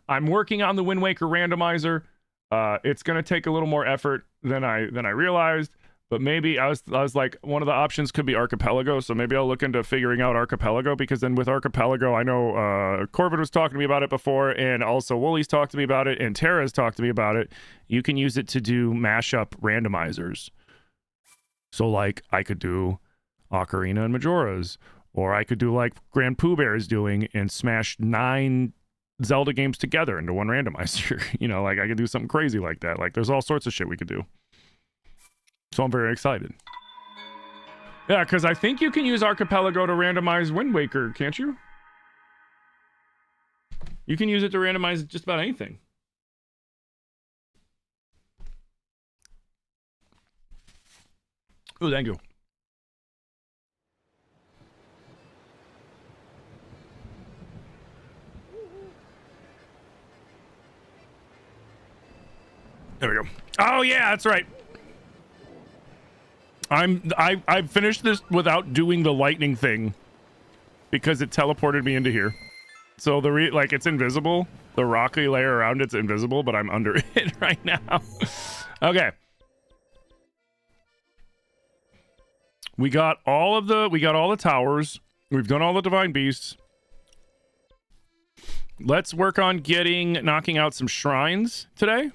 I'm working on the Wind Waker randomizer. It's gonna take a little more effort than I realized, but maybe I was like, one of the options could be Archipelago, so maybe I'll look into figuring out Archipelago, because then with Archipelago, I know Corvid was talking to me about it before, and also Woolly's talked to me about it, and Tara's talked to me about it. You can use it to do mashup randomizers. So like I could do Ocarina and Majora's, or I could do like Grand Pooh Bear is doing and smash 9 Zelda games together into one randomizer. You know, like I could do something crazy like that. Like there's all sorts of shit we could do. So I'm very excited. Yeah, because I think you can use Archipelago to randomize Wind Waker, can't you? You can use it to randomize just about anything. Oh, thank you. There we go. Oh yeah, that's right. I finished this without doing the lightning thing because it teleported me into here. So the like it's invisible. The rocky layer around it's invisible, but I'm under it right now. Okay. We got all the towers. We've done all the divine beasts. Let's work on knocking out some shrines today.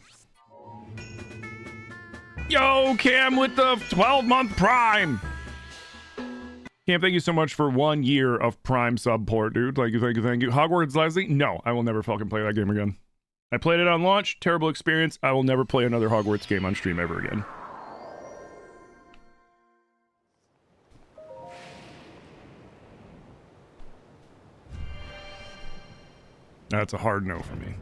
Yo, Cam with the 12-month Prime. Cam, thank you so much for 1 year of Prime support, dude. Thank you, thank you, thank you. Hogwarts Legacy? No, I will never fucking play that game again. I played it on launch. Terrible experience. I will never play another Hogwarts game on stream ever again. That's a hard no for me.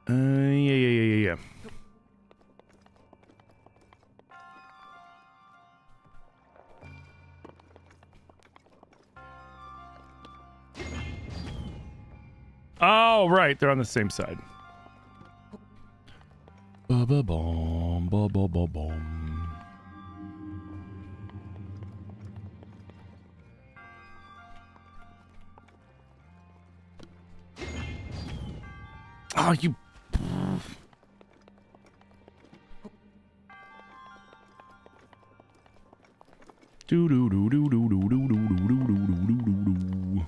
Yeah. Oh, right. They're on the same side. Ba-ba-bom, ba-ba-ba-bom. Oh, you... Do-do-do-do-do-do-do-do-do-do-do-do-do.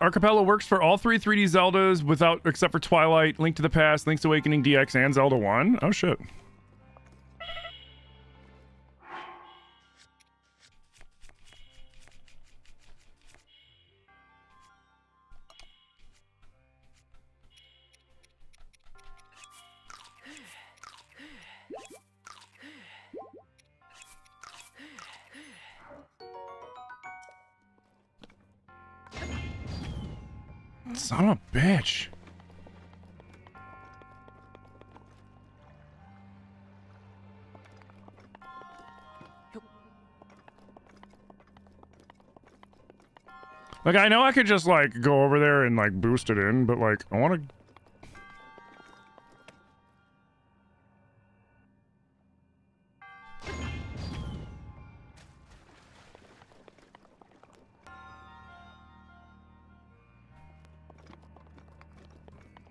Archipelago works for all 3 3D Zeldas except for Twilight, Link to the Past, Link's Awakening DX, and Zelda 1. Oh shit. Son of a bitch. Like, I know I could just, like, go over there and, like, boost it in, but, like, I want to...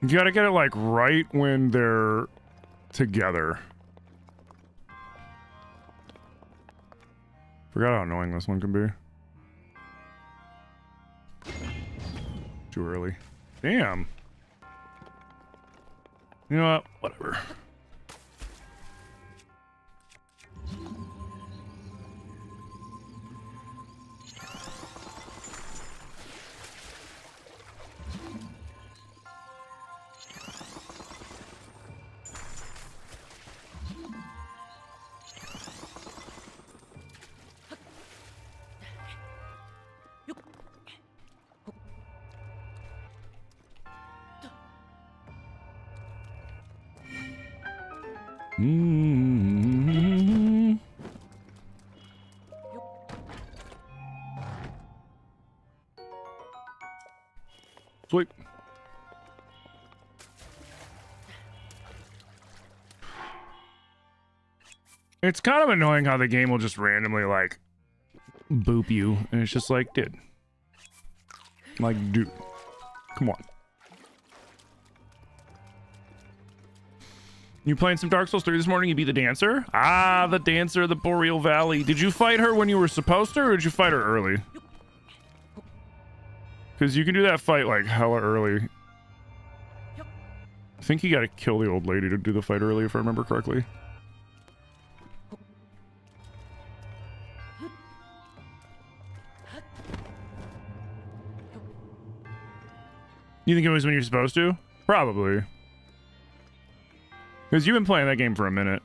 You gotta get it, like, right when they're together. Forgot how annoying this one can be. Too early. Damn. You know what? Whatever. Sweet. It's kind of annoying how the game will just randomly, like, boop you. And it's just like, dude. Like, dude. Come on. You playing some Dark Souls 3 this morning? You beat the dancer? Ah, the dancer of the Boreal Valley. Did you fight her when you were supposed to, or did you fight her early? Because you can do that fight, like, hella early. I think you gotta kill the old lady to do the fight early, if I remember correctly. You think it was when you're supposed to? Probably. Because you've been playing that game for a minute.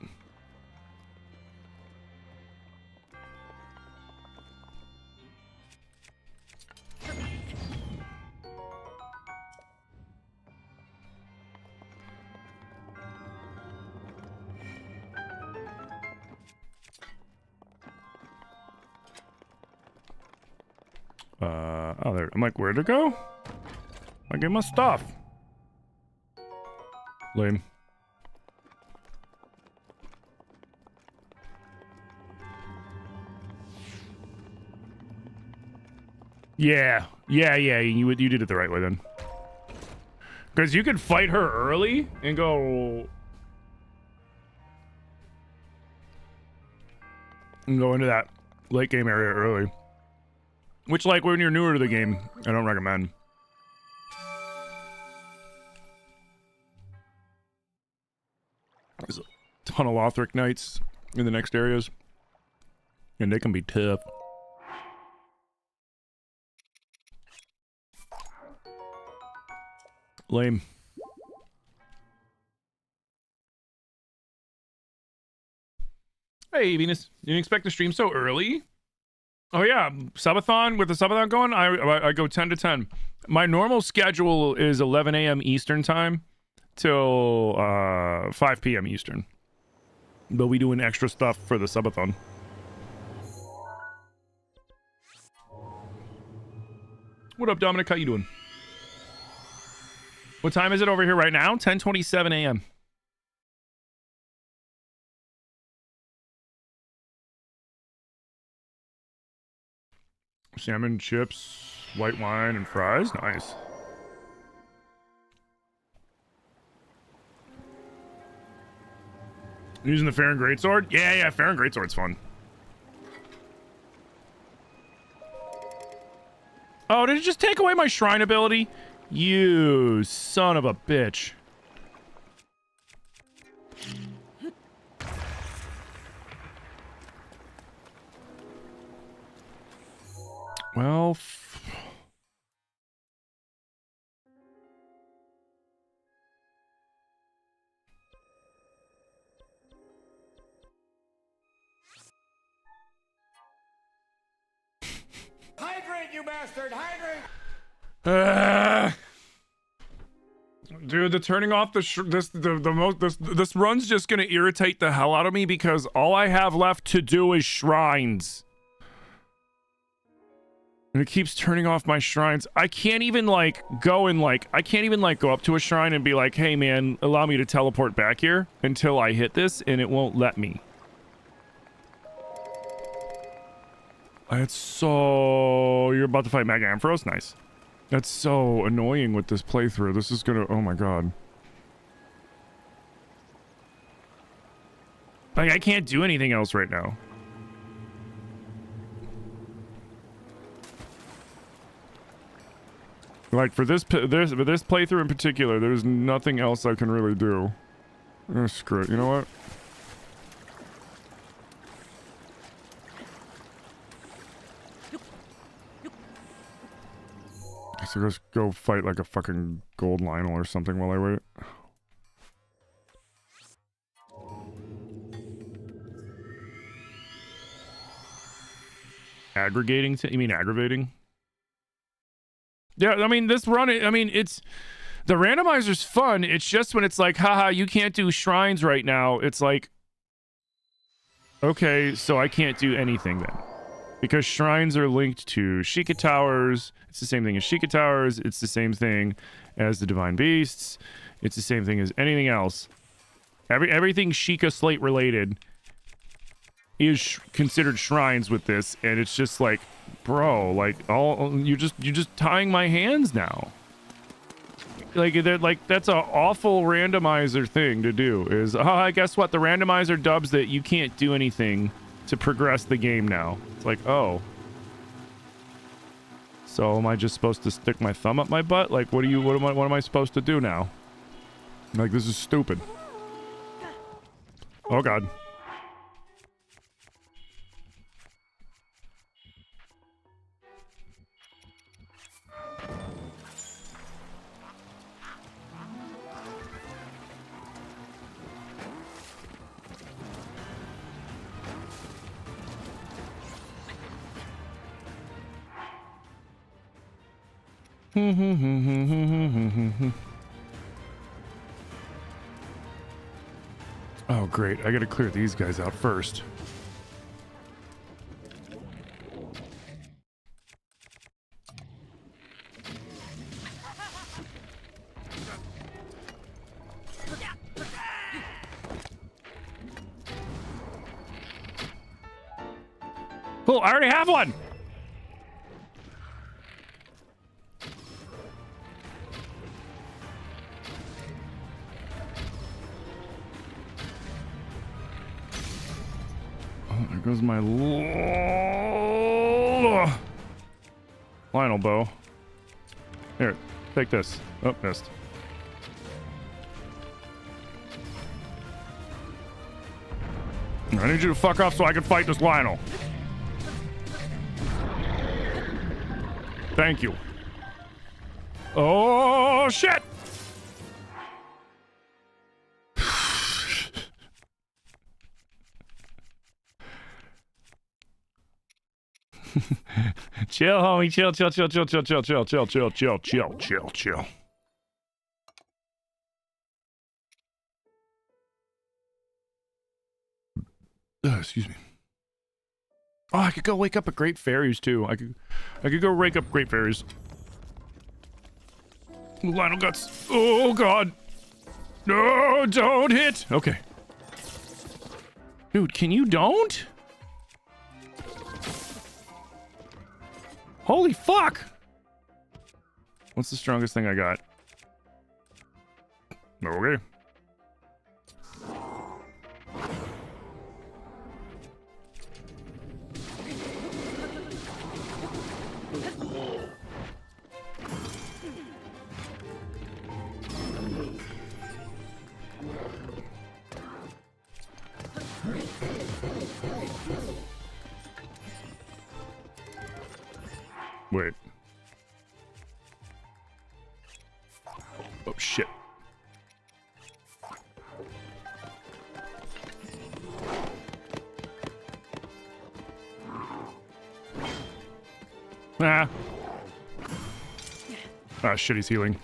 Oh, there. I'm like, where'd it go? I get my stuff. Lame. Yeah. You did it the right way then. Because you could fight her early and go into that late game area early. Which, like, when you're newer to the game, I don't recommend. There's a ton of Lothric Knights in the next areas. And they can be tough. Lame. Hey, Venus. You didn't expect to stream so early? Oh, yeah. Subathon. With the Subathon going, I go 10 to 10. My normal schedule is 11 a.m. Eastern time till 5 p.m. Eastern. But we doing extra stuff for the Subathon. What up, Dominic? How you doing? What time is it over here right now? 10:27 a.m. Salmon, chips, white wine, and fries. Nice. Using the Farron Greatsword? Yeah, Farron Greatsword's fun. Oh, did it just take away my shrine ability? You son of a bitch. Well, hydrate, you bastard! Hydrate! Dude, the turning off this run's just gonna irritate the hell out of me because all I have left to do is shrines. And it keeps turning off my shrines. I can't even like go up to a shrine and be like, hey man, allow me to teleport back here until I hit this, and it won't let me. It's so... You're about to fight Mega Ampharos? Nice. That's so annoying with this playthrough. This is gonna... Oh my god. Like, I can't do anything else right now. Like, for this playthrough in particular, there's nothing else I can really do. Oh, screw it. You know what? So just go fight like a fucking gold Lionel or something while I wait. Aggregating? You mean aggravating? Yeah, I mean, this run, I mean, it's... The randomizer's fun. It's just when it's like, haha, you can't do shrines right now. It's like... Okay, so I can't do anything then. Because shrines are linked to Sheikah Towers. It's the same thing as Sheikah Towers. It's the same thing as the Divine Beasts. It's the same thing as anything else. Everything Sheikah Slate related is considered shrines with this, and it's just like, bro, like you're just tying my hands now. Like that's an awful randomizer thing to do. Is guess what? The randomizer dubs that you can't do anything to progress the game now. It's like, oh, so am I just supposed to stick my thumb up my butt? Like, what am I supposed to do now? Like, this is stupid. Oh god. Oh, great. I gotta clear these guys out first. Cool, I already have one! There goes my Lionel bow. Here, take this. Oh, missed. I need you to fuck off so I can fight this Lionel. Thank you. Oh, shit! Chill, homie. Chill. Excuse me. Oh, I could go wake up at Great Fairies too. I could go wake up Great Fairies. Lionel guts. Oh god. No, don't hit. Okay. Dude, can you don't? Holy fuck! What's the strongest thing I got? Okay. Wait. Oh, shit. Ah. Ah, shit, he's healing.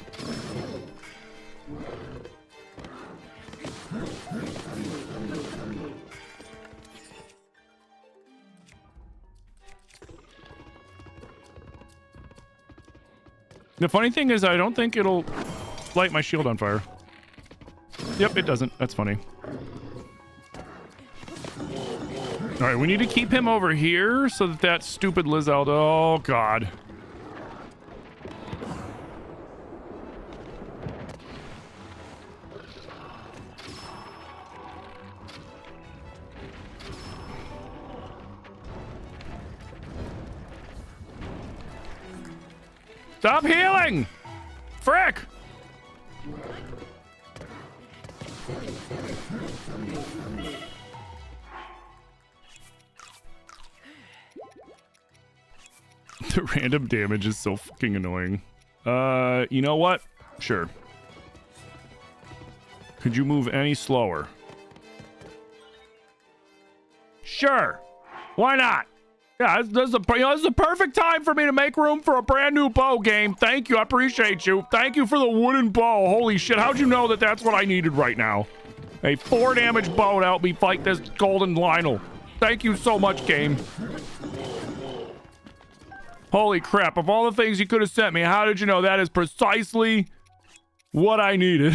The funny thing is, I don't think it'll light my shield on fire. Yep, it doesn't. That's funny. Alright, we need to keep him over here so that stupid Zelda... Oh, God. Stop healing! Frick! The random damage is so fucking annoying. You know what? Sure. Could you move any slower? Sure. Why not? Yeah, this is the perfect time for me to make room for a brand new bow game. Thank you. I appreciate you. Thank you for the wooden bow. Holy shit. How'd you know that that's what I needed right now? A 4 damage bow to help me fight this golden Lionel. Thank you so much, game. Holy crap. Of all the things you could have sent me, how did you know that is precisely what I needed?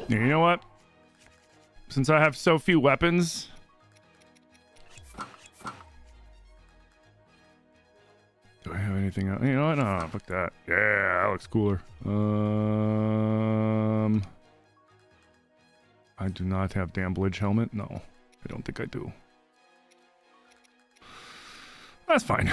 You know what? Since I have so few weapons, do I have anything else? You know what? No, fuck that. Yeah, that looks cooler. I do not have damn Blitch helmet. No, I don't think I do. That's fine.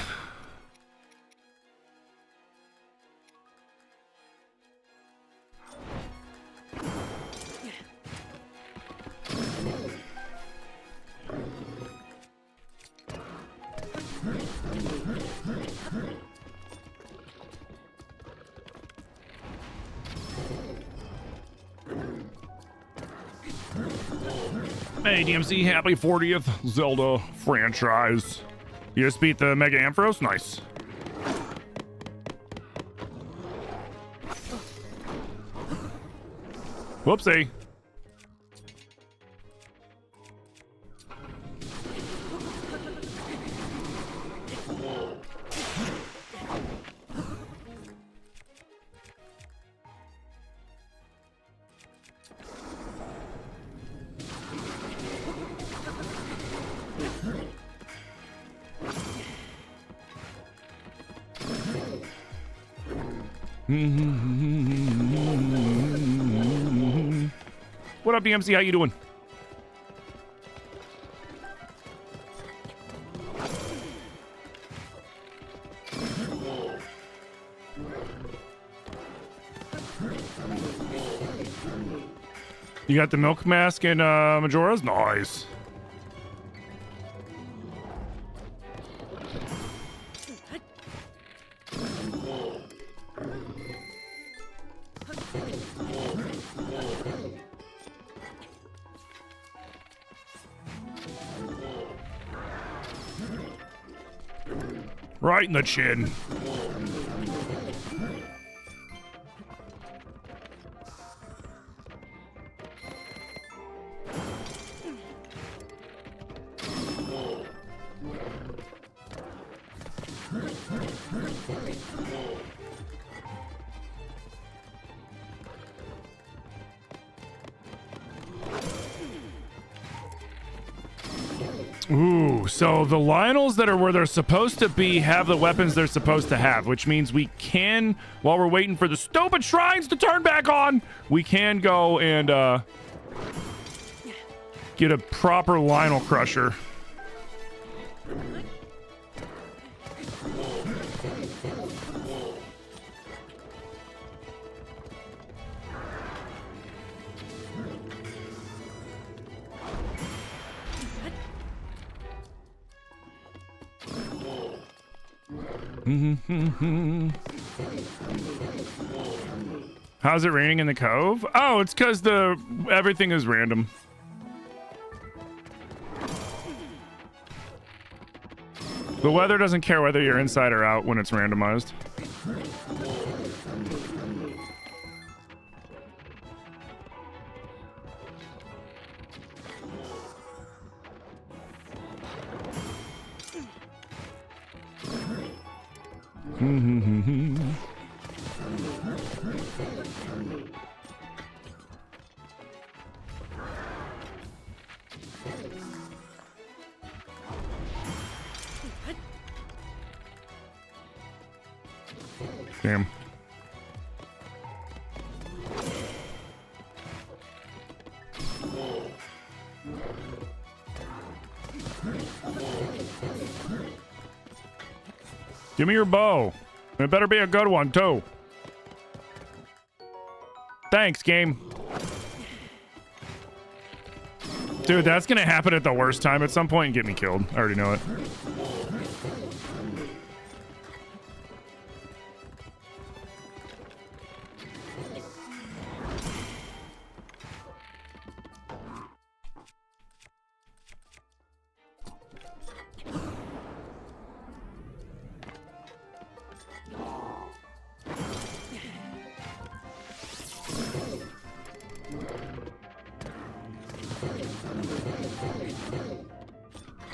Hey DMC, happy 40th Zelda franchise. You just beat the Mega Ampharos? Nice. Whoopsie. What up, DMC? How you doing? You got the milk mask and Majora's? Nice. Right in the chin. Ooh, so the Lionels that are where they're supposed to be have the weapons they're supposed to have, which means we can, while we're waiting for the stupid shrines to turn back on, we can go and get a proper Lionel crusher. How's it raining in the cove? Oh, it's because everything is random. The weather doesn't care whether you're inside or out when it's randomized. Damn. Give me your bow. It better be a good one, too. Thanks, game. Dude, that's gonna happen at the worst time at some point and get me killed. I already know it.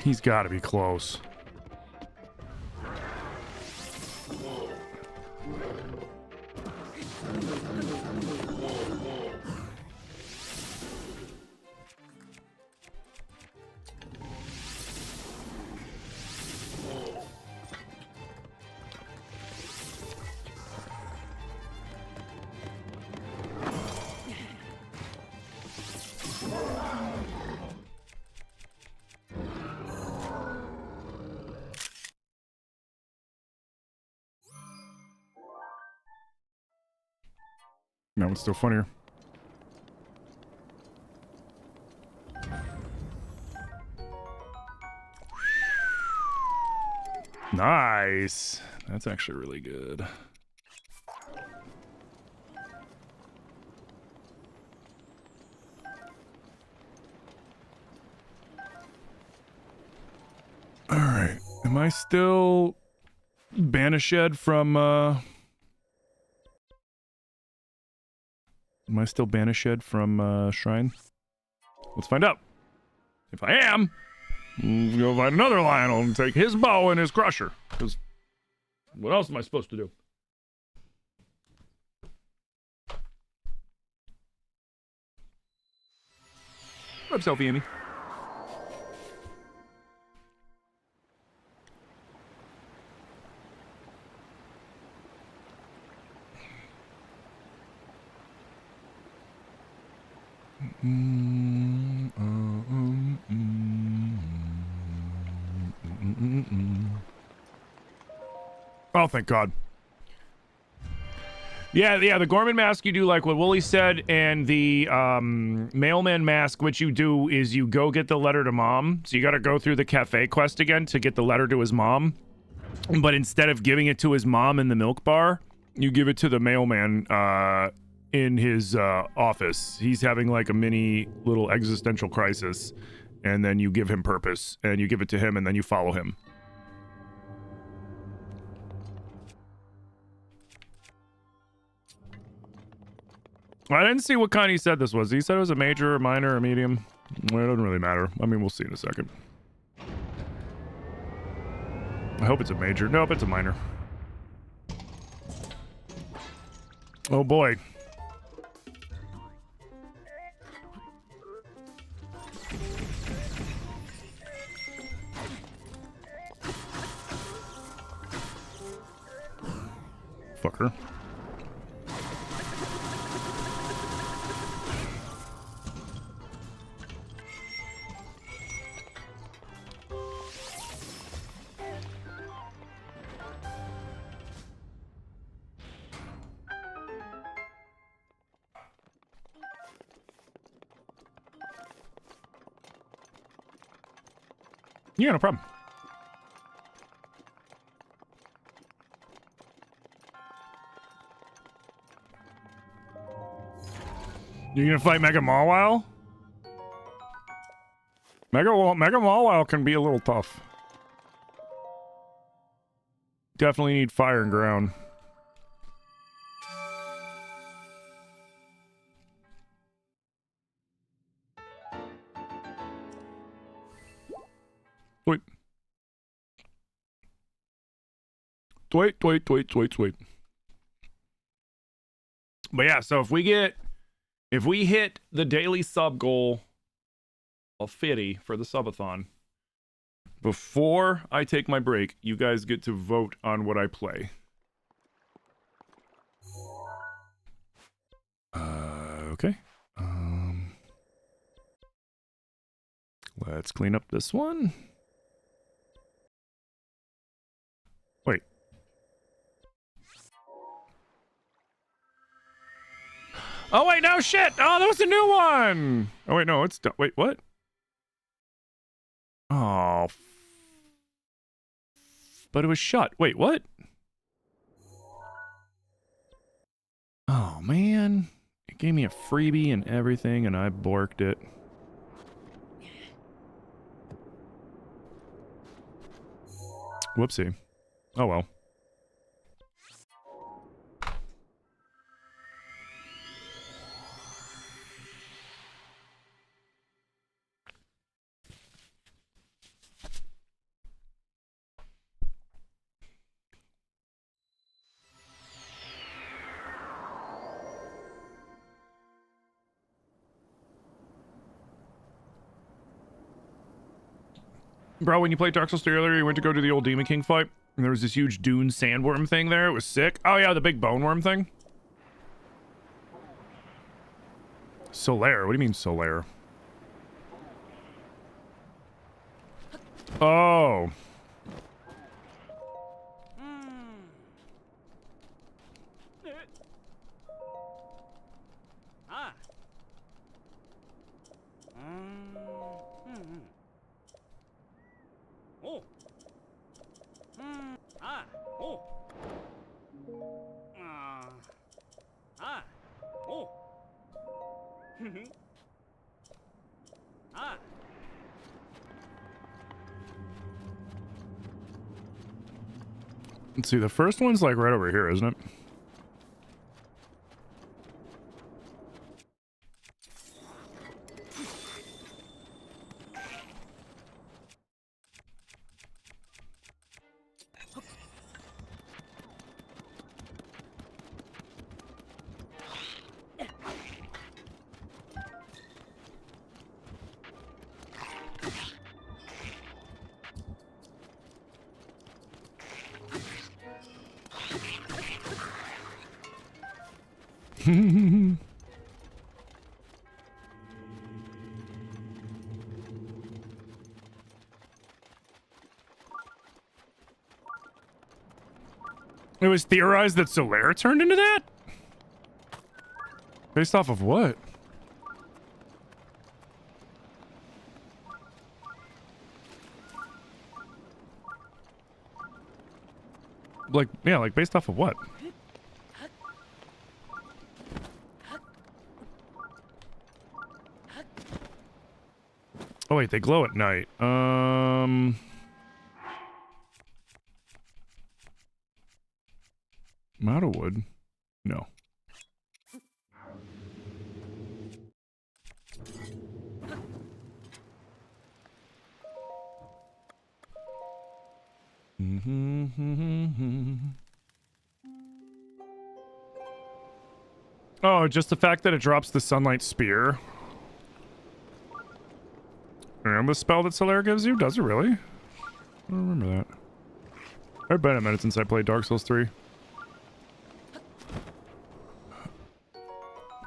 He's got to be close. That one's still funnier. Nice. That's actually really good. All right. Am I still banished from Am I still banished from Shrine? Let's find out. If I am, we'll go find another Lionel and take his bow and his crusher. Because what else am I supposed to do? What's up, selfie, Amy? Oh, thank God. Yeah, the Gorman mask, you do like what Wooly said, and the mailman mask, what you do is you go get the letter to mom. So you got to go through the cafe quest again to get the letter to his mom. But instead of giving it to his mom in the milk bar, you give it to the mailman in his office. He's having like a mini little existential crisis, and then you give him purpose, and you give it to him, and then you follow him. I didn't see what kind he said this was. He said it was a major, a minor, a medium. Well, it doesn't really matter. I mean, we'll see in a second. I hope it's a major. Nope, it's a minor. Oh boy. Fucker. Yeah, no problem. You gonna fight Mega Mawile? Mega Mawile can be a little tough. Definitely need fire and ground. Wait. Wait. But yeah, so if we hit the daily sub goal of 50 for the subathon, before I take my break, you guys get to vote on what I play. Okay. Let's clean up this one. Wait. Oh, wait, no, shit! Oh, that was a new one! Oh, wait, no, it's... Wait, what? Oh. But it was shut. Wait, what? Oh, man. It gave me a freebie and everything, and I borked it. Whoopsie. Oh, well. Bro, when you played Dark Souls 3 earlier, you went to go to the old Demon King fight, and there was this huge dune sandworm thing there. It was sick. Oh yeah, the big bone worm thing. Solaire? What do you mean Solaire? Oh. Let's see, the first one's like right over here, isn't it? It was theorized that Solaire turned into that? Based off of what? Like, yeah, like based off of what? Oh wait, they glow at night. I'm out of wood. No. Oh, just the fact that it drops the sunlight spear. And the spell that Solaire gives you? Does it really? I don't remember that. I've been a minute since I played Dark Souls 3.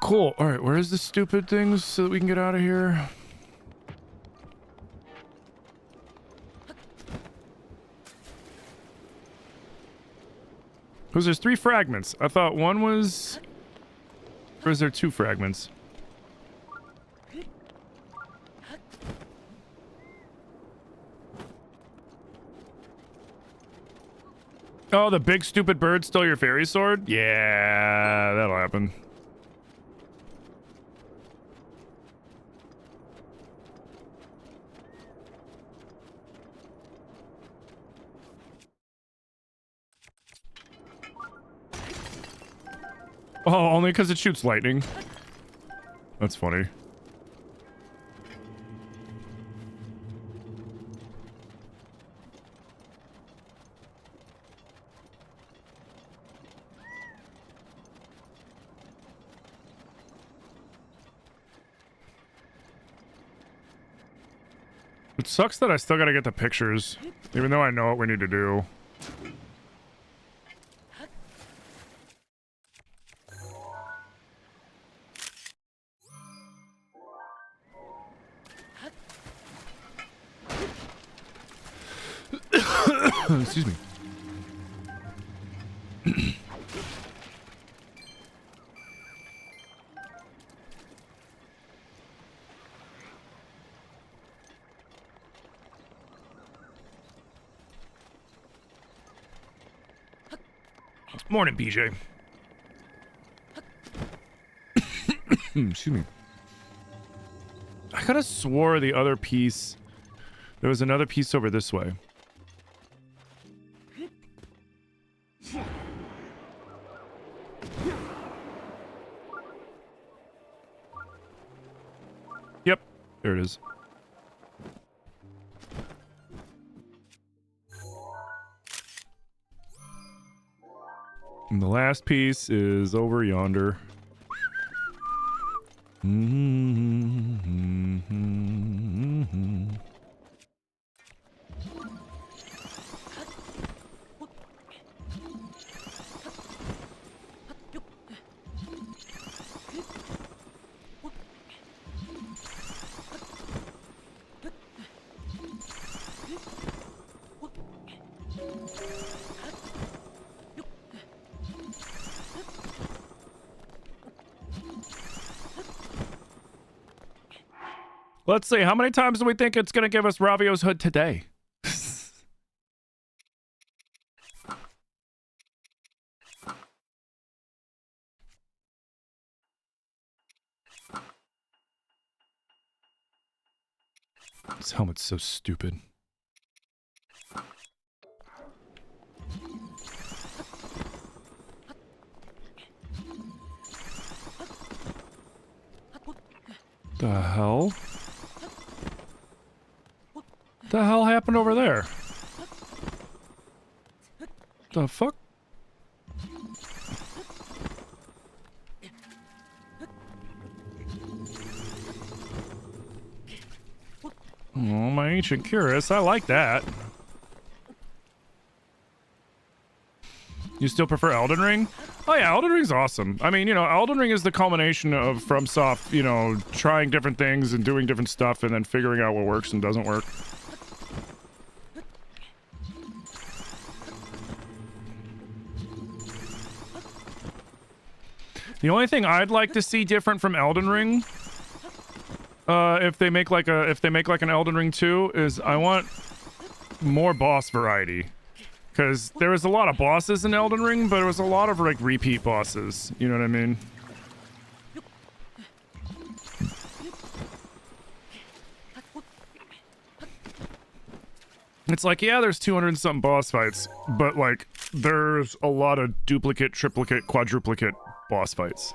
Cool. Alright, where's the stupid things so that we can get out of here? Because there's 3 fragments. I thought one was... Or is there 2 fragments? Oh, the big stupid bird stole your fairy sword? Yeah, that'll happen. Oh, only because it shoots lightning. That's funny. It sucks that I still gotta get the pictures, even though I know what we need to do. Excuse me. Morning, BJ. Excuse me. I could have swore the other piece... There was another piece over this way. Yep, there it is. And the last piece is over yonder. Let's see. How many times do we think it's going to give us Ravio's Hood today? This helmet's so stupid. The hell? The hell happened over there? The fuck? Oh, my ancient curious. I like that. You still prefer Elden Ring? Oh yeah, Elden Ring's awesome. I mean, you know, Elden Ring is the culmination of FromSoft, you know, trying different things and doing different stuff and then figuring out what works and doesn't work. The only thing I'd like to see different from Elden Ring, if they make like an Elden Ring 2, is I want more boss variety. Because there was a lot of bosses in Elden Ring, but it was a lot of, like, repeat bosses. You know what I mean? It's like, yeah, there's 200 and something boss fights, but, like, there's a lot of duplicate, triplicate, quadruplicate boss fights.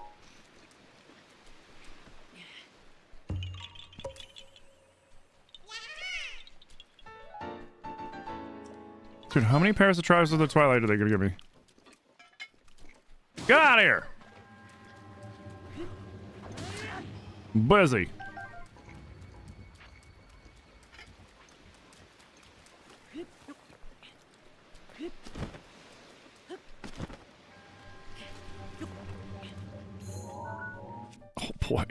Dude, how many pairs of Tribes of the Twilight are they gonna give me? Get out of here! Busy. Oh boy.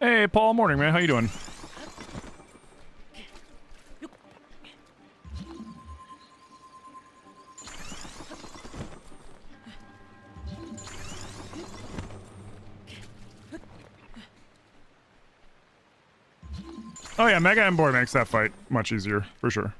Hey, Paul. Morning, man. How you doing? Oh yeah, Mega Emboy makes that fight much easier, for sure.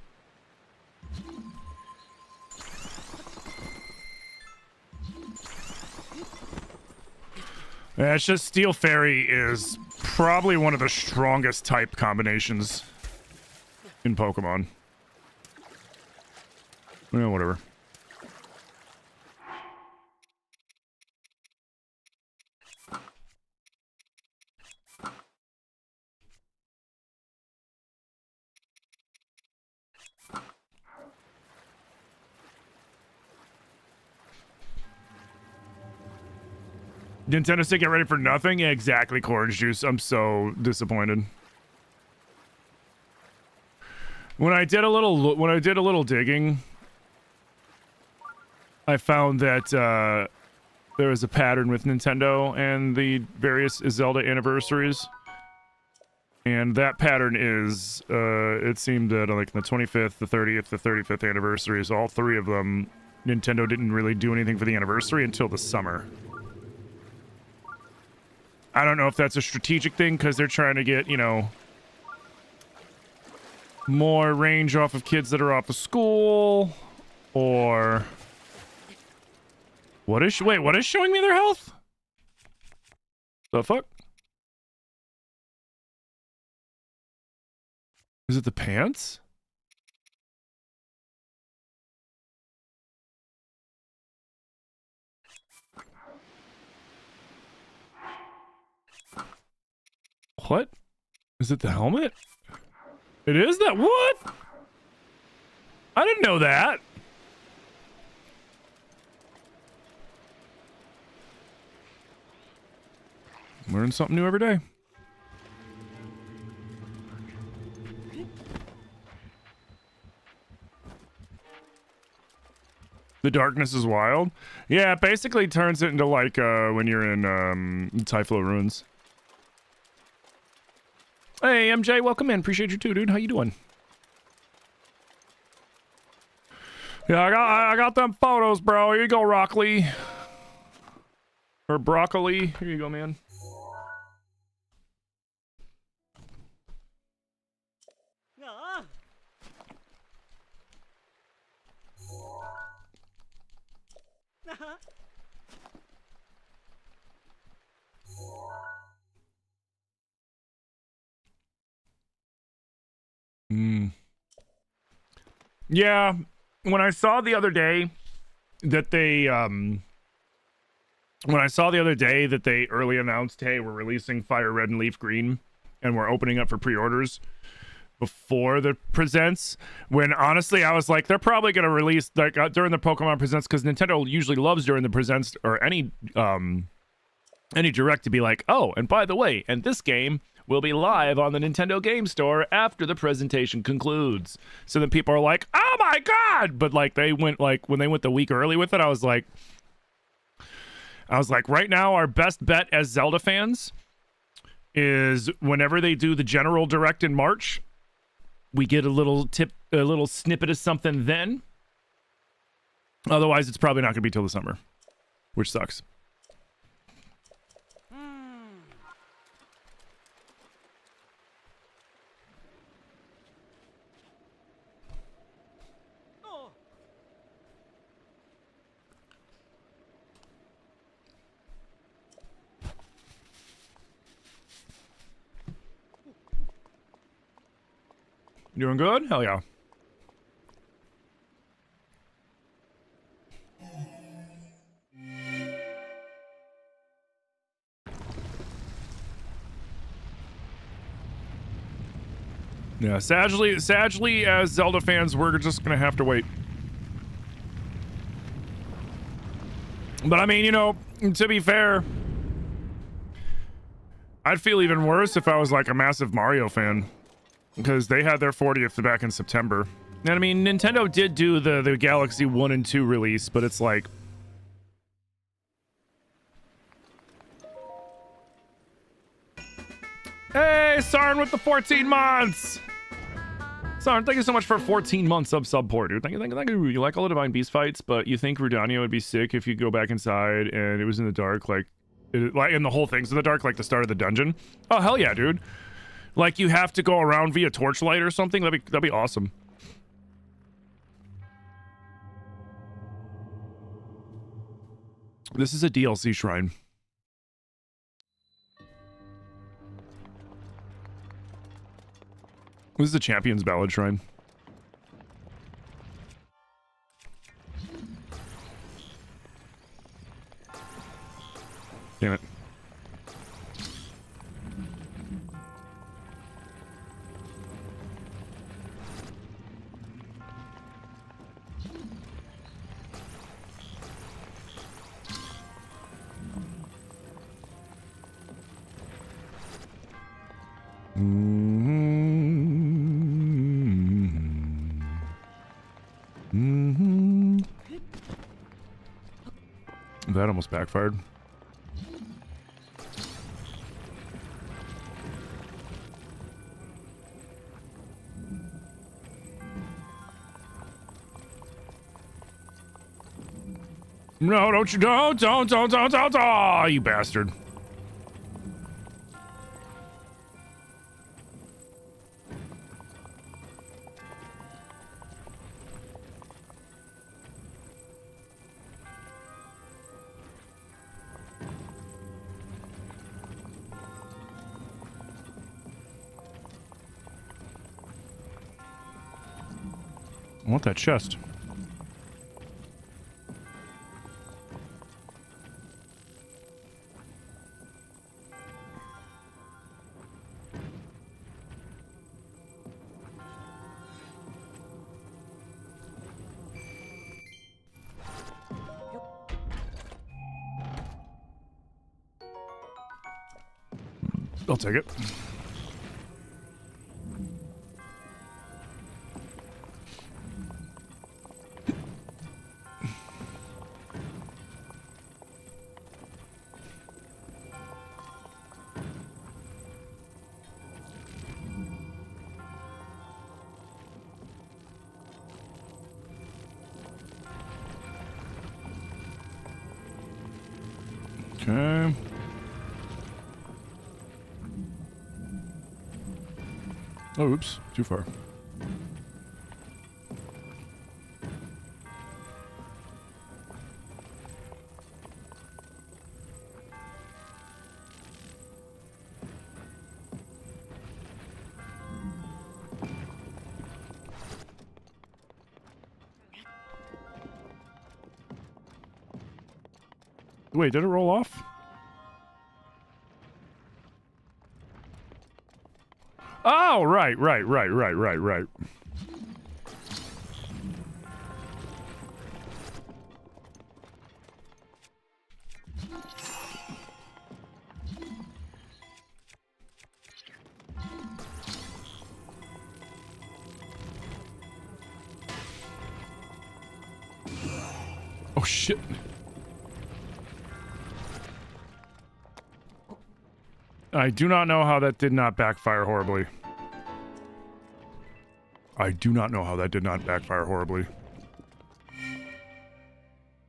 Yeah, it's just Steel Fairy is probably one of the strongest type combinations in Pokemon. Yeah, whatever. Nintendo said get ready for nothing? Yeah, exactly, Orange Juice. I'm so disappointed. When I did a little digging, I found that there was a pattern with Nintendo and the various Zelda anniversaries. And that pattern is, it seemed that like the 25th, the 30th, the 35th anniversaries, all three of them, Nintendo didn't really do anything for the anniversary until the summer. I don't know if that's a strategic thing because they're trying to get, you know, more range off of kids that are off of school, or what is showing me their health? The fuck? Is it the pants? What? Is it the helmet? It is that? What? I didn't know that. Learn something new every day. The darkness is wild. Yeah, it basically turns it into like when you're in Typhlo Ruins. Hey, MJ, welcome in. Appreciate you too, dude. How you doing? Yeah, I got them photos, bro. Here you go, Rockley. Or broccoli. Here you go, man. Yeah, when I saw the other day that they early announced, hey, we're releasing Fire Red and Leaf Green and we're opening up for pre-orders before the presents, when honestly I was like, they're probably going to release like during the Pokemon presents, because Nintendo usually loves during the presents or any direct to be like, oh, and by the way, and this game will be live on the Nintendo Game Store after the presentation concludes. So then people are like, oh my god! But like they went like when they went the week early with it, I was like, right now our best bet as Zelda fans is whenever they do the general direct in March, we get a little snippet of something then. Otherwise, it's probably not going to be till the summer, which sucks. Doing good? Hell yeah. Yeah, sadly, as Zelda fans, we're just gonna have to wait. But I mean, you know, to be fair, I'd feel even worse if I was like a massive Mario fan. Because they had their 40th back in September. And I mean, Nintendo did do the Galaxy 1 and 2 release, but it's like... Hey, Sarn with the 14 months! Sarn, thank you so much for 14 months of support, dude. Thank you. You like all the Divine Beast fights, but you think Rudania would be sick if you go back inside and it was in the dark, like and the whole thing's in the dark, like the start of the dungeon? Oh, hell yeah, dude. Like you have to go around via torchlight or something? That'd be awesome. This is a DLC shrine. This is a Champion's Ballad shrine. Damn it. That almost backfired. No, don't you don't, you bastard. I want that chest. I'll take it. Oh, oops. Too far. Wait, did it roll off? Oh, right. Oh, shit. I do not know how that did not backfire horribly. I do not know how that did not backfire horribly.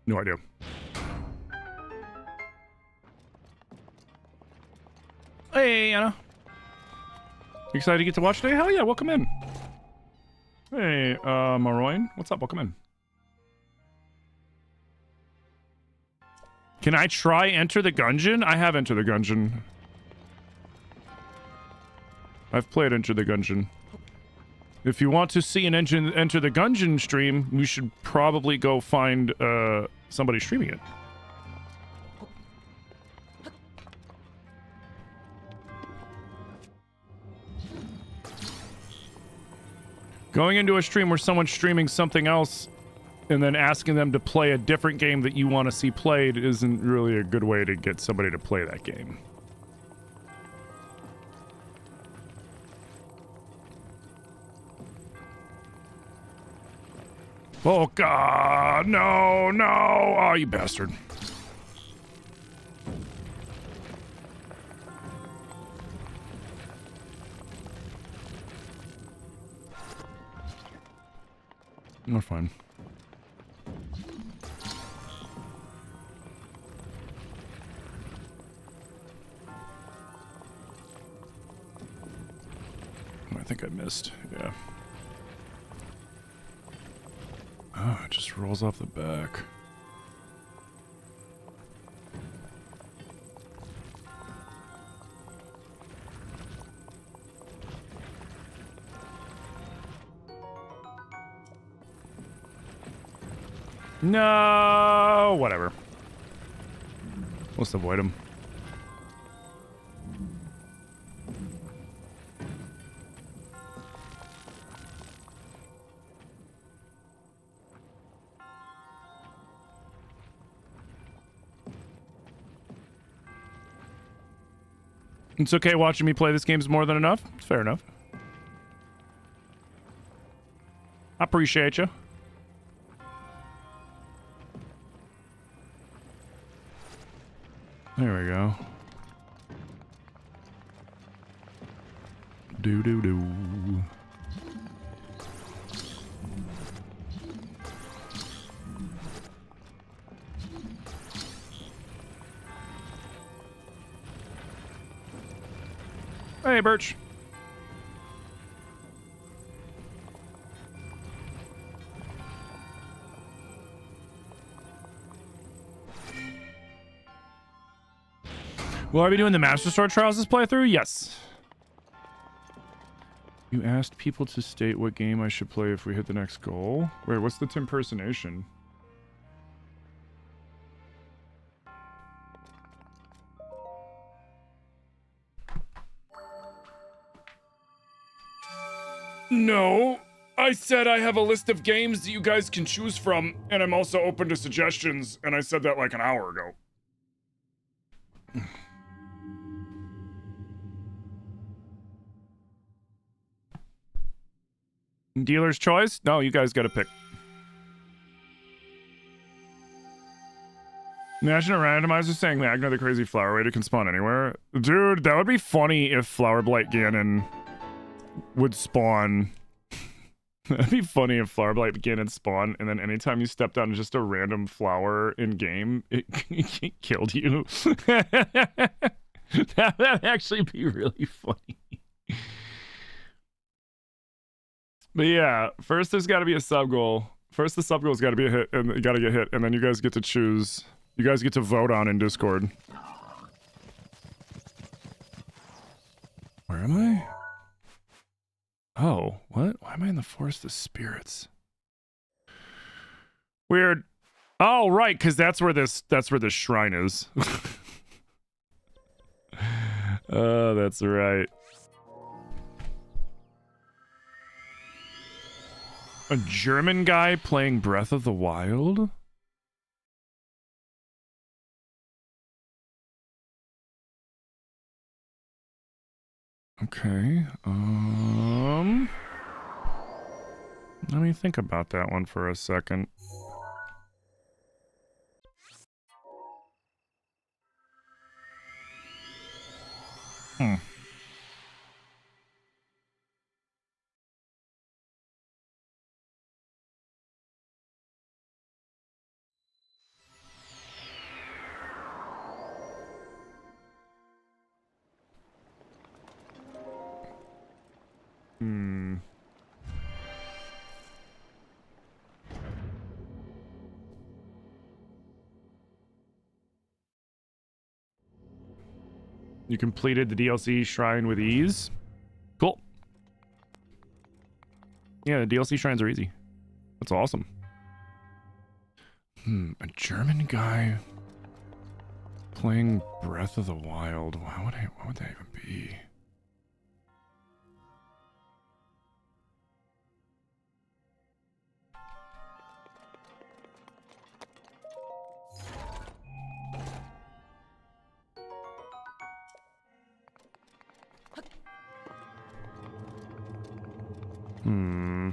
No idea. Hey, Anna. You excited to get to watch today? Hell yeah, welcome in. Hey, Maroin. What's up? Welcome in. Can I try Enter the Gungeon? I have Enter the Gungeon. I've played Enter the Gungeon. If you want to see an Enter the Gungeon stream, you should probably go find somebody streaming it. Going into a stream where someone's streaming something else and then asking them to play a different game that you want to see played isn't really a good way to get somebody to play that game. Oh, God, no, no. Oh, you bastard. Not fine. I think I missed. Yeah. Oh, it just rolls off the back. No, whatever. Let's avoid him. It's okay watching me play this game's more than enough. It's fair enough. I appreciate you. There we go. Do. Hey, Birch. Will I be doing the Master Sword Trials this playthrough? Yes. You asked people to state what game I should play if we hit the next goal. Wait, what's the impersonation? No, I said I have a list of games that you guys can choose from, and I'm also open to suggestions, and I said that like an hour ago. Dealer's choice? No, you guys gotta pick. Imagine a randomizer saying Magna the crazy flower wader can spawn anywhere. Dude, that would be funny if Flower Blight Ganon would spawn. That'd be funny if Flower Blight Ganon spawn, and then anytime you stepped on just a random flower in game, it killed you. That would actually be really funny. But yeah, first there's got to be a sub goal. First the sub goal's got to be a hit, and you got to get hit, and then you guys get to choose. You guys get to vote on in Discord. Where am I? Oh, what? Why am I in the Forest of Spirits? Weird. Oh, right, because that's where this shrine is. Oh, that's right. A German guy playing Breath of the Wild? Okay. Let me think about that one for a second. Hmm. Hmm. You completed the DLC shrine with ease. Cool. Yeah, the DLC shrines are easy. That's awesome. A German guy playing Breath of the Wild. What would that even be? Hmm.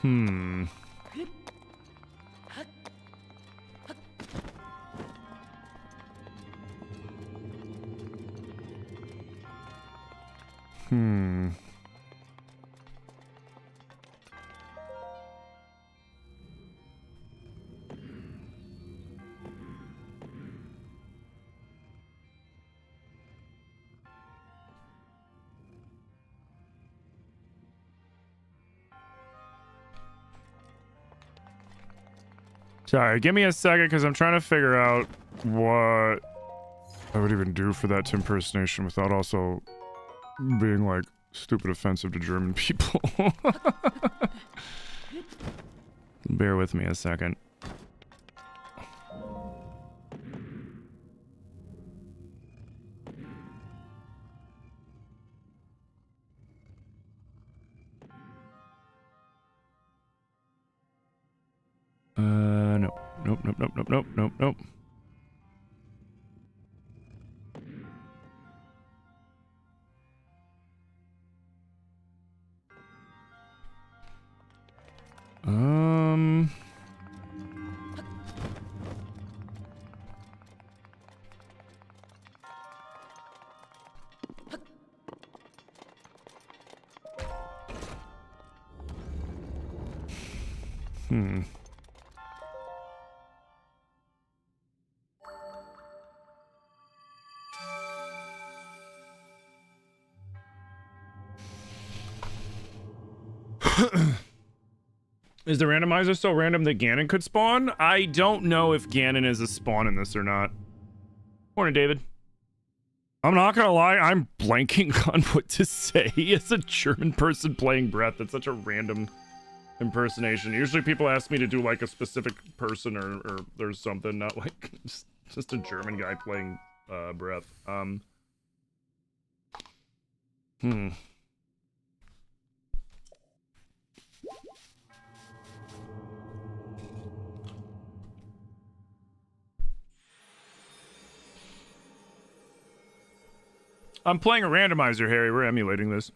Hmm. Hmm. Sorry, give me a second because I'm trying to figure out what I would even do for that impersonation without also being like stupid offensive to German people. Bear with me a second. No. Nope, nope, nope, nope, nope, nope, nope. Um... Hmm. Is the randomizer so random that Ganon could spawn? I don't know if Ganon is a spawn in this or not. Morning, David. I'm not gonna lie, I'm blanking on what to say as a German person playing Breath. That's such a random impersonation. Usually people ask me to do like a specific person or there's something, not like just a German guy playing Breath. I'm playing a randomizer, Harry. We're emulating this.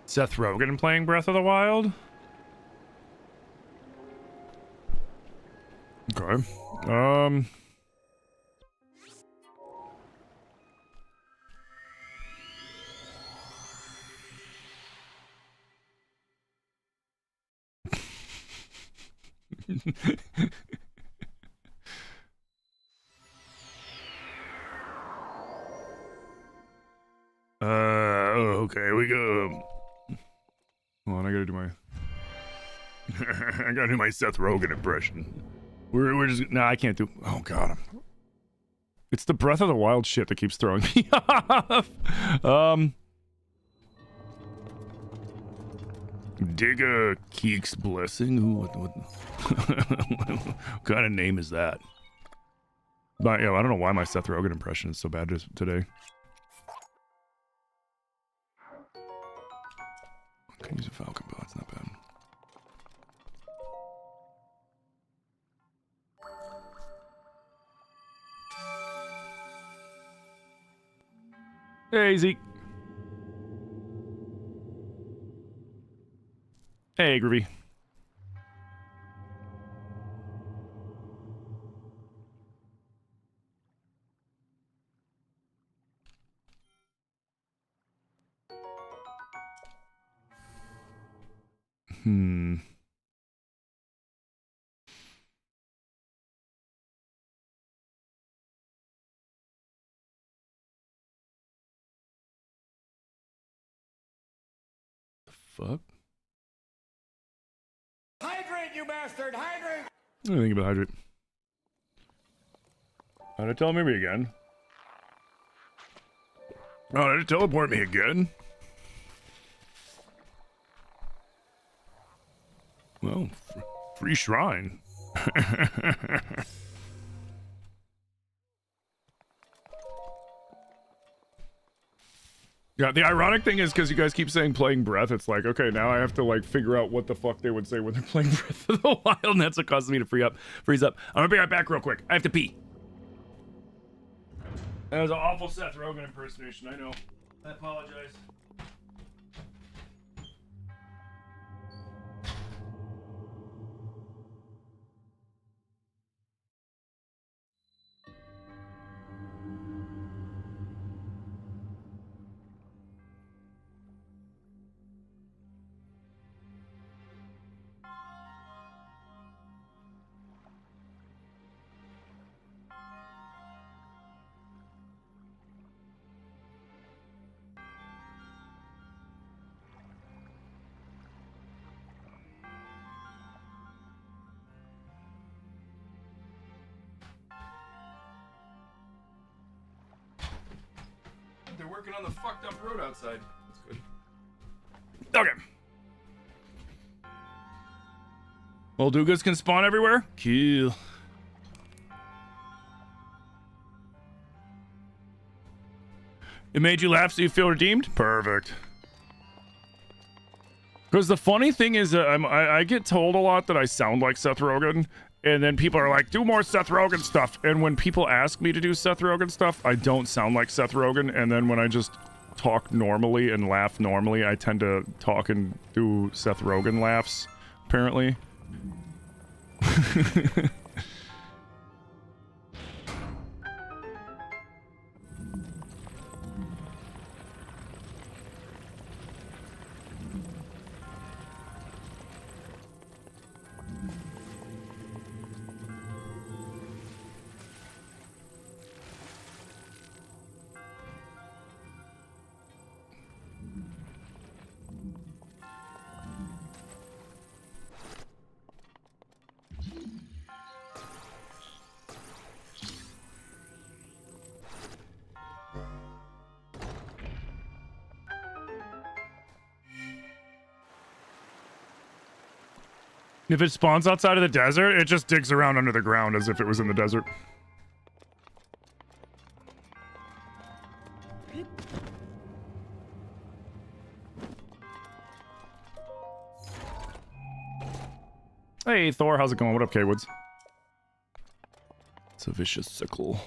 Seth Rogen playing Breath of the Wild? Okay. Okay, we go. Hold on, I gotta do my... I gotta do my Seth Rogen impression. We're just... Nah, I can't do... Oh, God. It's the Breath of the Wild shit that keeps throwing me off. Digga Keek's Blessing? Ooh, what kind of name is that? But, yeah, I don't know why my Seth Rogen impression is so bad today. I can use a Falcon bow, it's not bad. Hey, Zeke. Hey, Groovy. Fuck? Hydrate, you bastard! Hydrate! What do you think about hydrate? How did it teleport me again? Oh, did it teleport me again? Well, free shrine. Yeah, the ironic thing is because you guys keep saying playing Breath, it's like, okay, now I have to like figure out what the fuck they would say when they're playing Breath of the Wild, and that's what causes me to freeze up. I'm gonna be right back real quick. I have to pee. That was an awful Seth Rogen impersonation, I know. I apologize. They're working on the fucked up road outside. That's good. Okay. Moldugas can spawn everywhere? Cool. It made you laugh so you feel redeemed? Perfect. Because the funny thing is, I get told a lot that I sound like Seth Rogen, and then people are like, do more Seth Rogen stuff. And when people ask me to do Seth Rogen stuff, I don't sound like Seth Rogen. And then when I just talk normally and laugh normally, I tend to talk and do Seth Rogen laughs, apparently. If it spawns outside of the desert, it just digs around under the ground as if it was in the desert. Hey, Thor, how's it going? What up, K-Woods? It's a vicious sickle.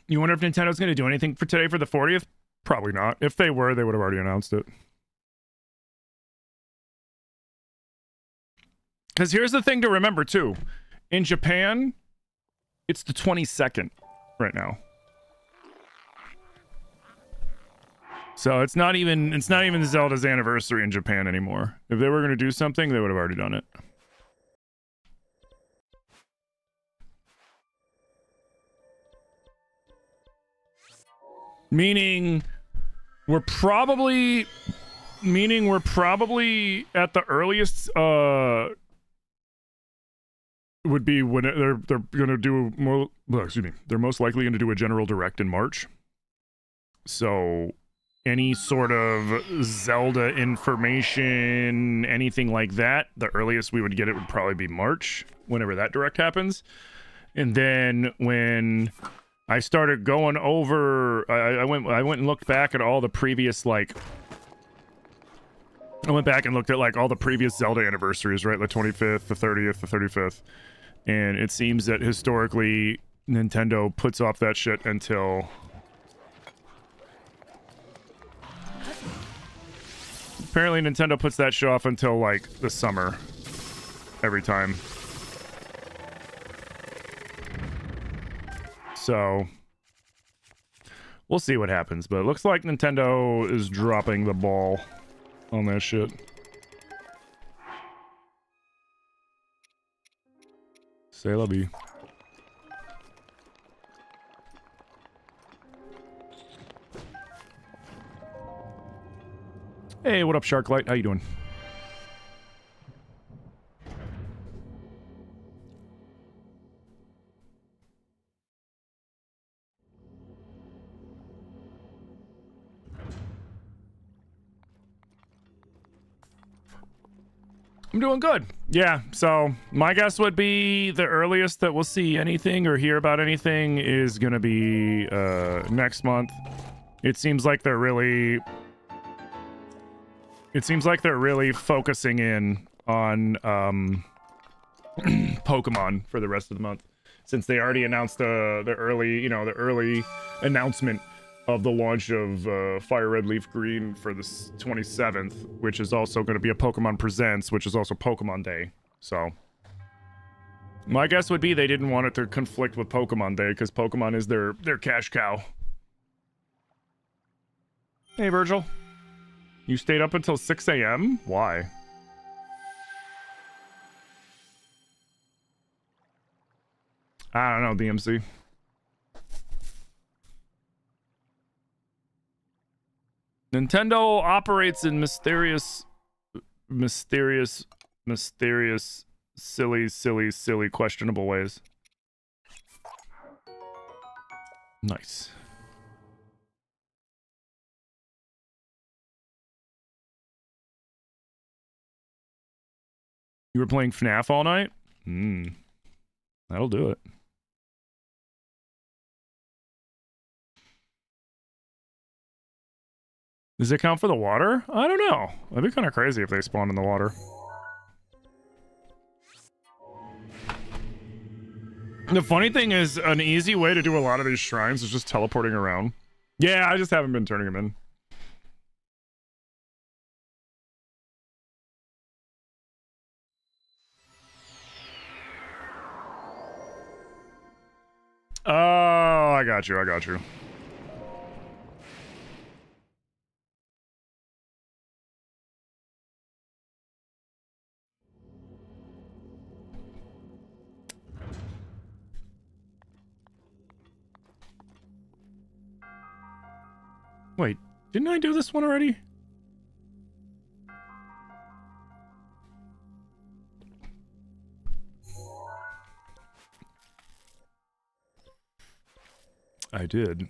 You wonder if Nintendo's going to do anything for today for the 40th? Probably not. If they were, they would have already announced it. Because here's the thing to remember, too. In Japan, it's the 22nd right now. So it's not even Zelda's anniversary in Japan anymore. If they were going to do something, they would have already done it. Meaning we're probably at the earliest would be when they're going to do more, well, excuse me, they're most likely going to do a general direct in March. So any sort of Zelda information, anything like that, the earliest we would get it would probably be March, whenever that direct happens. And then when I started going over, I went and looked back at all the previous, like, I went back and looked at, like, all the previous Zelda anniversaries, right? The 25th, the 30th, the 35th. And it seems that historically, Nintendo puts off that shit until... Apparently Nintendo puts that shit off until, like, the summer. Every time. So... we'll see what happens, but it looks like Nintendo is dropping the ball on that shit. Say la vie. Hey, what up, Sharklight? How you doing? I'm doing good. Yeah, so my guess would be the earliest that we'll see anything or hear about anything is gonna be next month. It seems like they're really focusing in on Pokemon for the rest of the month, since they already announced the early announcement of the launch of Fire Red Leaf Green for the 27th, which is also going to be a Pokemon Presents, which is also Pokemon Day. So my guess would be they didn't want it to conflict with Pokemon Day, because Pokemon is their cash cow. Hey, Virgil. You stayed up until 6 a.m.? Why? I don't know, DMC. Nintendo operates in mysterious, silly, questionable ways. Nice. You were playing FNAF all night? That'll do it. Does it count for the water? I don't know. That'd be kind of crazy if they spawned in the water. The funny thing is, an easy way to do a lot of these shrines is just teleporting around. Yeah, I just haven't been turning them in. Oh, I got you. Wait, didn't I do this one already? I did.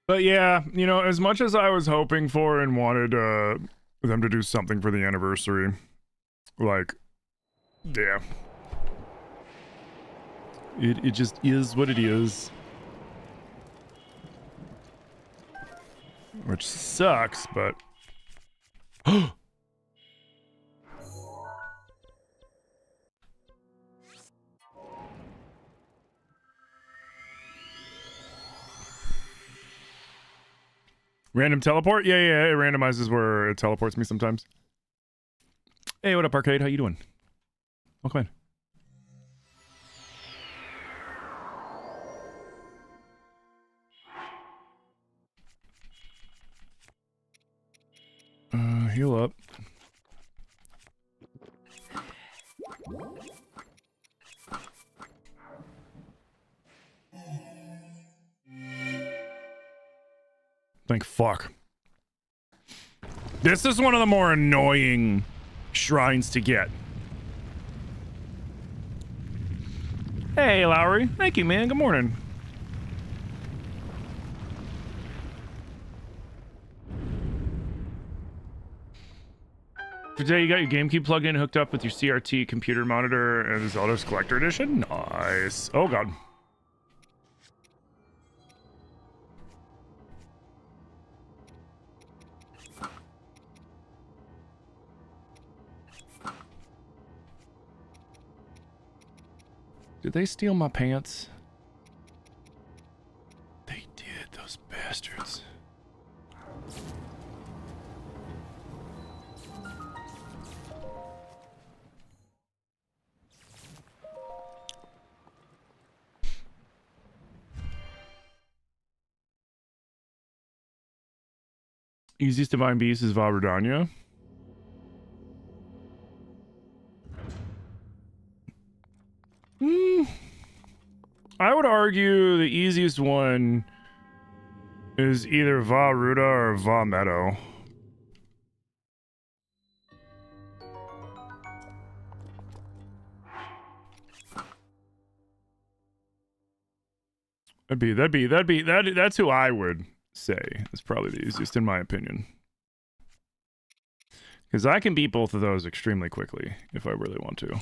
But yeah, you know, as much as I was hoping for and wanted them to do something for the anniversary, like, yeah. It just is what it is. Which sucks, but... Random teleport? Yeah, it randomizes where it teleports me sometimes. Hey, what up, Arcade? How you doing? Welcome in. Heal up. Thank fuck. This is one of the more annoying shrines to get. Hey, Lowry. Thank you, man. Good morning. Today you got your GameCube plug-in hooked up with your CRT computer monitor and Zelda's Collector Edition? Nice. Oh, God. Did they steal my pants? They did, those bastards. Easiest Divine Beast is Vabradanya. I would argue the easiest one is either Va Ruda or Va Meadow. That's who I would say is probably the easiest in my opinion. Because I can beat both of those extremely quickly if I really want to.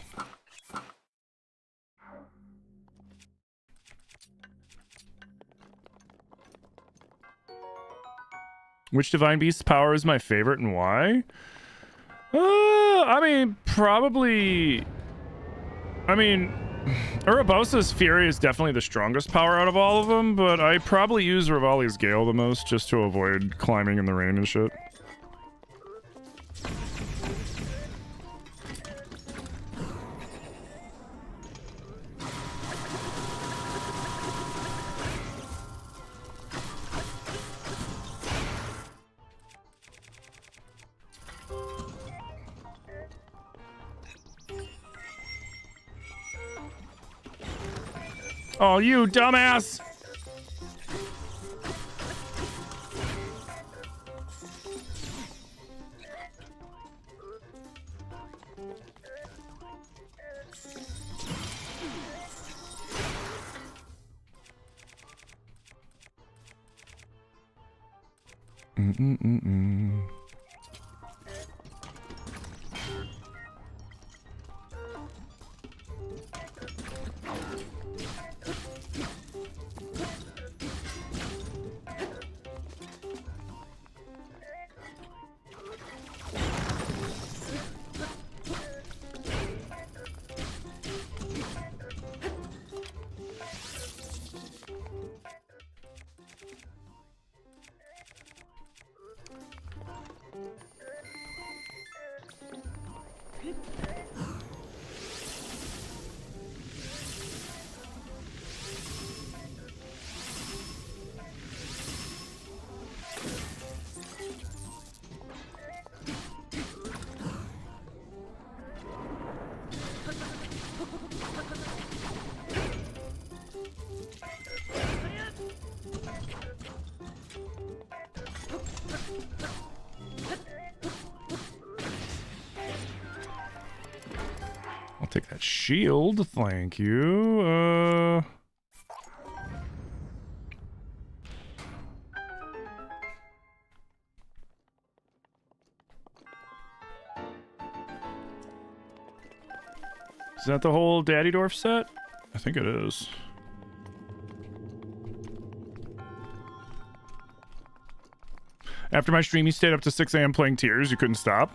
Which Divine Beast's power is my favorite and why? I mean, probably... I mean, Urabosa's Fury is definitely the strongest power out of all of them, but I probably use Rivali's Gale the most just to avoid climbing in the rain and shit. Oh, you dumbass! I'll take that shield, thank you. Is that the whole Daddy Dwarf set? I think it is. After my stream, you stayed up to 6 a.m. playing Tears. You couldn't stop.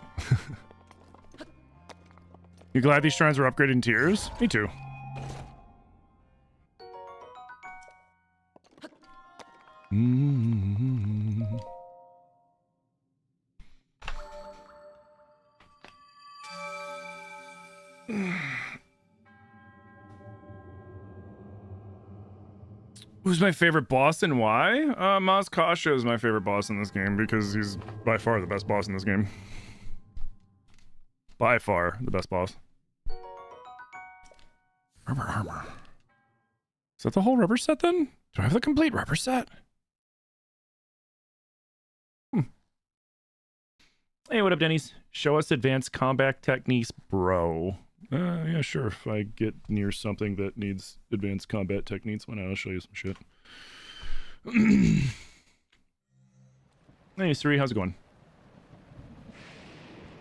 You glad these shrines were upgraded in Tears? Me too. Who's my favorite boss and why? Maz Kasha is my favorite boss in this game because he's by far the best boss in this game. By far the best boss. Rubber armor. Is that the whole rubber set then? Do I have the complete rubber set? Hey, what up, Denny's? Show us advanced combat techniques, bro. Yeah, sure. If I get near something that needs advanced combat techniques, why not? I'll show you some shit. Hey, Suri, how's it going?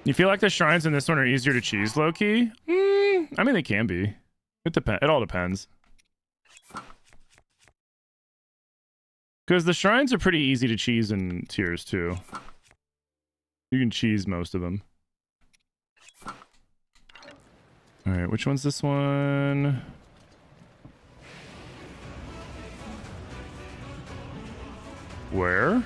You feel like the shrines in this one are easier to cheese, low-key? I mean, they can be. It all depends. Because the shrines are pretty easy to cheese in tiers, too. You can cheese most of them. Alright, which one's this one? Where?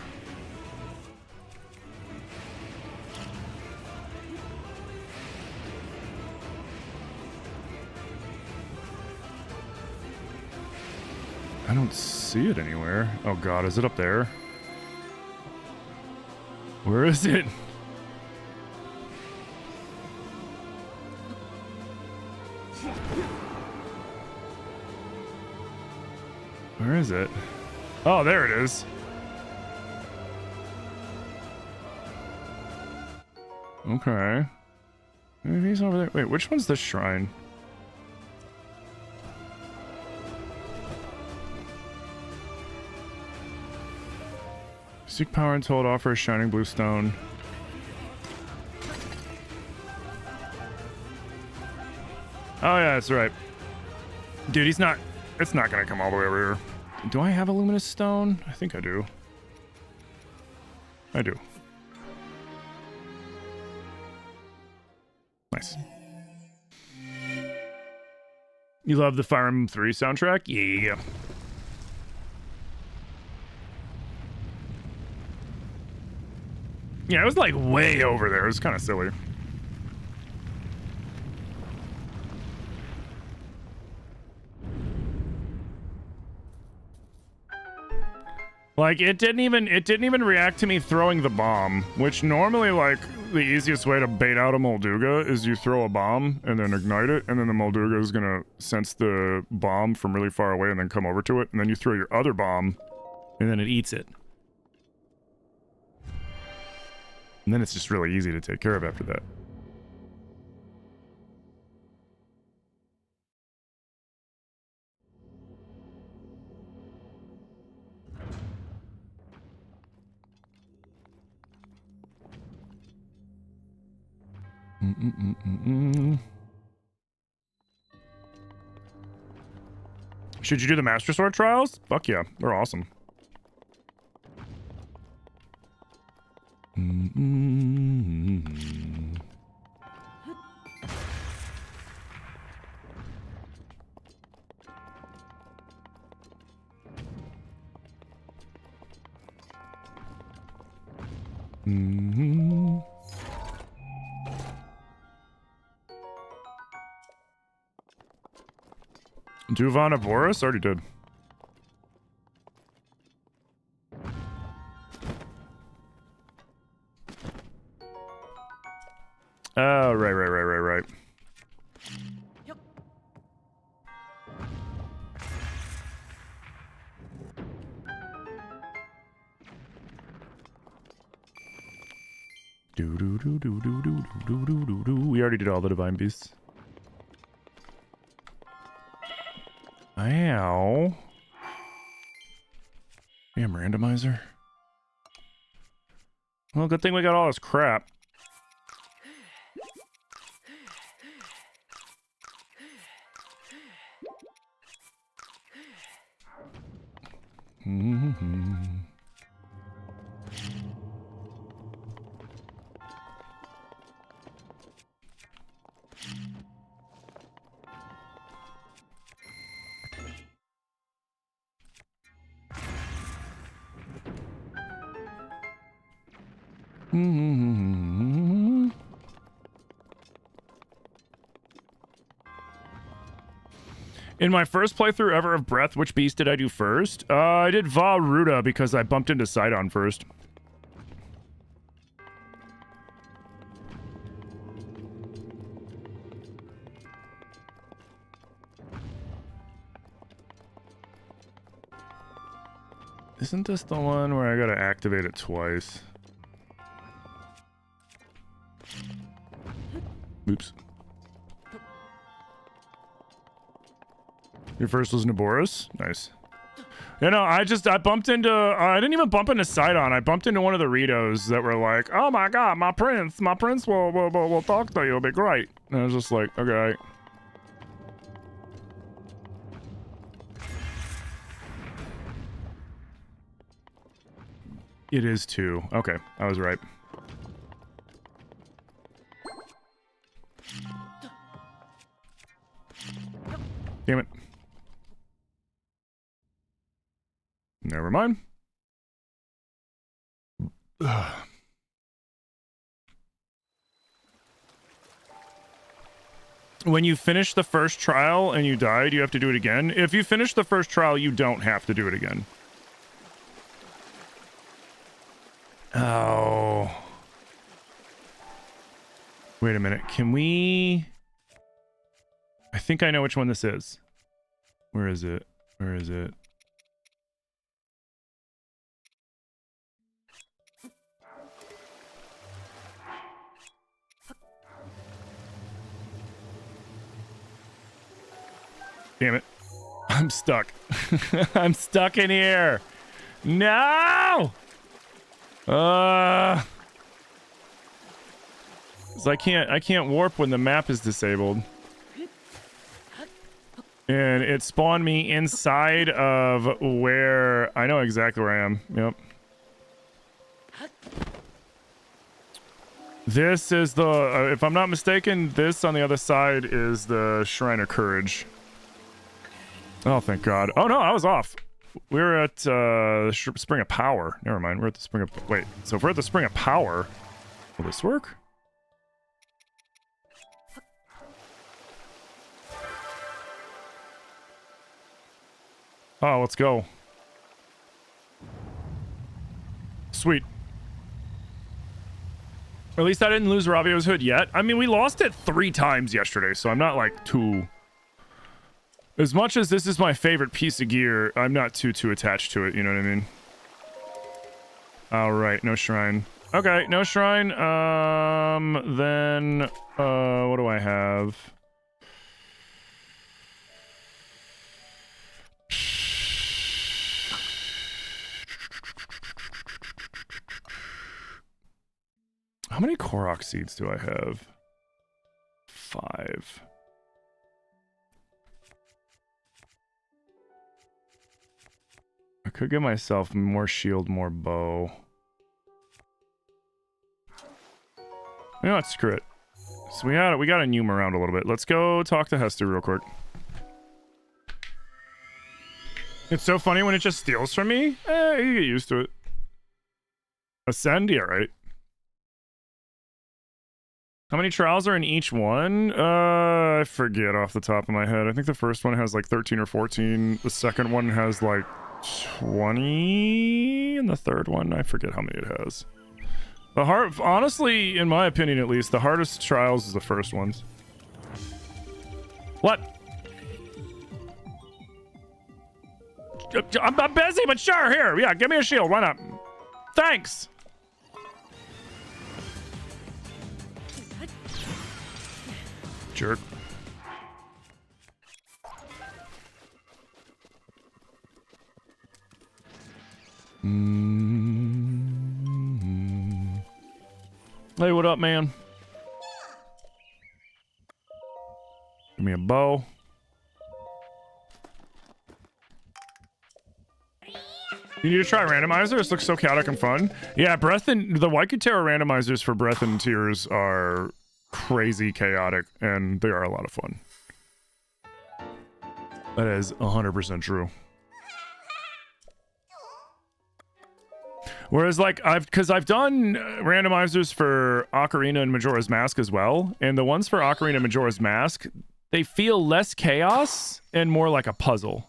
I don't see it anywhere. Oh god, is it up there? Where is it? Where is it? Oh, there it is. Okay. Maybe he's over there. Wait, which one's the shrine? Seek power until it offers shining blue stone. Oh yeah, that's right. Dude, he's not... It's not gonna come all the way over here. Do I have a luminous stone? I think I do. I do. Nice. You love the Fire Emblem 3 soundtrack? Yeah. Yeah, it was like way over there. It was kind of silly. Like it didn't even react to me throwing the bomb, which normally like the easiest way to bait out a Molduga is you throw a bomb and then ignite it, and then the Molduga is gonna sense the bomb from really far away and then come over to it, and then you throw your other bomb and then it eats it. And then it's just really easy to take care of after that. Should you do the Master Sword trials? Fuck yeah, they're awesome. Do Vonavoris? Already did. Oh, right. Yep. We already did all the Divine Beasts. Ow. Damn, randomizer. Well, good thing we got all this crap. In my first playthrough ever of Breath, which beast did I do first? I did Va Ruda because I bumped into Sidon first. Isn't this the one where I gotta activate it twice? Oops. Your first was Naboris? Nice. You know, I bumped into, I didn't even bump into Sidon. I bumped into one of the Ritos that were like, oh my god, my prince will talk to you, it'll be great. And I was just like, okay. It is 2. Okay, I was right. Damn it. Never mind. When you finish the first trial and you died, you have to do it again. If you finish the first trial, you don't have to do it again. Oh. Wait a minute. Can we... I think I know which one this is. Where is it? Where is it? Damn it. I'm stuck. I'm stuck in here. No! So I can't warp when the map is disabled. And it spawned me inside of where... I know exactly where I am. Yep. This is the... if I'm not mistaken, this on the other side is the Shrine of Courage. Oh, thank God. Oh, no, I was off. We were at Spring of Power. Never mind. We're at the Spring of... Wait. So if we're at the Spring of Power, will this work? Oh, let's go. Sweet. At least I didn't lose Ravio's hood yet. I mean, we lost it 3 times yesterday, so I'm not like too... As much as this is my favorite piece of gear, I'm not too attached to it, you know what I mean? Alright, no shrine. Okay, no shrine. Then, what do I have? How many Korok seeds do I have? 5. I could give myself more shield, more bow. You know what? Screw it. So we got to Noom around a little bit. Let's go talk to Hester real quick. It's so funny when it just steals from me. You get used to it. Ascend, yeah, right. How many trials are in each one? I forget off the top of my head. I think the first one has like 13 or 14. The second one has like 20. And the third one, I forget how many it has. Honestly, in my opinion at least, the hardest trials is the first ones. What? I'm busy, but sure, here. Yeah, give me a shield. Why not? Thanks. Jerk. Hey, what up, man? Give me a bow. You need to try randomizer. This looks so chaotic and fun. Yeah, breath and the Waikutera randomizers for breath and tears are crazy chaotic, and they are a lot of fun. That is 100% true. Whereas, like, I've done randomizers for Ocarina and Majora's Mask as well, and the ones for Ocarina and Majora's Mask, they feel less chaos and more like a puzzle.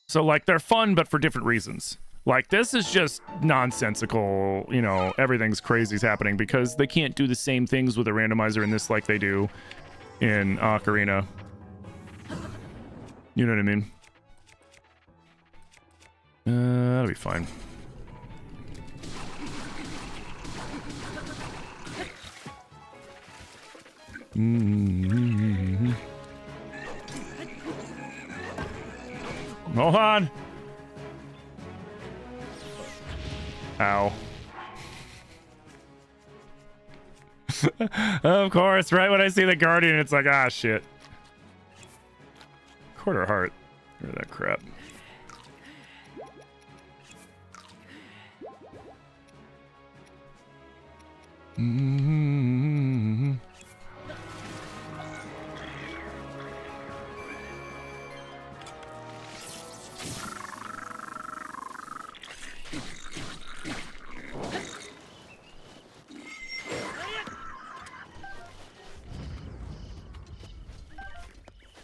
So, like, they're fun, but for different reasons. Like, this is just nonsensical, you know, everything's crazy's happening because they can't do the same things with a randomizer in this like they do in Ocarina. You know what I mean? That'll be fine. Mm-hmm. Hold on. Ow. Of course, right when I see the Guardian, it's like, ah, shit. Quarter heart. Or that crap. Mm-hmm.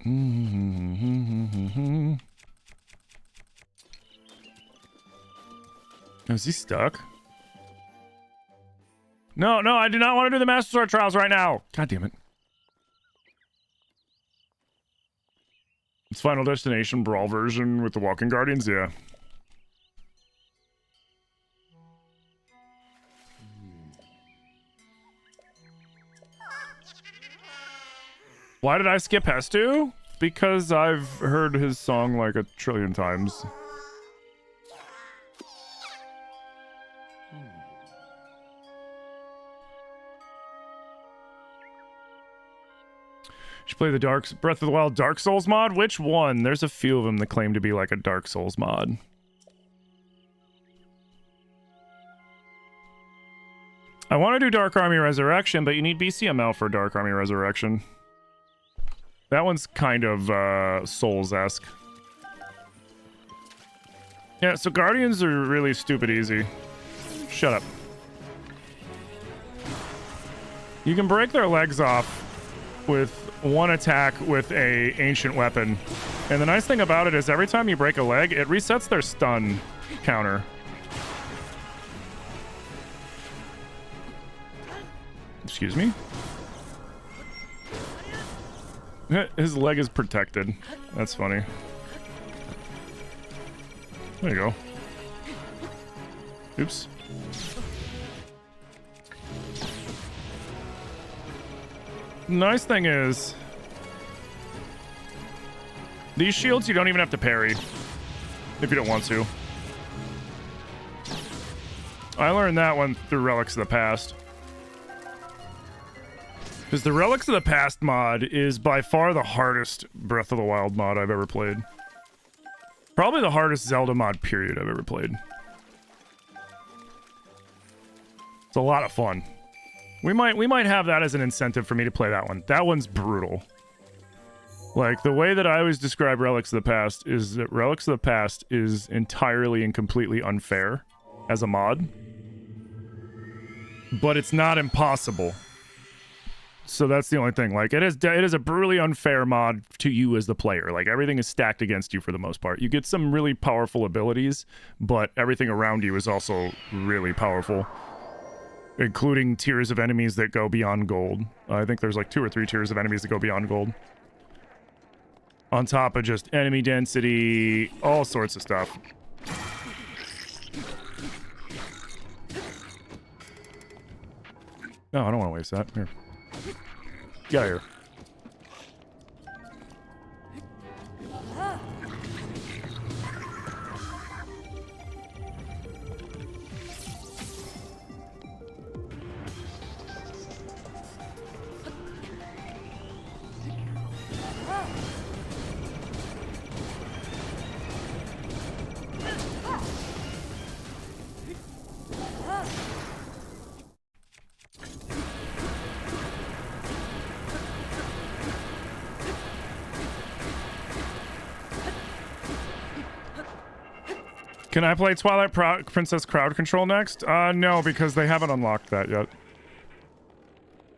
Mm-hmm. Is he stuck? No, no, I do not want to do the Master Sword Trials right now. God damn it. It's Final Destination Brawl version with the Walking Guardians, yeah. Why did I skip Hestu? Because I've heard his song like 1 trillion times. Should play the Breath of the Wild Dark Souls mod? Which one? There's a few of them that claim to be like a Dark Souls mod. I want to do Dark Army Resurrection, but you need BCML for Dark Army Resurrection. That one's kind of Souls-esque. Yeah, so Guardians are really stupid easy. Shut up. You can break their legs off with one attack with a ancient weapon. And the nice thing about it is every time you break a leg, it resets their stun counter. Excuse me? His leg is protected. That's funny. There you go. Oops. Nice thing is, these shields you don't even have to parry if you don't want to. I learned that one through Relics of the Past. Because the Relics of the Past mod is by far the hardest Breath of the Wild mod I've ever played. Probably the hardest Zelda mod period I've ever played. It's a lot of fun. We might have that as an incentive for me to play that one. That one's brutal. Like, the way that I always describe Relics of the Past is that Relics of the Past is entirely and completely unfair as a mod. But it's not impossible. So that's the only thing. Like, it is a brutally unfair mod to you as the player. Like, everything is stacked against you for the most part. You get some really powerful abilities, but everything around you is also really powerful. Including tiers of enemies that go beyond gold. I think there's like 2 or 3 tiers of enemies that go beyond gold. On top of just enemy density, all sorts of stuff. No, I don't want to waste that. Here. Get out of here. Can I play Twilight Princess Crowd Control next? No, because they haven't unlocked that yet.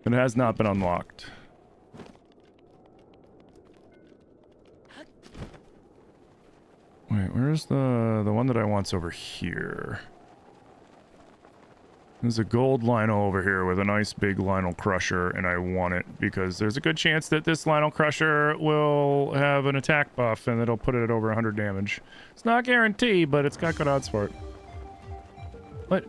It has not been unlocked. Alright, where's the one that I want's over here? There's a gold Lionel over here with a nice big Lionel Crusher, and I want it because there's a good chance that this Lionel Crusher will have an attack buff and it'll put it at over 100 damage. It's not guaranteed, but it's got good odds for it. What?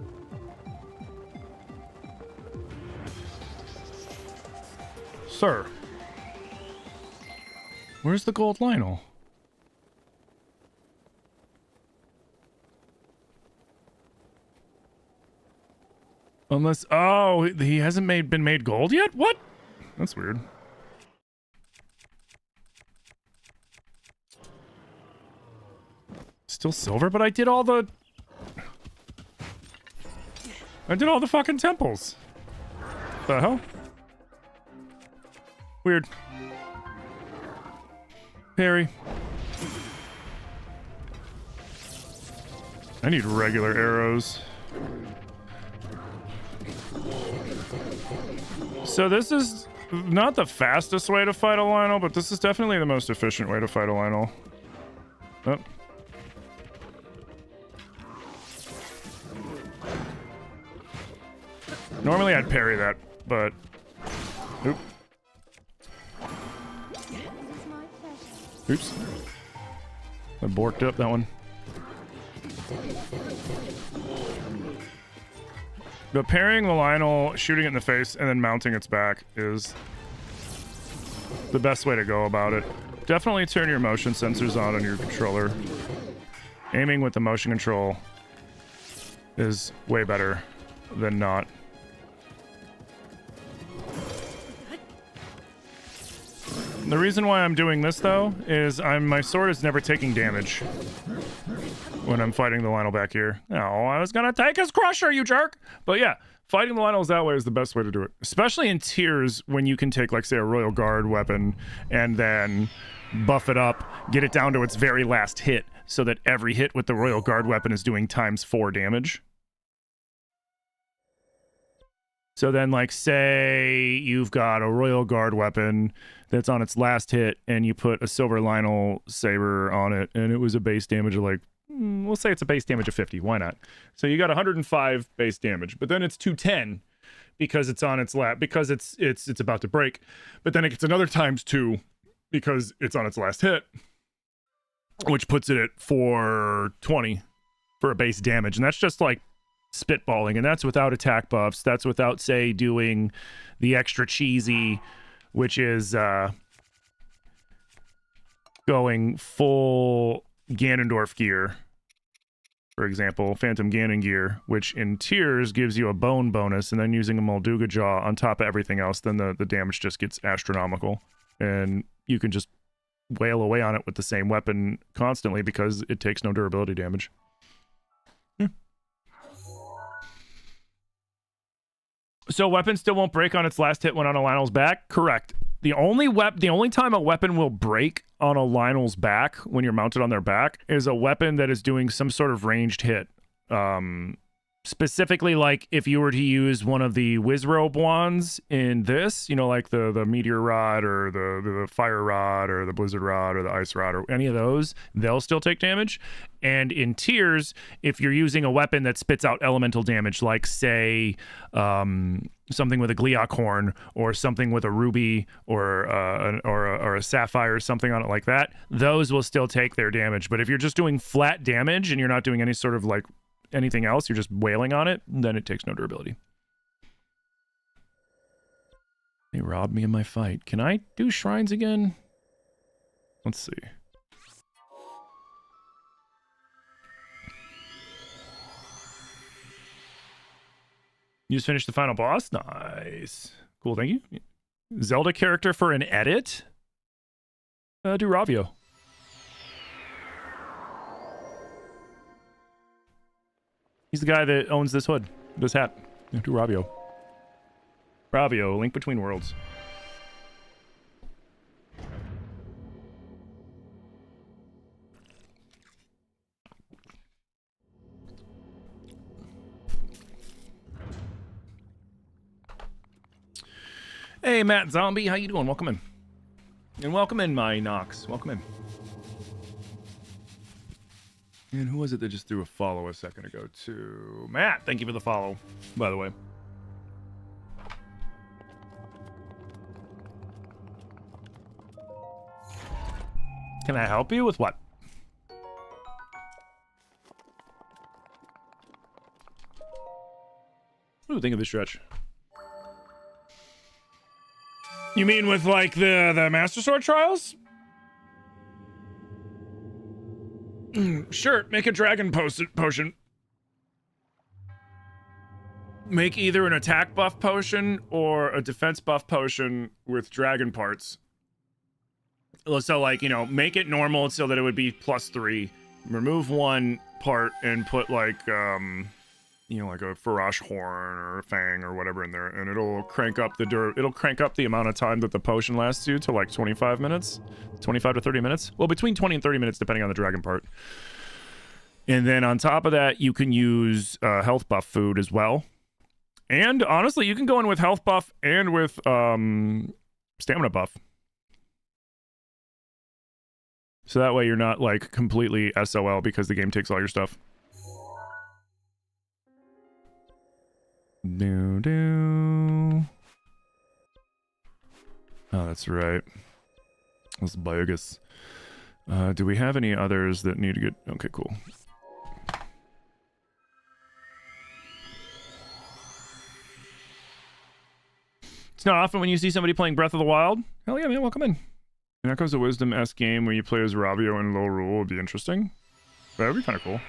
Sir. Where's the gold Lionel? Unless, oh, he hasn't been made gold yet? What? That's weird. Still silver, but I did all the fucking temples. The hell? Weird. Parry. I need regular arrows. So this is not the fastest way to fight a Lionel, but this is definitely the most efficient way to fight a Lionel. Oh. Normally I'd parry that, but... Oop. Oops. I borked up that one. But parrying the Lionel, shooting it in the face, and then mounting its back is the best way to go about it. Definitely turn your motion sensors on your controller. Aiming with the motion control is way better than not. The reason why I'm doing this, though, is my sword is never taking damage when I'm fighting the Lionel back here. Oh, I was gonna take his crusher, you jerk! But yeah, fighting the Lionels that way is the best way to do it. Especially in tiers when you can take, like, say, a Royal Guard weapon and then buff it up, get it down to its very last hit, so that every hit with the Royal Guard weapon is doing ×4 damage. So then, like, say you've got a Royal Guard weapon that's on its last hit, and you put a Silver Lionel Saber on it, and it was a base damage of, like, we'll say it's a base damage of 50. Why not? So you got 105 base damage, but then it's 210 because it's on its lap, because it's about to break. But then it gets another ×2 because it's on its last hit, which puts it at 420 for a base damage, and that's just like spitballing, and that's without attack buffs. That's without, say, doing the extra cheesy, which is going full Ganondorf gear, for example, Phantom Ganon gear, which in tiers gives you a bone bonus, and then using a Molduga Jaw on top of everything else, then the damage just gets astronomical, and you can just wail away on it with the same weapon constantly because it takes no durability damage. So weapon still won't break on its last hit when on a Lionel's back? Correct. The only time a weapon will break on a Lionel's back when you're mounted on their back is a weapon that is doing some sort of ranged hit. Specifically, like if you were to use one of the Wizrobe wands in this, you know, like the Meteor Rod or the Fire Rod or the Blizzard Rod or the Ice Rod or any of those, they'll still take damage. And in tiers, if you're using a weapon that spits out elemental damage, like say something with a Gleeok horn or something with a ruby or a sapphire or something on it like that, those will still take their damage. But if you're just doing flat damage and you're not doing any sort of like anything else, you're just wailing on it, then it takes no durability. They robbed me in my fight. Can I do shrines again? Let's see. You just finished the final boss? Nice. Cool, thank you. Zelda character for an edit? Do Ravio. He's the guy that owns this hood, this hat. Do Ravio. Ravio, Link Between Worlds. Hey, Matt Zombie, how you doing? Welcome in. And welcome in, my Nox. Welcome in. And who was it that just threw a follow a second ago to Matt? Thank you for the follow, by the way. Can I help you with what? Ooh, think of this stretch. You mean with like the Master Sword trials? Sure, make a dragon potion. Make either an attack buff potion or a defense buff potion with dragon parts. So like, you know, make it normal so that it would be +3. Remove one part and put like, you know, like a Farash horn or a fang or whatever in there, and it'll crank up the amount of time that the potion lasts you to like 25 minutes, 25 to 30 minutes. Well, between 20 and 30 minutes, depending on the dragon part. And then on top of that, you can use health buff food as well. And honestly, you can go in with health buff and with stamina buff. So that way you're not like completely SOL because the game takes all your stuff. Oh, that's right. That's Biogus. Do we have any others that need to get... Okay, cool. It's not often when you see somebody playing Breath of the Wild. Hell yeah, man, welcome in. And Echoes of Wisdom-esque game where you play as Ravio in low rule would be interesting. That would be kind of cool.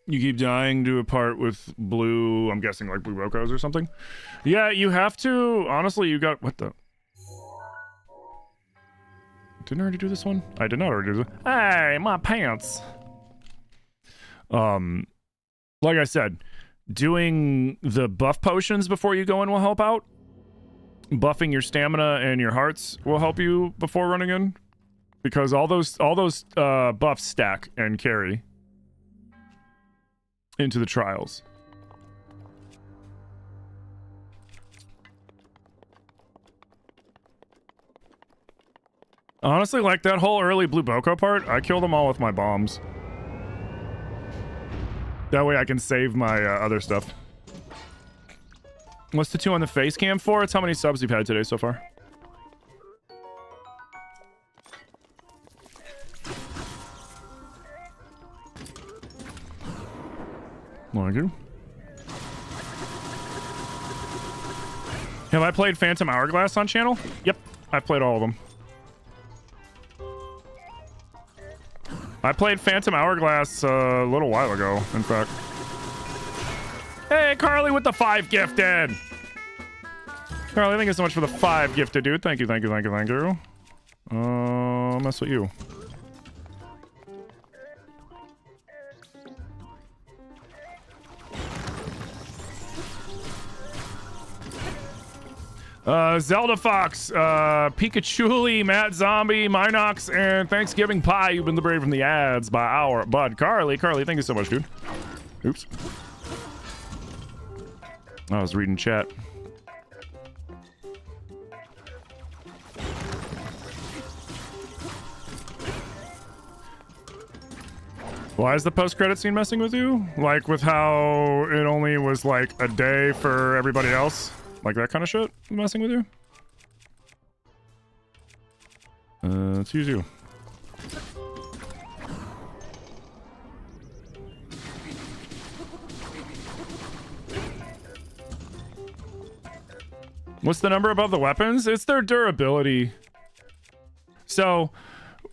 You keep dying to a part with blue, I'm guessing like blue Rokos or something. Yeah, you have to, honestly, you got, what the? Didn't I already do this one? I did not already do this. Hey, my pants. Like I said, doing the buff potions before you go in will help out. Buffing your stamina and your hearts will help you before running in. Because all those buffs stack and carry into the trials. Honestly, like that whole early Blue Boko part, I killed them all with my bombs. That way I can save my other stuff. What's the 2 on the face cam for? It's how many subs you've had today so far. Thank you. Have I played Phantom Hourglass on channel? Yep, I've played all of them. I played Phantom Hourglass a little while ago, in fact. Hey, Carly with the 5 gifted! Carly, thank you so much for the 5 gifted, dude. Thank you, thank you, thank you, thank you. I'll mess with you. Zelda Fox, Pikachu, Matt Zombie, Minox, and Thanksgiving Pie. You've been liberated from the ads by our bud Carly. Carly, thank you so much, dude. Oops. I was reading chat. Why is the post-credit scene messing with you? Like with how it only was like a day for everybody else? Like that kind of shit messing with you? Let's use you. What's the number above the weapons? It's their durability. So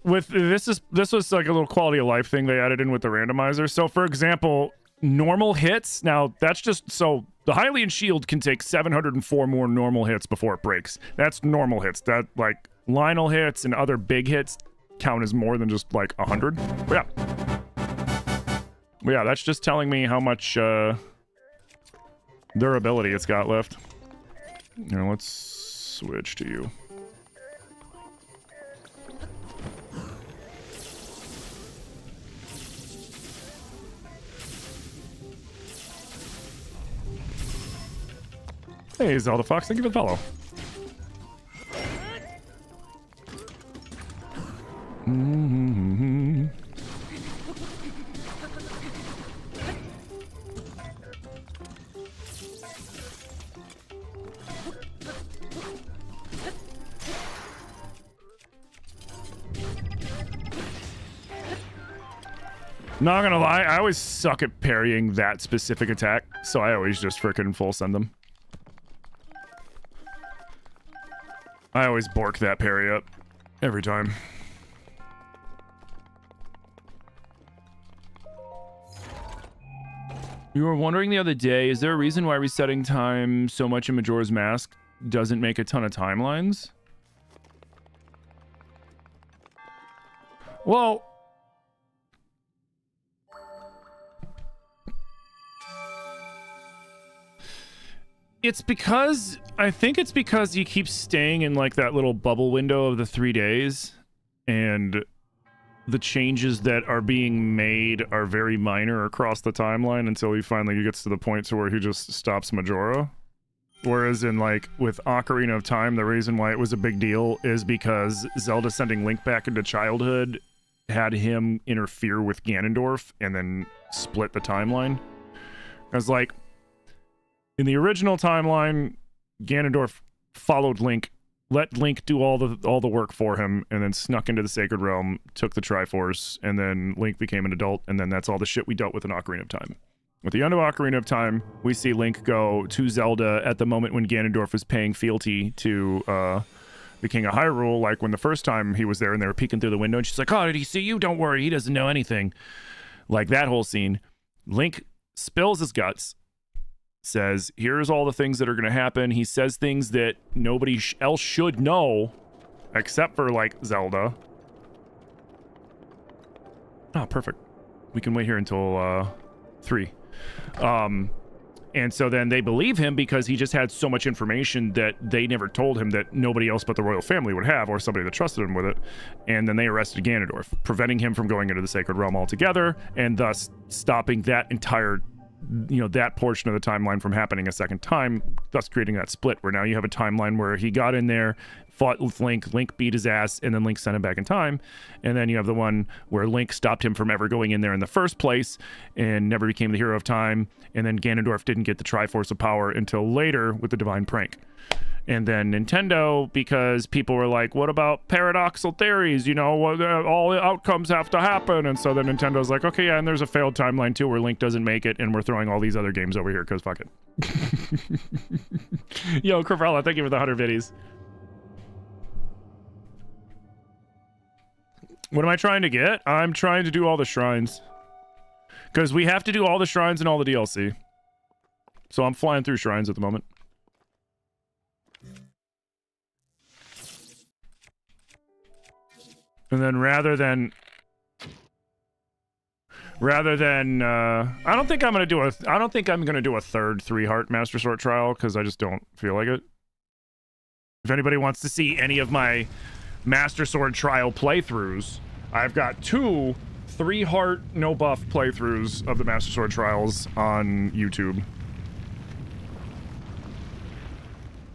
with this was like a little quality of life thing they added in with the randomizer. So for example, normal hits, now that's just so the Hylian shield can take 704 more normal hits before it breaks. That's normal hits. That like Lionel hits and other big hits count as more than just like 100. But yeah, that's just telling me how much durability it's got left. Now let's switch to you. Hey, Zelda Fox, thank you for the follow. Mm-hmm. Not gonna lie, I always suck at parrying that specific attack, so I always just frickin' full send them. I always bork that parry up. Every time. You were wondering the other day, is there a reason why resetting time so much in Majora's Mask doesn't make a ton of timelines? Well... It's because... I think it's because he keeps staying in, like, that little bubble window of the 3 days. And the changes that are being made are very minor across the timeline until he finally gets to the point to where he just stops Majora. Whereas in, like, with Ocarina of Time, the reason why it was a big deal is because Zelda sending Link back into childhood had him interfere with Ganondorf and then split the timeline. Because, like... in the original timeline, Ganondorf followed Link, let Link do all the work for him, and then snuck into the Sacred Realm, took the Triforce, and then Link became an adult, and then that's all the shit we dealt with in Ocarina of Time. At the end of Ocarina of Time, we see Link go to Zelda at the moment when Ganondorf was paying fealty to the King of Hyrule, like when the first time he was there and they were peeking through the window, and she's like, oh, did he see you? Don't worry, he doesn't know anything. Like that whole scene. Link spills his guts, says, here's all the things that are going to happen. He says things that nobody else should know, except for, like, Zelda. Oh, perfect. We can wait here until, 3. And so then they believe him because he just had so much information that they never told him that nobody else but the royal family would have, or somebody that trusted him with it. And then they arrested Ganondorf, preventing him from going into the Sacred Realm altogether, and thus stopping that entire, you know, that portion of the timeline from happening a second time, thus creating that split where now you have a timeline where he got in there, fought with Link beat his ass, and then Link sent him back in time. And then you have the one where Link stopped him from ever going in there in the first place and never became the hero of time. And then Ganondorf didn't get the Triforce of Power until later with the Divine Prank. And then Nintendo, because people were like, what about paradoxical theories? You know, all the outcomes have to happen. And so then Nintendo's like, okay, yeah, and there's a failed timeline too where Link doesn't make it, and we're throwing all these other games over here because fuck it. Yo, Corvella, thank you for the 100 biddies. What am I trying to get? I'm trying to do all the shrines. Because we have to do all the shrines and all the DLC. So I'm flying through shrines at the moment. And then rather than I don't think I'm gonna do a third 3-heart Master Sword trial because I just don't feel like it. If anybody wants to see any of my Master Sword trial playthroughs, I've got 2 3-heart no buff playthroughs of the Master Sword trials on YouTube.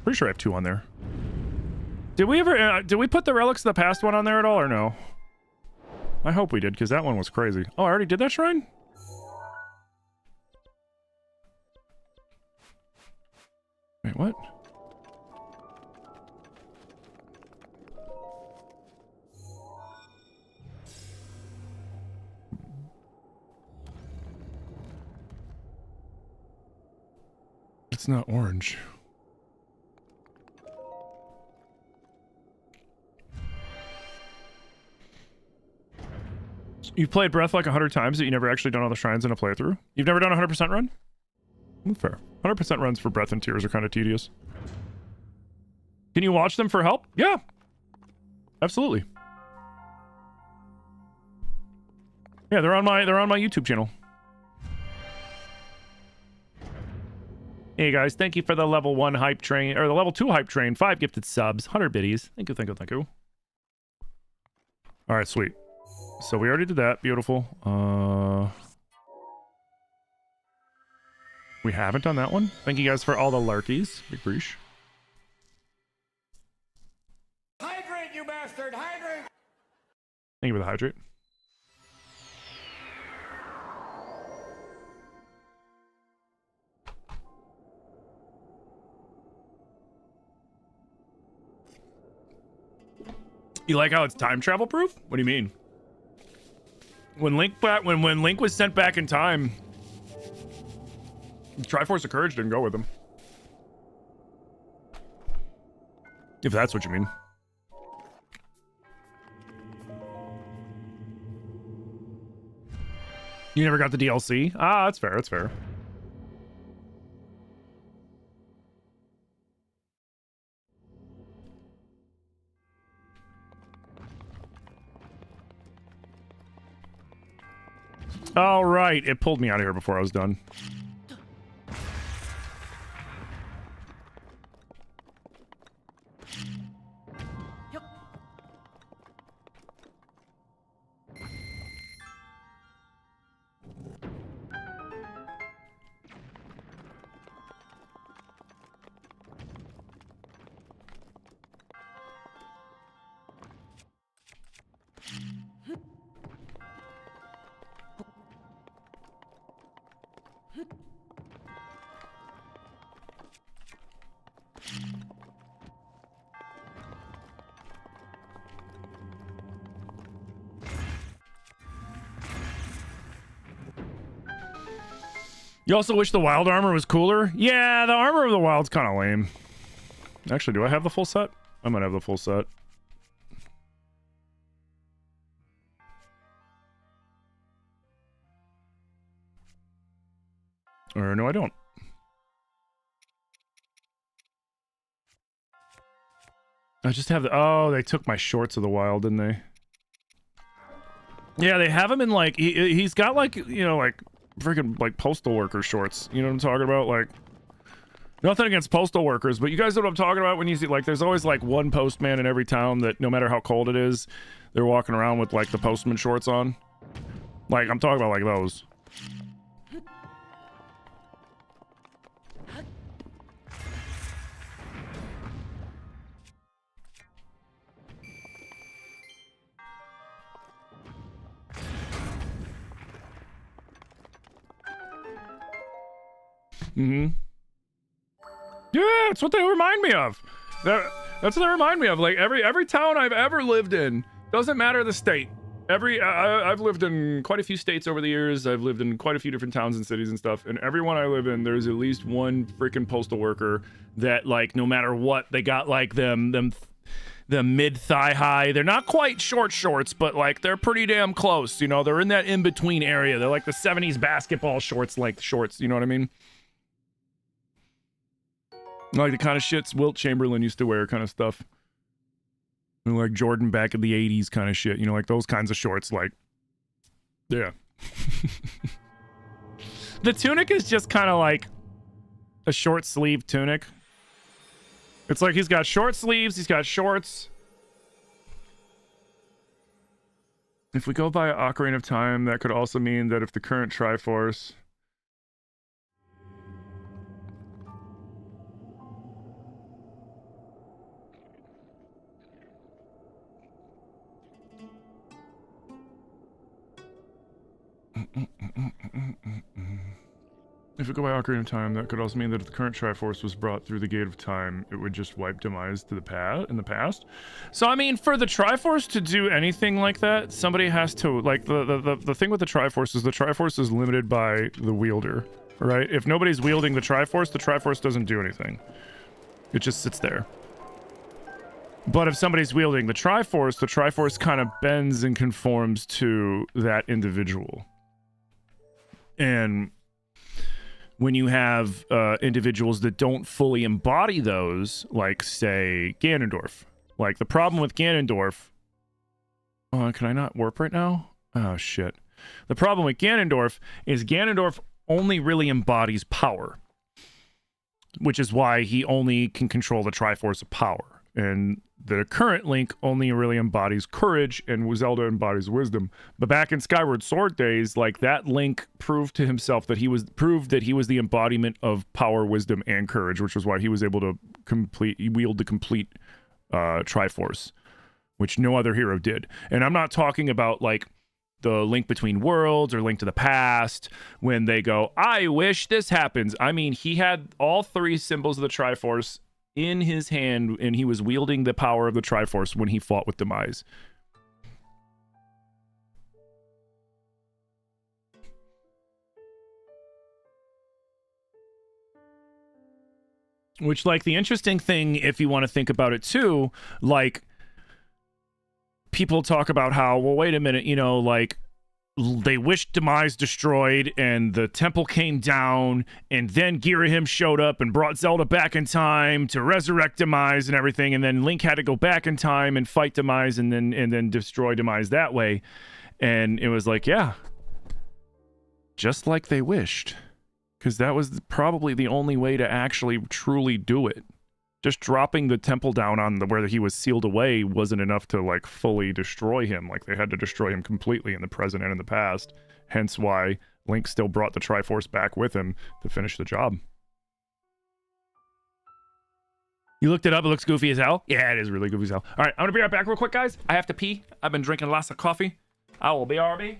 Pretty sure I have 2 on there. Did we ever did we put the Relics of the Past one on there at all or no? I hope we did, because that one was crazy. Oh, I already did that shrine? Wait, what? It's not orange. You've played Breath like 100 times, but you never actually done all the shrines in a playthrough? You've never done a 100% run? Fair. 100% runs for Breath and Tears are kind of tedious. Can you watch them for help? Yeah. Absolutely. Yeah, they're on my YouTube channel. Hey guys, thank you for the level 1 hype train, or the level 2 hype train, 5 gifted subs, 100 biddies. Thank you, thank you, thank you. All right, sweet. So we already did that. Beautiful. We haven't done that one. Thank you guys for all the larkies. Big breach. Hydrate, you bastard! Hydrate! Thank you for the hydrate. You like how it's time travel proof? What do you mean? When Link was sent back in time, Triforce of Courage didn't go with him. If that's what you mean. You never got the DLC? Ah, that's fair, that's fair. All right, it pulled me out of here before I was done. You also wish the wild armor was cooler? Yeah, the armor of the wild's kind of lame. Actually, do I have the full set? I might have the full set. Or no, I don't. I just have the... Oh, they took my shorts of the wild, didn't they? Yeah, they have him in, like... He's got, like, you know, like... freaking like postal worker shorts. You know what I'm talking about? Like, nothing against postal workers, but you guys know what I'm talking about when you see, like, there's always like one postman in every town that no matter how cold it is, they're walking around with like the postman shorts on. Like, I'm talking about like those. Mm-hmm. Yeah, it's what they remind me of. That's what they remind me of. Like every town I've ever lived in, doesn't matter the state. I've lived in quite a few states over the years. I've lived in quite a few different towns and cities and stuff. And everyone I live in, there's at least one freaking postal worker that, like, no matter what, they got like the mid thigh high. They're not quite shorts, but like they're pretty damn close. You know, they're in that in between area. They're like the 70s basketball shorts, like shorts. You know what I mean? Like the kind of shits Wilt Chamberlain used to wear, kind of stuff. And like Jordan back in the 80s kind of shit. You know, like those kinds of shorts, like... Yeah. The tunic is just kind of like a short sleeve tunic. It's like he's got short sleeves, he's got shorts. If we go by Ocarina of Time, that could also mean that if the current Triforce... If we go by Ocarina of Time, that could also mean that if the current Triforce was brought through the Gate of Time, it would just wipe demise to the in the past. So I mean, for the Triforce to do anything like that, somebody has to, like, the thing with the Triforce is limited by the wielder, right? If nobody's wielding the Triforce doesn't do anything. It just sits there. But if somebody's wielding the Triforce kind of bends and conforms to that individual. And when you have individuals that don't fully embody those, like, say, Ganondorf. Like, the problem with Ganondorf... can I not warp right now? Oh, shit. The problem with Ganondorf is Ganondorf only really embodies power. Which is why he only can control the Triforce of Power. And the current Link only really embodies courage, and Zelda embodies wisdom. But back in Skyward Sword days, like, that Link proved to himself that he was the embodiment of power, wisdom, and courage, which was why he was able to wield the complete Triforce, which no other hero did. And I'm not talking about like the Link Between Worlds or Link to the Past when they go, I wish this happens. I mean, he had all three symbols of the Triforce in his hand, and he was wielding the power of the Triforce when he fought with Demise. Which, like, the interesting thing, if you want to think about it too, like, people talk about how, well, wait a minute, you know, like, they wished Demise destroyed and the temple came down, and then Girahim showed up and brought Zelda back in time to resurrect Demise and everything, and then Link had to go back in time and fight Demise and then destroy Demise that way. And it was like, yeah, just like they wished, because that was probably the only way to actually truly do it. Just dropping the temple down on where he was sealed away wasn't enough to, like, fully destroy him. Like, they had to destroy him completely in the present and in the past. Hence why Link still brought the Triforce back with him to finish the job. You looked it up. It looks goofy as hell. Yeah, it is really goofy as hell. All right, I'm gonna be right back real quick, guys. I have to pee. I've been drinking lots of coffee. I will be RB.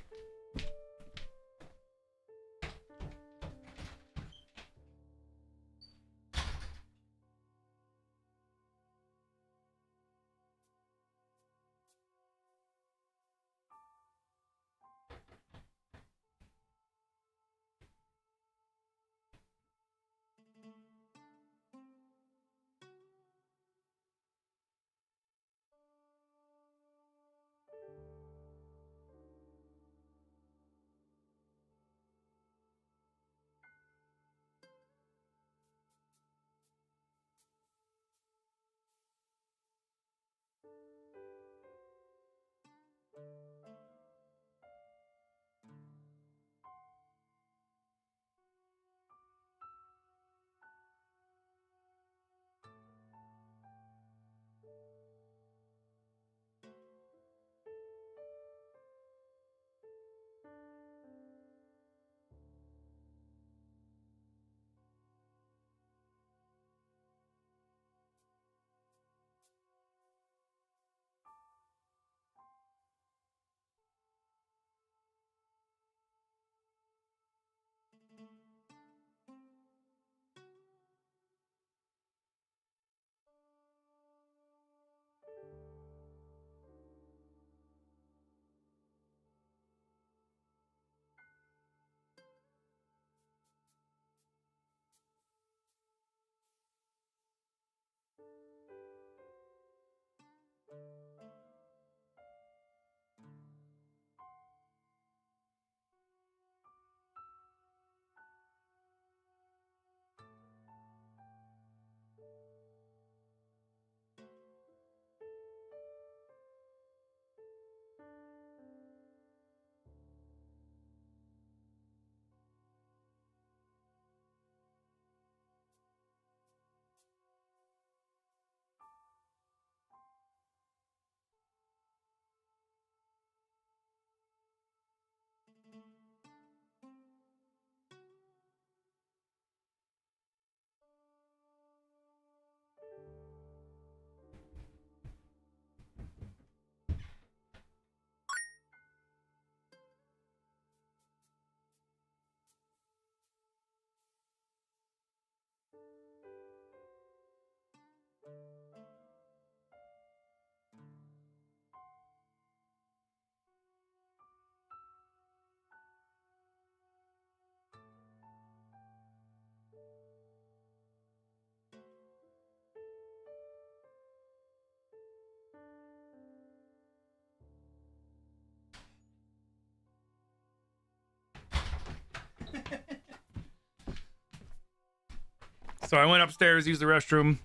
So I went upstairs, used the restroom,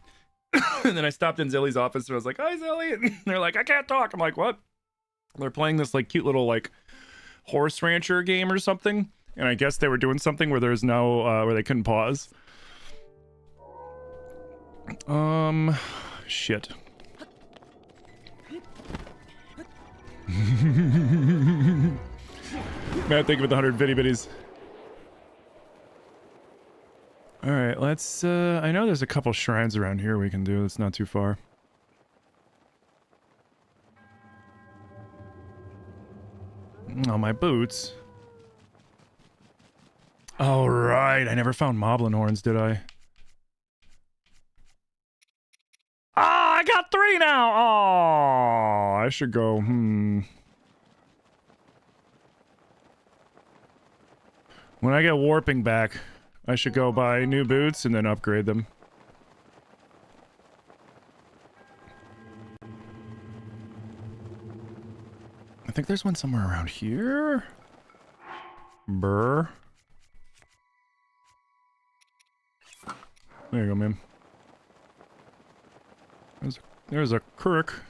and then I stopped in Zilly's office and I was like, hi, Zilly. And they're like, I can't talk. I'm like, what? They're playing this like cute little like horse rancher game or something. And I guess they were doing something where there's no, where they couldn't pause. Shit. Matt, thank you for the 100 bitty bitties. Alright, let's, I know there's a couple shrines around here we can do. It's not too far. Oh, my boots. Oh, right. I never found moblin horns, did I? Ah, I got 3 now! Oh, I should go, When I get warping back, I should go buy new boots and then upgrade them. I think there's one somewhere around here. Brr. There you go, man. There's a crook.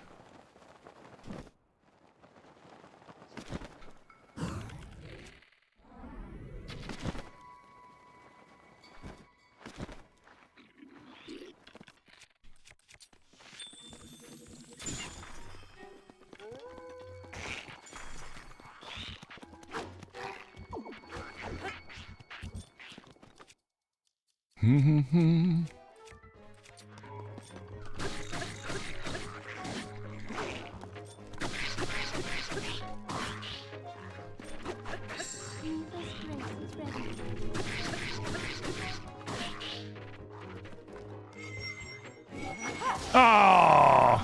Oh!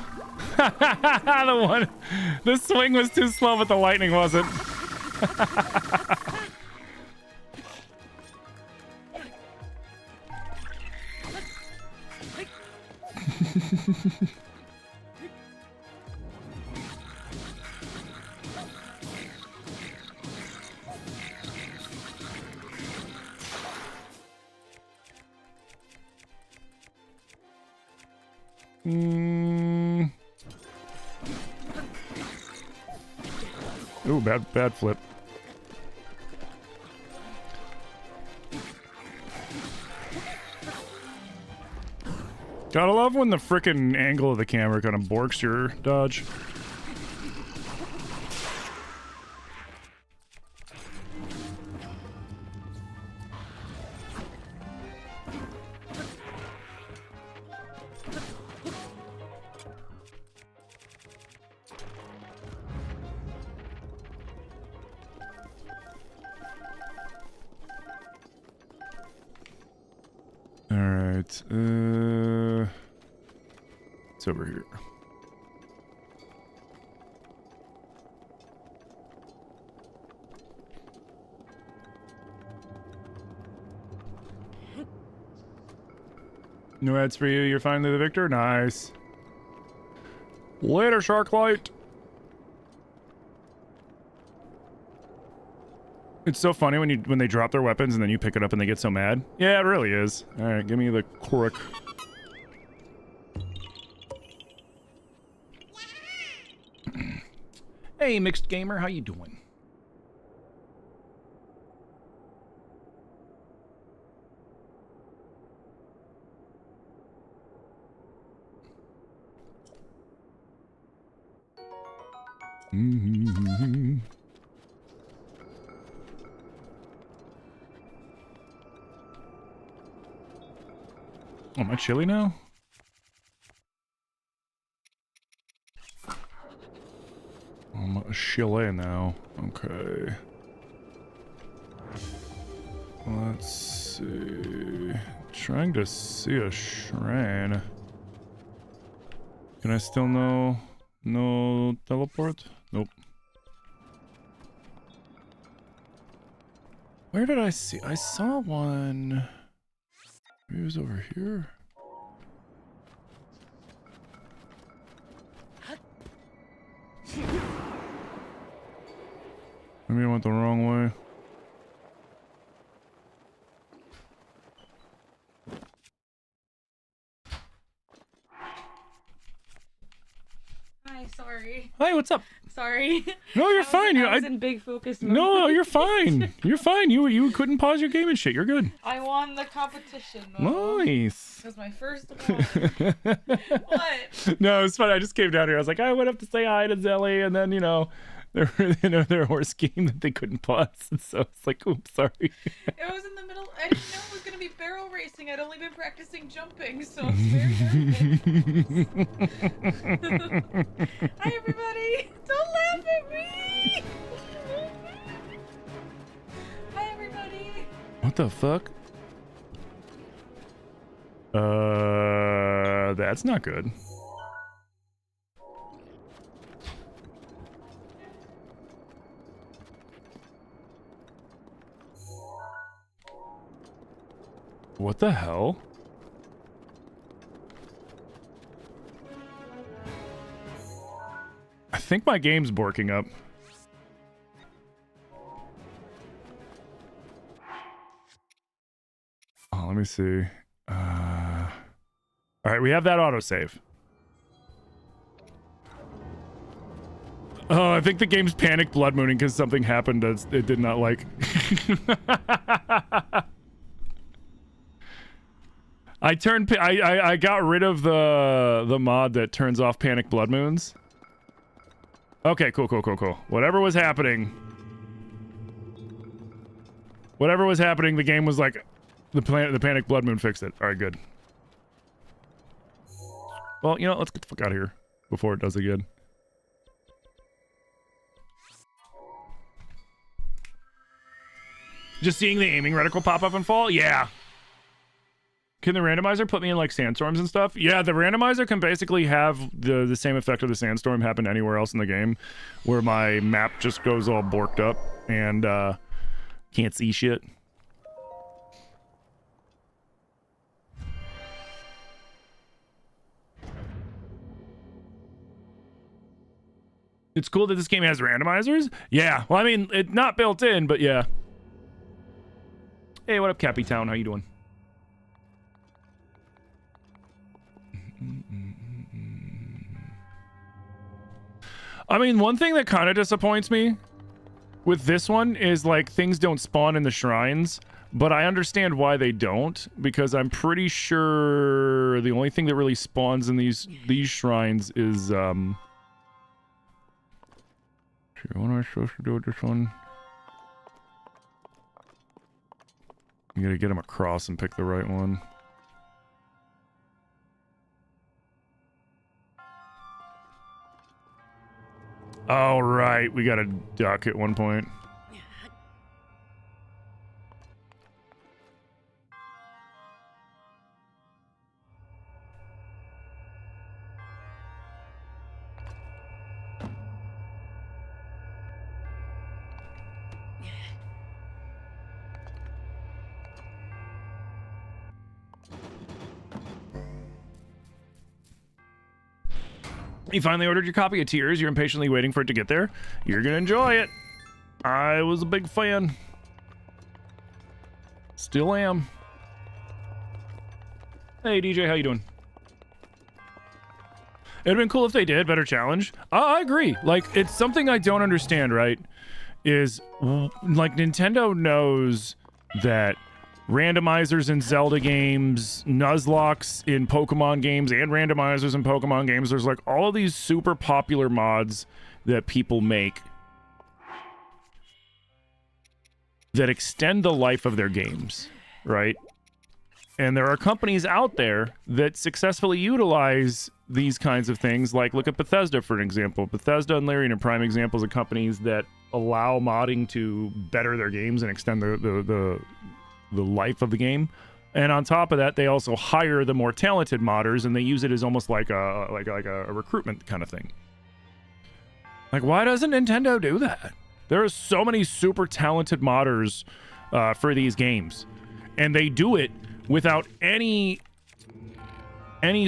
The swing was too slow, but the lightning wasn't. Ooh, bad flip. Gotta love when the frickin' angle of the camera kind of borks your dodge. Alright, it's over here. No ads for you, you're finally the victor? Nice. Later, Sharklight! It's so funny when they drop their weapons and then you pick it up and they get so mad. Yeah, it really is. Alright, give me the crook. Hey, Mixed Gamer, how you doing? Oh, am I chilly now? I'm chilly now. Okay. Let's see. Trying to see a shrine. Can I still no teleport? Nope. Where did I see? I saw one. Maybe it was over here. Maybe I went the wrong way. Hi, sorry. Hi, what's up? Sorry. No, you're fine. I was in big focus mode. No, you're fine. You're fine. You couldn't pause your game and shit. You're good. I won the competition though. Nice. It was my first one. What? No, it's fine. I just came down here. I was like, I went up to say hi to Zelly, and then, you know, their horse game that they couldn't pause, and so it's like, oops, sorry. It was in the middle. I didn't know it was gonna be barrel racing. I'd only been practicing jumping, so I was very nervous. Hi, everybody! Don't laugh at me! Hi, everybody! What the fuck? That's not good. What the hell? I think my game's borking up. Oh, let me see. All right, we have that autosave. Oh, I think the game's panic blood mooning because something happened that it did not like. I got rid of the mod that turns off panic blood moons. Okay, cool. Whatever was happening, the game was like, the panic blood moon fixed it. All right, good. Well, you know, let's get the fuck out of here before it does again. Just seeing the aiming reticle pop up and fall? Yeah. Can the randomizer put me in like sandstorms and stuff? Yeah, the randomizer can basically have the same effect of the sandstorm happen anywhere else in the game, where my map just goes all borked up and can't see shit. It's cool that this game has randomizers. Yeah, well, I mean, it's not built in, but yeah. Hey, what up, Cappy Town? How you doing? I mean, one thing that kind of disappoints me with this one is like things don't spawn in the shrines, but I understand why they don't, because I'm pretty sure the only thing that really spawns in these shrines is what am I supposed to do with this one? You gotta get them across and pick the right one. Oh, right. We got a duck at one point. You finally ordered your copy of Tears. You're impatiently waiting for it to get there. You're gonna enjoy it. I was a big fan. Still am. Hey, DJ, how you doing? It'd been cool if they did. Better challenge. I agree. Like, it's something I don't understand, right? Is, like, Nintendo knows that randomizers in Zelda games, Nuzlocks in Pokemon games, and randomizers in Pokemon games. There's like all of these super popular mods that people make that extend the life of their games, right? And there are companies out there that successfully utilize these kinds of things. Like, look at Bethesda, for an example. Bethesda and Larian are prime examples of companies that allow modding to better their games and extend the life of the game. And on top of that, they also hire the more talented modders, and they use it as almost like a recruitment kind of thing. Like, why doesn't Nintendo do that? There are so many super talented modders for these games, and they do it without any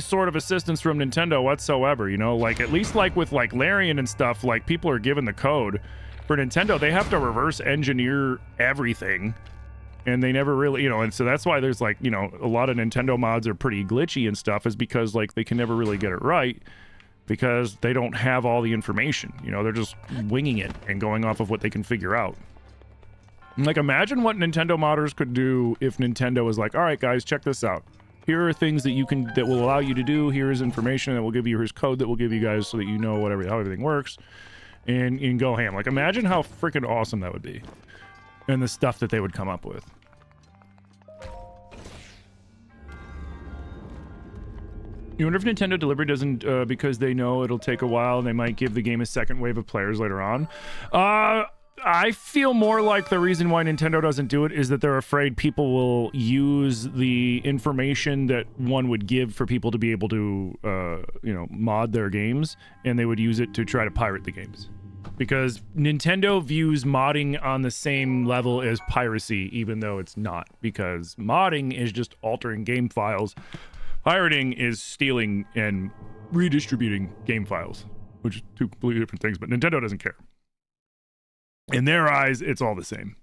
sort of assistance from Nintendo whatsoever, you know? Like, at least like with like Larian and stuff, like people are given the code. For Nintendo, they have to reverse engineer everything, and they never really, you know, and so that's why there's like, you know, a lot of Nintendo mods are pretty glitchy and stuff, is because like they can never really get it right because they don't have all the information. You know, they're just winging it and going off of what they can figure out. And like, imagine what Nintendo modders could do if Nintendo was like, all right, guys, check this out. Here are things that that will allow you to do. Here's information that will give you, here's code that will give you guys so that you know how everything works. and go ham. Like, imagine how freaking awesome that would be. And the stuff that they would come up with. You wonder if Nintendo deliberately doesn't, because they know it'll take a while and they might give the game a second wave of players later on. I feel more like the reason why Nintendo doesn't do it is that they're afraid people will use the information that one would give for people to be able to, you know, mod their games, and they would use it to try to pirate the games. Because Nintendo views modding on the same level as piracy, even though it's not. Because modding is just altering game files. Pirating is stealing and redistributing game files, which is two completely different things, but Nintendo doesn't care. In their eyes, it's all the same.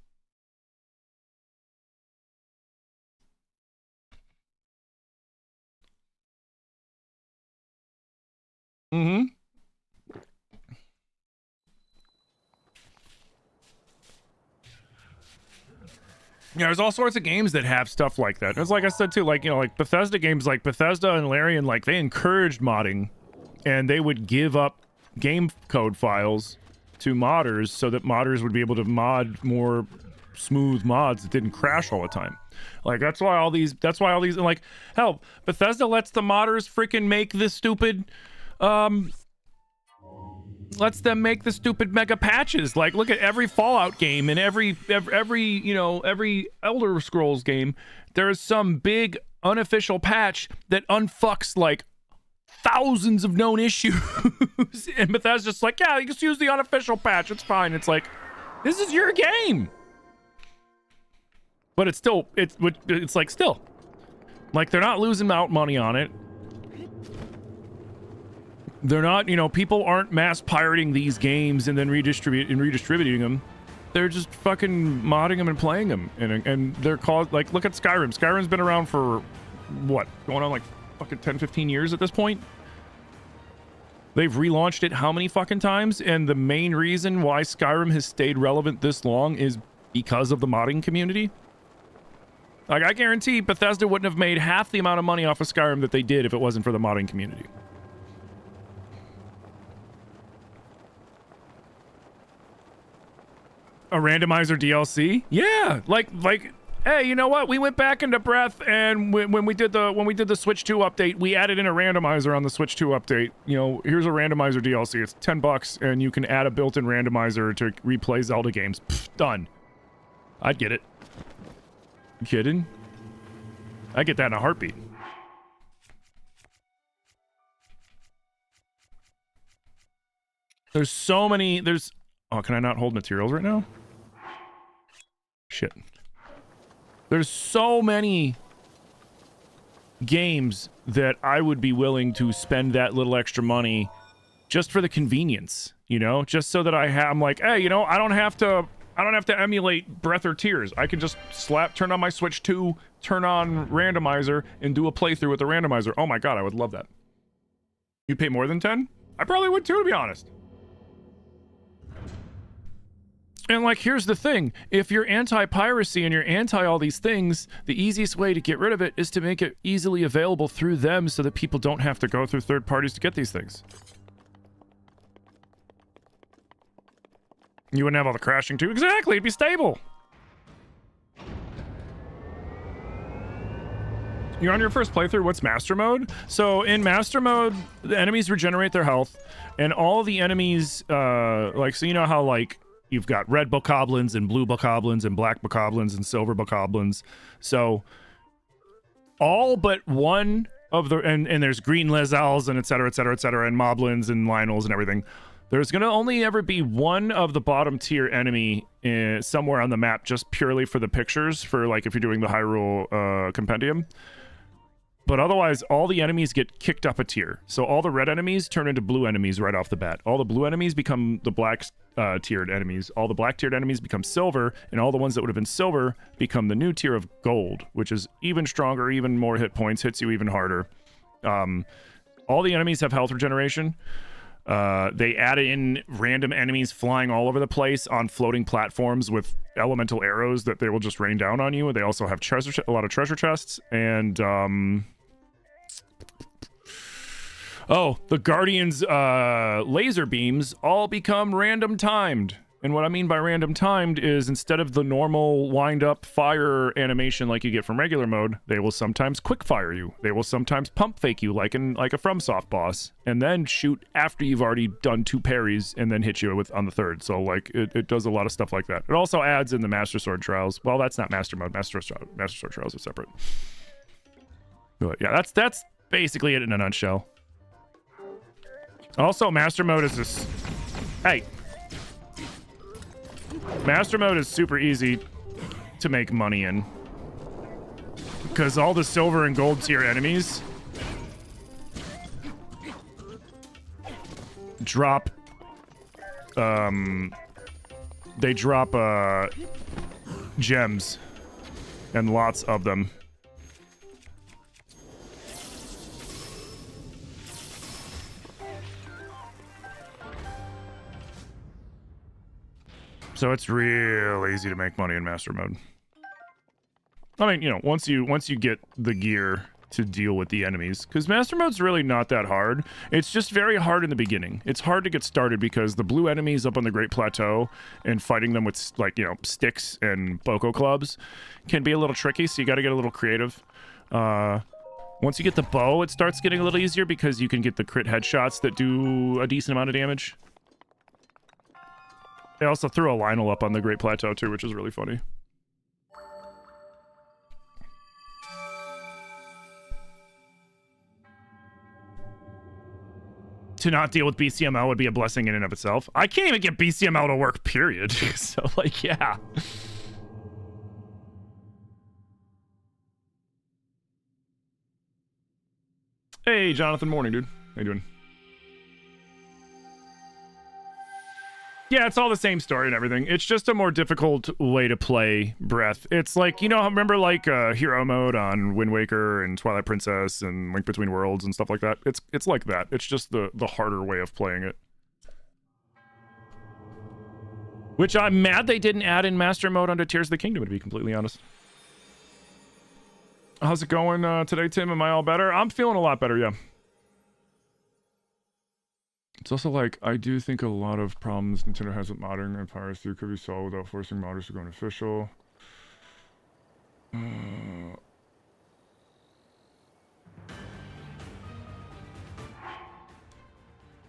Mm-hmm. Yeah, there's all sorts of games that have stuff like that. It's like I said too, like, you know, like Bethesda games, like Bethesda and Larian, like they encouraged modding, and they would give up game code files to modders so that modders would be able to mod more smooth mods that didn't crash all the time. Like that's why all these, like, hell, Bethesda lets the modders freaking make this stupid, lets them make the stupid mega patches. Like, look at every Fallout game and every you know, every Elder Scrolls game, there is some big unofficial patch that unfucks like thousands of known issues. And Bethesda's just like, yeah, you just use the unofficial patch, it's fine. It's like, this is your game. But it's still, it's like still, like they're not losing out money on it. They're not, you know, people aren't mass pirating these games and then redistributing them. They're just fucking modding them and playing them. And they're called, like, look at Skyrim. Skyrim's been around for, what, going on like fucking 10, 15 years at this point? They've relaunched it how many fucking times? And the main reason why Skyrim has stayed relevant this long is because of the modding community. Like, I guarantee Bethesda wouldn't have made half the amount of money off of Skyrim that they did if it wasn't for the modding community. A randomizer DLC? Yeah, like, hey, you know what? We went back into Breath, and when we did the Switch 2 update, we added in a randomizer on the Switch 2 update. You know, here's a randomizer DLC. It's $10, and you can add a built-in randomizer to replay Zelda games. Pfft, done. I'd get it. You kidding? I get that in a heartbeat. There's so many. Oh, can I not hold materials right now? Shit. There's so many games that I would be willing to spend that little extra money just for the convenience, you know, just so that I'm like, hey, you know, I don't have to emulate Breath or Tears. I can just turn on my Switch 2, turn on randomizer, and do a playthrough with the randomizer. Oh my god, I would love that. You'd pay more than 10? I probably would too, to be honest. And, like, here's the thing. If you're anti-piracy and you're anti all these things, the easiest way to get rid of it is to make it easily available through them so that people don't have to go through third parties to get these things. You wouldn't have all the crashing, too. Exactly, it'd be stable. You're on your first playthrough. What's Master Mode? So, in Master Mode, the enemies regenerate their health, and all the enemies, like, so you know how, like, you've got red bokoblins and blue bokoblins and black bokoblins and silver bokoblins. So all but one of the and there's green Lezals and et cetera, and moblins and Lionels and everything. There's gonna only ever be one of the bottom tier enemy somewhere on the map, just purely for the pictures, for like if you're doing the Hyrule compendium. But otherwise, all the enemies get kicked up a tier. So all the red enemies turn into blue enemies right off the bat. All the blue enemies become the black tiered enemies. All the black tiered enemies become silver, and all the ones that would have been silver become the new tier of gold, which is even stronger, even more hit points, hits you even harder. All the enemies have health regeneration. They add in random enemies flying all over the place on floating platforms with elemental arrows that they will just rain down on you. They also have a lot of treasure chests, and Oh, the Guardian's laser beams all become random timed. And what I mean by random timed is instead of the normal wind up fire animation like you get from regular mode, they will sometimes quick fire you. They will sometimes pump fake you like a FromSoft boss, and then shoot after you've already done 2 parries and then hit you with on the third. So like it does a lot of stuff like that. It also adds in the Master Sword trials. Well, that's not Master mode. Master Sword trials are separate. But yeah, that's basically it in a nutshell. Also, Master mode is this. Hey. Master mode is super easy to make money in. Because all the silver and gold tier enemies drop they drop gems and lots of them. So it's real easy to make money in Master mode. I mean, you know, once you get the gear to deal with the enemies, because Master mode's really not that hard. It's just very hard in the beginning. It's hard to get started because the blue enemies up on the Great Plateau and fighting them with, like, you know, sticks and boko clubs can be a little tricky, so you got to get a little creative. Once you get the bow, it starts getting a little easier because you can get the crit headshots that do a decent amount of damage. They also threw a Lionel up on the Great Plateau too, which is really funny. To not deal with BCML would be a blessing in and of itself. I can't even get BCML to work, period. So, like, yeah. Hey, Jonathan, morning, dude. How you doing? Yeah, it's all the same story and everything. It's just a more difficult way to play Breath. It's like, you know, remember like hero mode on Wind Waker and Twilight Princess and Link Between Worlds and stuff like that? It's like that. It's just the harder way of playing it. Which I'm mad they didn't add in Master Mode onto Tears of the Kingdom, to be completely honest. How's it going today, Tim? Am I all better? I'm feeling a lot better, yeah. It's also like, I do think a lot of problems Nintendo has with modding and piracy could be solved without forcing modders to go unofficial.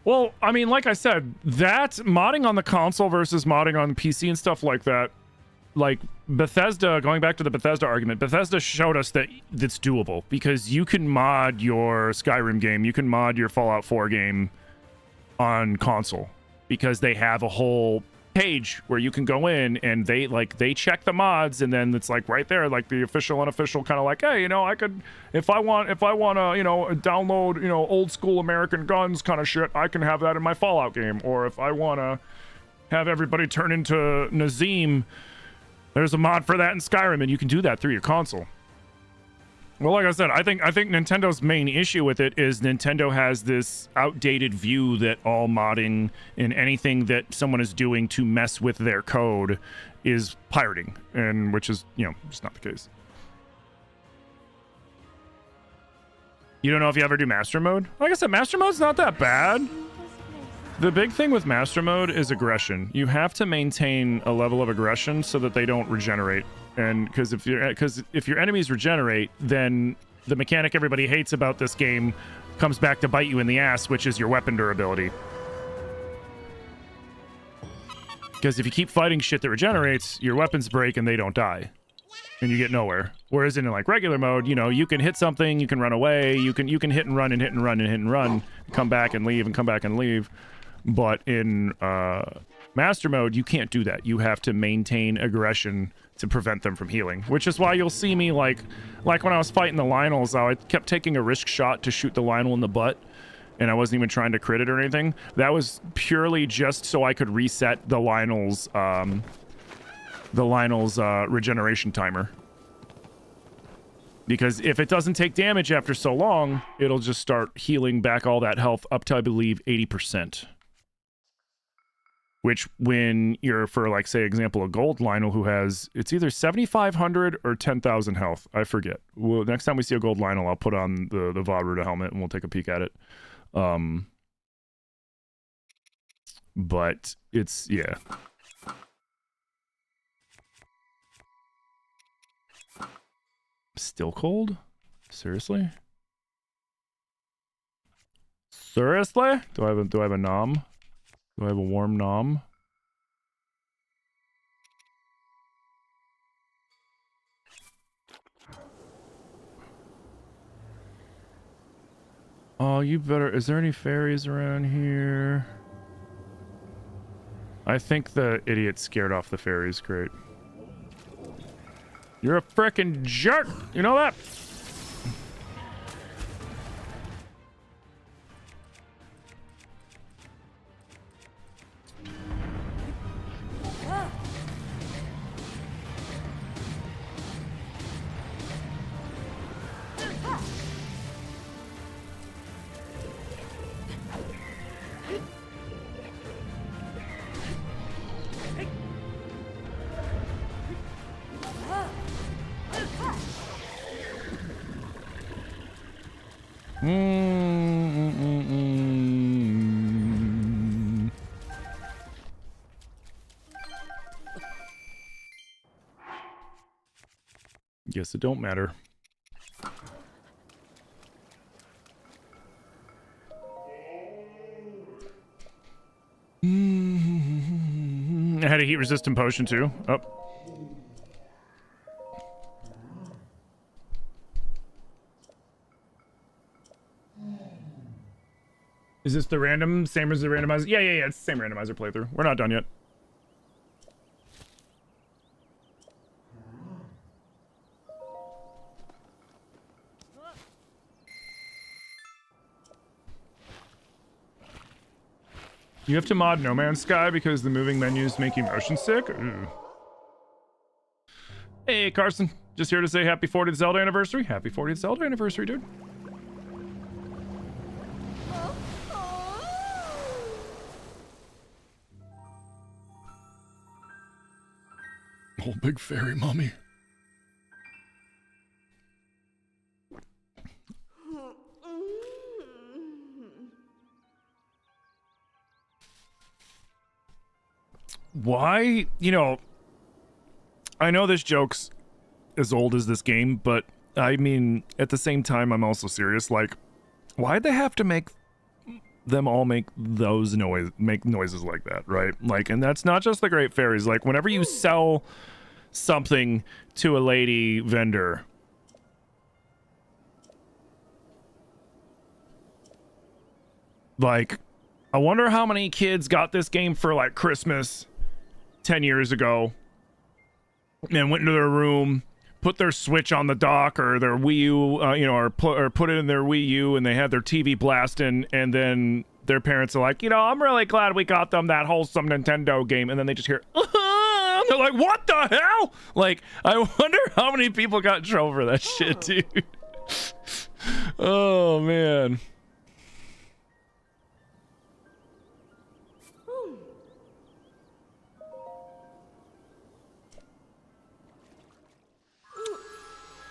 Well, I mean, like I said, that modding on the console versus modding on PC and stuff like that, like Bethesda, going back to the Bethesda argument, Bethesda showed us that it's doable because you can mod your Skyrim game, you can mod your Fallout 4 game on console because they have a whole page where you can go in and they check the mods, and then it's like right there, like the official unofficial kind of like, hey, you know, I could, if I want to, you know, download, you know, old school American guns kind of shit, I can have that in my Fallout game. Or if I want to have everybody turn into Nazim, there's a mod for that in Skyrim, and you can do that through your console. Well, like I said, I think Nintendo's main issue with it is Nintendo has this outdated view that all modding and anything that someone is doing to mess with their code is pirating, and which is, you know, just not the case. You don't know if you ever do Master Mode? Like I said, Master Mode's not that bad. The big thing with Master Mode is aggression. You have to maintain a level of aggression so that they don't regenerate. And because if your enemies regenerate, then the mechanic everybody hates about this game comes back to bite you in the ass, which is your weapon durability. Because if you keep fighting shit that regenerates, your weapons break and they don't die, and you get nowhere. Whereas in like regular mode, you know, you can hit something, you can run away, you can hit and run and hit and run and hit and run, come back and leave and come back and leave. But in Master Mode, you can't do that. You have to maintain aggression to prevent them from healing, which is why you'll see me like when I was fighting the Lionels, I kept taking a risk shot to shoot the Lionel in the butt, and I wasn't even trying to crit it or anything. That was purely just so I could reset the Lionel's regeneration timer. Because if it doesn't take damage after so long, it'll just start healing back all that health up to, I believe, 80%. Which, when you're, for like, say, example, a gold Lionel who has, it's either 7,500 or 10,000 health. I forget. Well, next time we see a gold Lionel, I'll put on the Vauruta helmet and we'll take a peek at it. But it's, yeah. Still cold? Seriously? Seriously? Do I have a nom? Do I have a warm nom? Oh, you better... Is there any fairies around here? I think the idiot scared off the fairies. Great. You're a frickin' jerk! You know that? Guess it don't matter. I had a heat resistant potion too. Oh. Is this the random? Same as the randomizer? Yeah, it's the same randomizer playthrough. We're not done yet. You have to mod No Man's Sky because the moving menus make you motion sick? Ooh. Hey, Carson. Just here to say happy 40th Zelda anniversary. Happy 40th Zelda anniversary, dude. Oh, big fairy mommy. Why, you know, I know this joke's as old as this game, but I mean, at the same time, I'm also serious. Like, why'd they have to make them all make those noises like that, right? Like, and that's not just the Great Fairies. Like, whenever you sell something to a lady vendor, like, I wonder how many kids got this game for like Christmas 10 years ago and went into their room, put their Switch on the dock or their Wii U, you know, or put it in their Wii U, and they had their TV blasting, and then their parents are like, you know, I'm really glad we got them that wholesome Nintendo game, and then they just hear, they're like, what the hell? Like, I wonder how many people got in trouble for that shit, dude. Oh, man.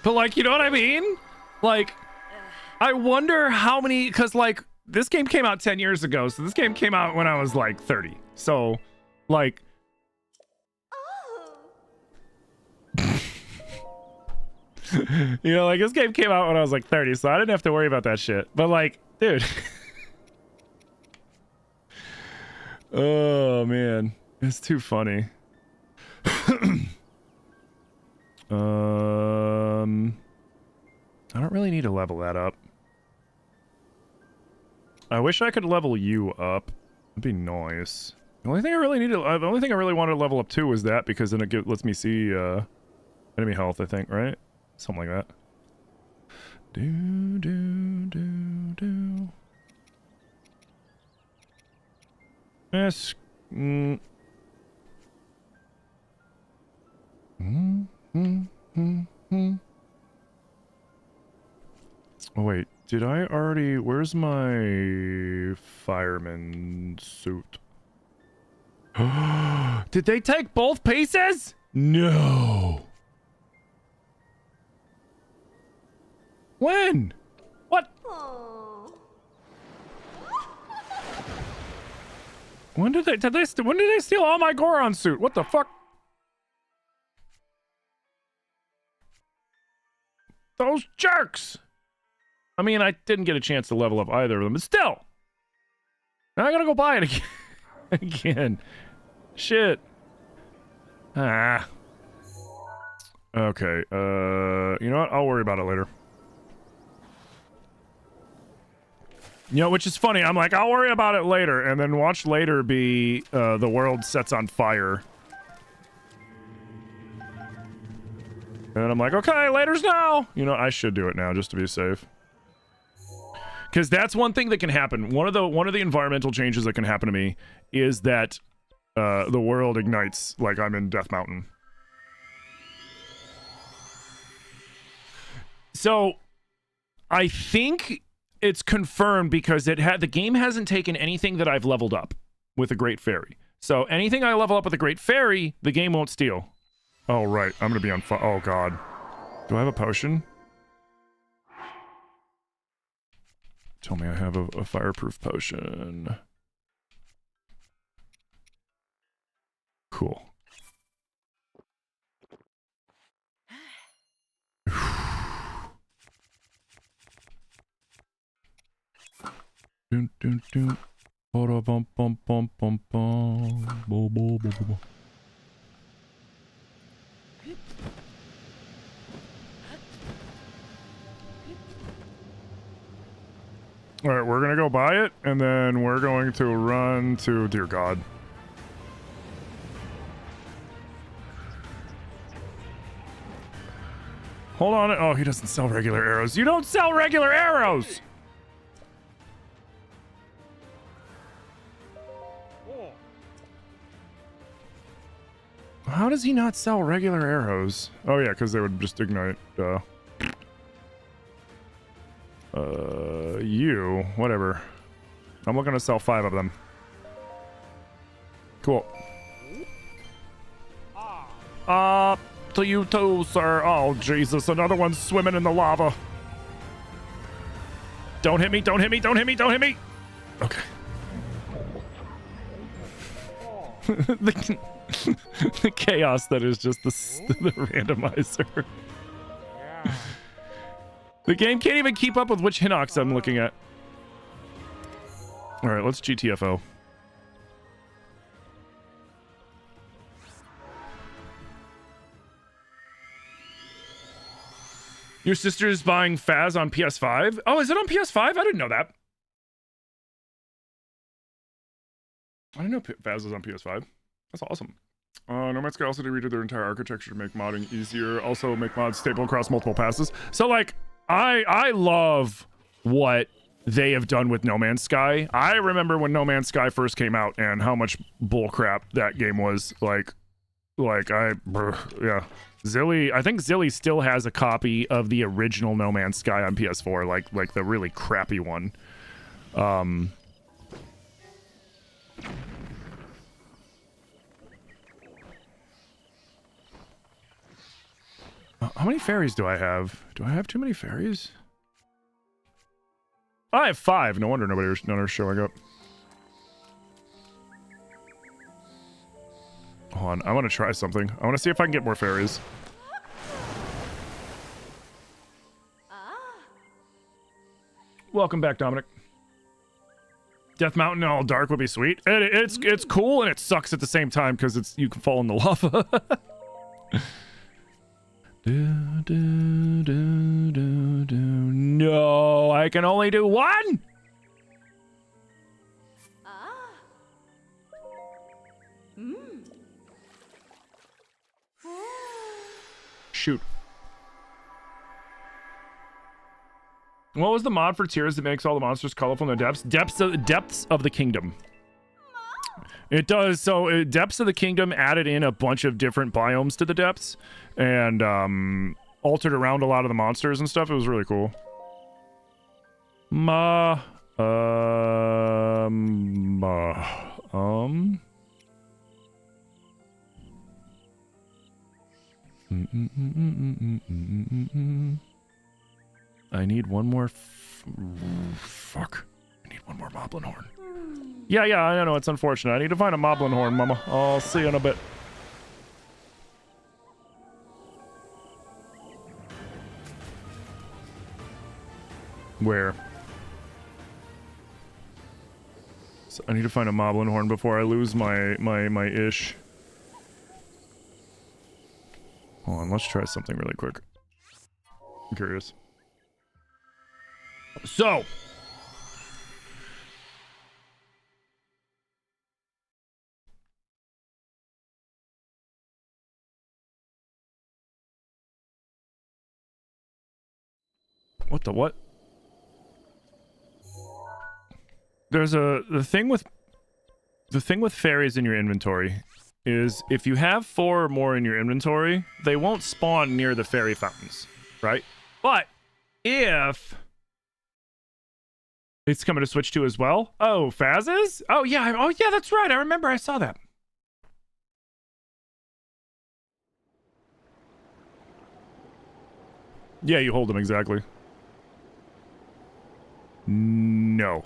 But, like, you know what I mean? Like, I wonder how many, because, like, this game came out 10 years ago, so this game came out when I was, like, 30. So, like... you know, like, this game came out when I was, like, 30, so I didn't have to worry about that shit. But, like, dude... oh, man. It's too funny. I don't really need to level that up. I wish I could level you up. That'd be nice. The only thing I really wanted to level up to was that, because then it lets me see enemy health, I think, right? Something like that. Do. Yes. Oh wait, did I already... Where's my fireman suit? Did they take both pieces? No. When? What? When did they steal all my Goron suit? What the fuck? Those jerks! I mean, I didn't get a chance to level up either of them, but still! Now I gotta go buy it again. again. Shit. Ah. Okay, you know what? I'll worry about it later. You know, which is funny. I'm like, I'll worry about it later, and then watch later be, the world sets on fire. And I'm like, okay, later's now! You know, I should do it now, just to be safe. Because that's one thing that can happen. One of the environmental changes that can happen to me is that, the world ignites like I'm in Death Mountain. So, I think it's confirmed because the game hasn't taken anything that I've leveled up with a Great Fairy. So anything I level up with a Great Fairy, the game won't steal. Oh, right. I'm gonna be on fire. Oh, God. Do I have a potion? Tell me I have a fireproof potion. Cool. Dun, dun, dun. Bum, bum, bum, bum, bum. Bo, bo, bo, bo, bo. All right, we're gonna go buy it, and then we're going to run to, dear God. Hold on. Oh, he doesn't sell regular arrows. You don't sell regular arrows! How does he not sell regular arrows? Oh yeah, because they would just ignite. You, whatever. I'm looking to sell 5 of them. Cool. To you too, sir. Oh, Jesus, another one swimming in the lava. Don't hit me, don't hit me, don't hit me, don't hit me! Okay. The chaos that is just the randomizer. The game can't even keep up with which Hinox I'm looking at. Alright, let's GTFO. Your sister is buying Faz on PS5? Oh, is it on PS5? I didn't know that. I didn't know Faz was on PS5. That's awesome. No Man's Sky also did redo their entire architecture to make modding easier. Also make mods stable across multiple passes. So, like, I love what they have done with No Man's Sky. I remember when No Man's Sky first came out and how much bullcrap that game was. Yeah. Zilly, I think Zilly still has a copy of the original No Man's Sky on PS4, like the really crappy one. How many fairies do I have? Do I have too many fairies? I have 5. No wonder none are showing up. Hold on, I want to try something. I want to see if I can get more fairies. Welcome back, Dominic. Death Mountain all dark would be sweet. It's cool and it sucks at the same time because you can fall in the lava. No, I can only do 1. Shoot. What was the mod for tiers that makes all the monsters colorful in the depths? Depths of the Kingdom. It does. So Depths of the Kingdom added in a bunch of different biomes to the depths and altered around a lot of the monsters and stuff. It was really cool. I need one more fuck. I need one more mod. Moblin horn. Yeah, I know, it's unfortunate. I need to find a Moblin horn, Mama. I'll see you in a bit. Where? So I need to find a Moblin horn before I lose my ish. Hold on, let's try something really quick. I'm curious. So. What the what? There's the thing with fairies in your inventory is if you have 4 or more in your inventory, they won't spawn near the fairy fountains, right? But if it's coming to Switch 2 as well. Oh, Faz's? Oh yeah, that's right. I remember I saw that. Yeah, you hold them exactly. No.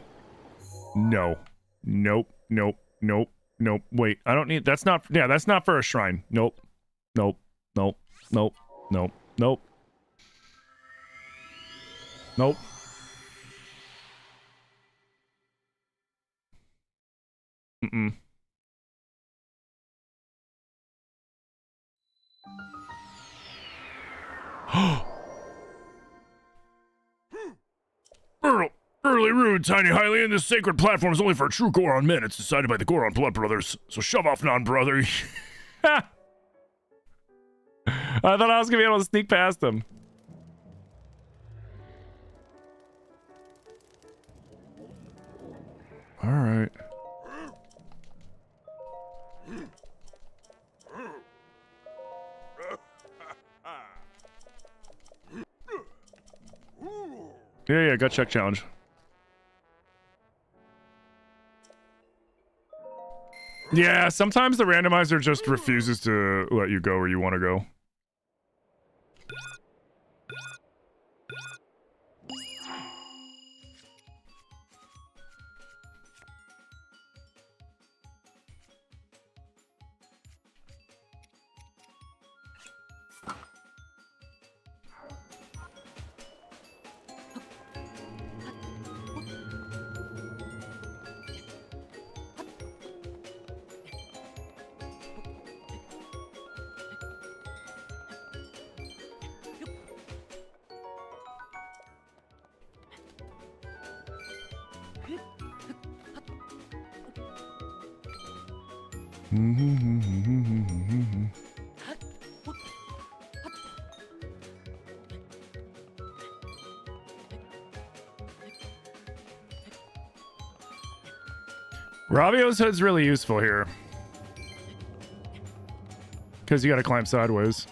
No. Nope. Nope. Nope. Nope. Wait, I don't need... That's not... Yeah, that's not for a shrine. Nope. Nope. Nope. Nope. Nope. Nope. Nope. Mm-mm. Early rude, tiny Hylian. This sacred platform is only for true Goron men. It's decided by the Goron blood brothers. So shove off, non-brother. I thought I was gonna be able to sneak past them. All right. Yeah, gut check challenge. Yeah, sometimes the randomizer just refuses to let you go where you want to go. Rabio's hood's really useful here. Because you gotta climb sideways.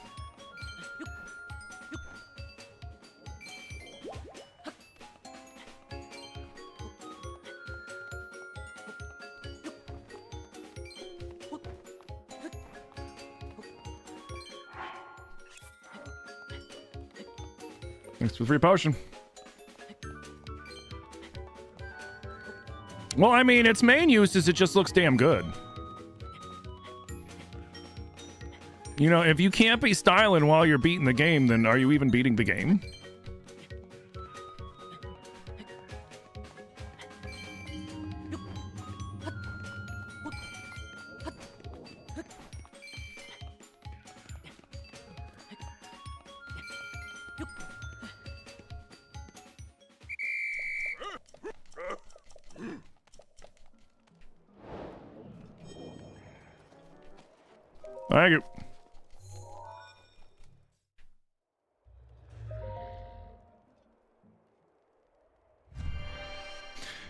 Thanks for the free potion. Well, I mean, its main use is it just looks damn good. You know, if you can't be styling while you're beating the game, then are you even beating the game? Thank you.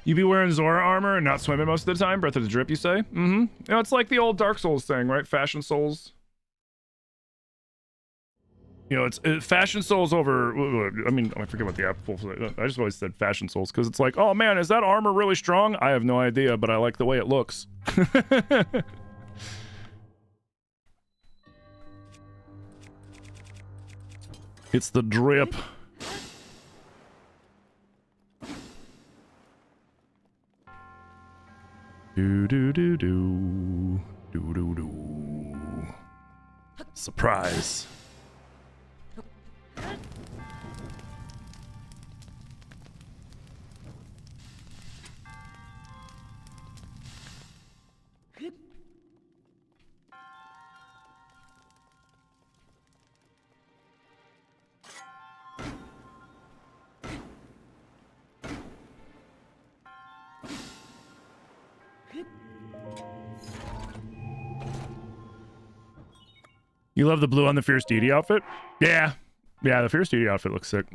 You be wearing Zora armor and not swimming most of the time? Breath of the Drip, you say? Mm-hmm. You know, it's like the old Dark Souls thing, right? Fashion Souls. You know, it's Fashion Souls over... I mean, I forget what the Apple... I just always said Fashion Souls, because it's like, oh man, is that armor really strong? I have no idea, but I like the way it looks. It's the drip. Do do do do do do do. Surprise. You love the blue on the Fierce Deity outfit? Yeah. Yeah, the Fierce Deity outfit looks sick.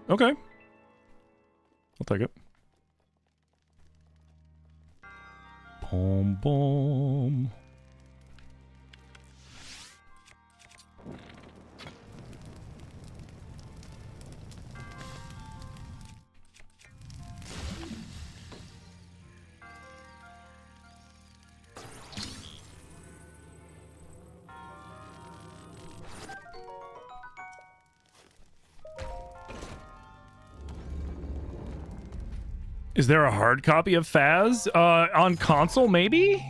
Okay. I'll take it. Boom, boom. Is there a hard copy of Faz? On console, maybe?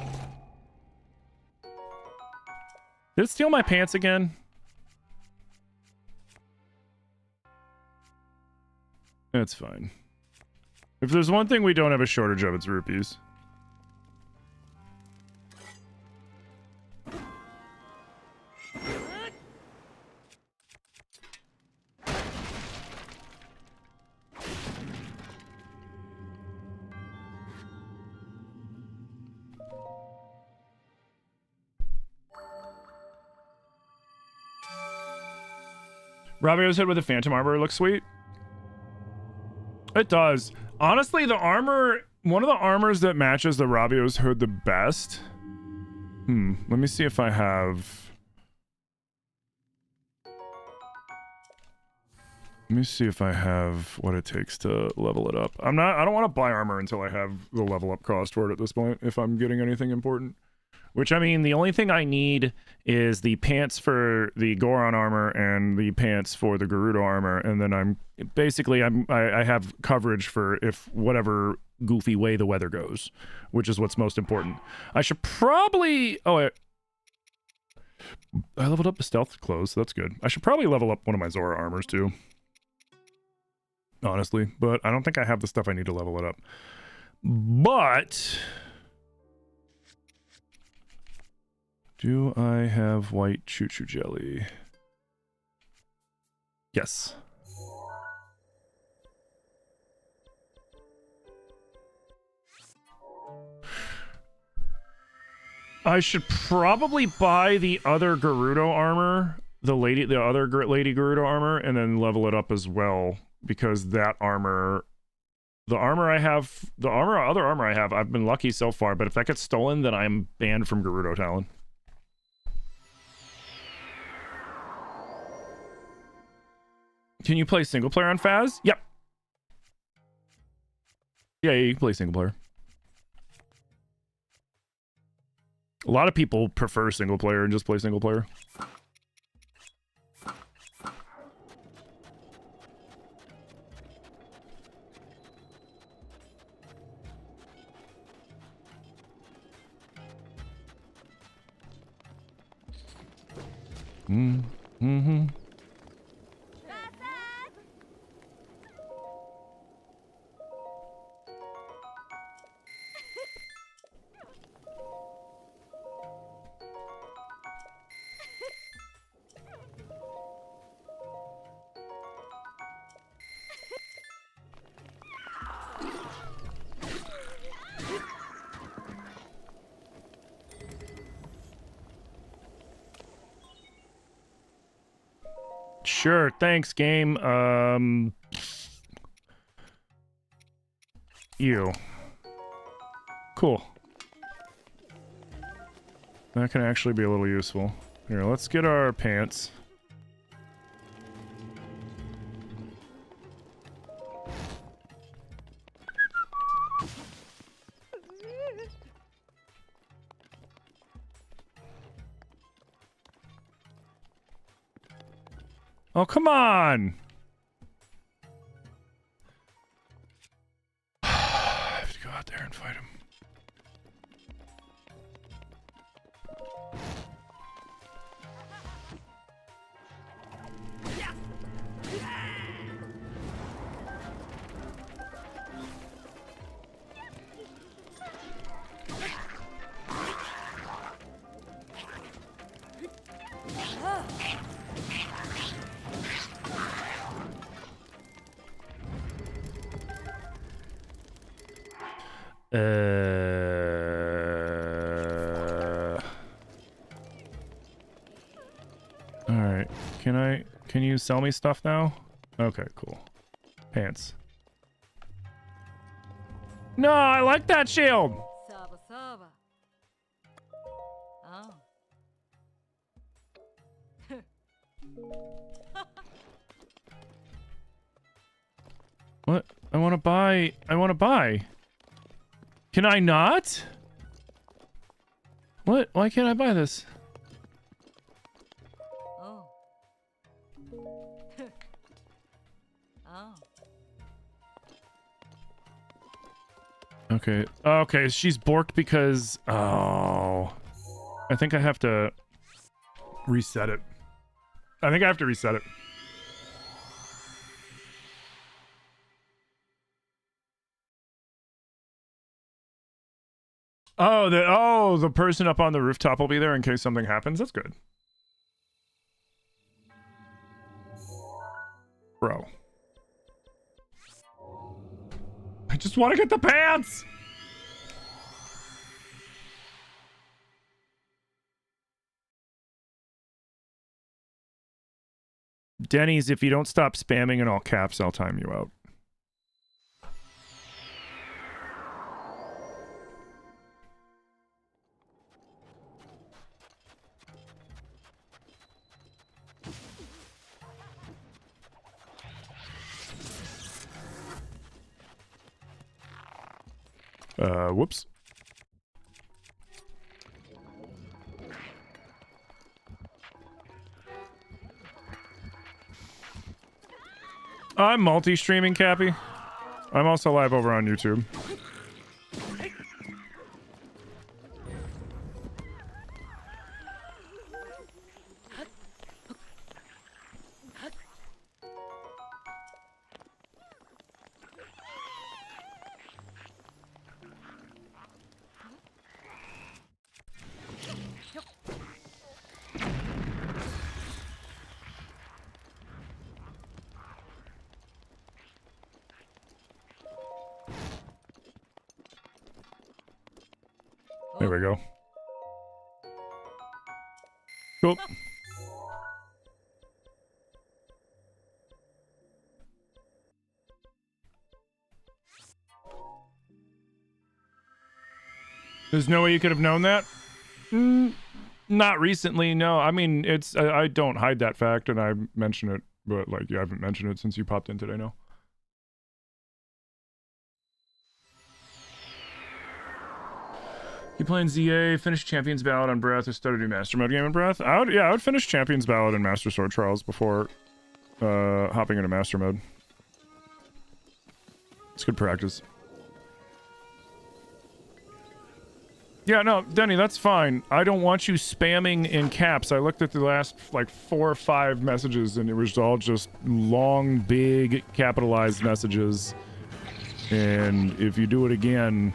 Did it steal my pants again? That's fine. If there's one thing we don't have a shortage of, it's rupees. Ravio's head with a phantom armor looks sweet. It does. Honestly, the armor, one of the armors that matches the Ravio's hood the best. Let me see if I have. Let me see if I have what it takes to level it up. I don't want to buy armor until I have the level up cost for it at this point, if I'm getting anything important. Which, I mean, the only thing I need is the pants for the Goron armor and the pants for the Gerudo armor, and then I have coverage for if whatever goofy way the weather goes, which is what's most important. I should probably... I leveled up the stealth clothes, so that's good. I should probably level up one of my Zora armors, too. Honestly, but I don't think I have the stuff I need to level it up. But... do I have white choo-choo jelly? Yes. I should probably buy the other Gerudo armor, the other Lady Gerudo armor, and then level it up as well, because that armor, other armor I have, I've been lucky so far, but if that gets stolen, then I'm banned from Gerudo Talon. Can you play single player on Faz? Yep. Yeah, you can play single player. A lot of people prefer single player and just play single player. Mm-hmm. Sure, thanks, game. You. Cool. That can actually be a little useful. Here, let's get our pants. Oh, come on! there and fight him. Alright. Can you sell me stuff now? Okay, cool. Pants. No, I like that shield! Saba Saba. Oh. What? I want to buy. Can I not? What? Why can't I buy this? Oh. Oh. Okay. Okay, she's borked because... Oh. I think I have to reset it. I think I have to reset it. Oh, the person up on the rooftop will be there in case something happens. That's good. Bro. I just want to get the pants! Denny's, if you don't stop spamming in all caps, I'll time you out. Whoops. I'm multi-streaming, Cappy. I'm also live over on YouTube. There we go. Cool. There's no way you could have known that? Not recently, no. I mean, it's... I don't hide that fact, and I mention it, but, like, you haven't mentioned it since you popped in today, no? You playing ZA, finish Champion's Ballad on Breath, or start a new Master Mode game in Breath? I would finish Champion's Ballad and Master Sword Trials before hopping into Master Mode. It's good practice. Yeah, no, Denny, that's fine. I don't want you spamming in caps. I looked at the last, like, 4 or 5 messages, and it was all just long, big, capitalized messages. And if you do it again,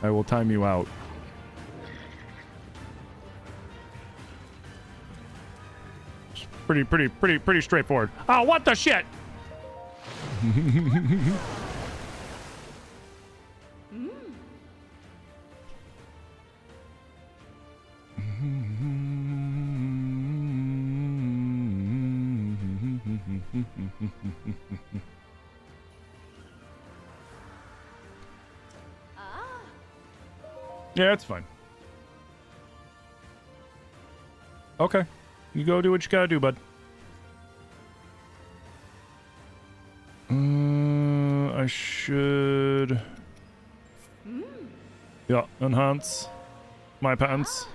I will time you out. Pretty straightforward. Oh, what the shit? Yeah, it's fine. Okay. You go do what you gotta do, bud. I should... Yeah, enhance my pants.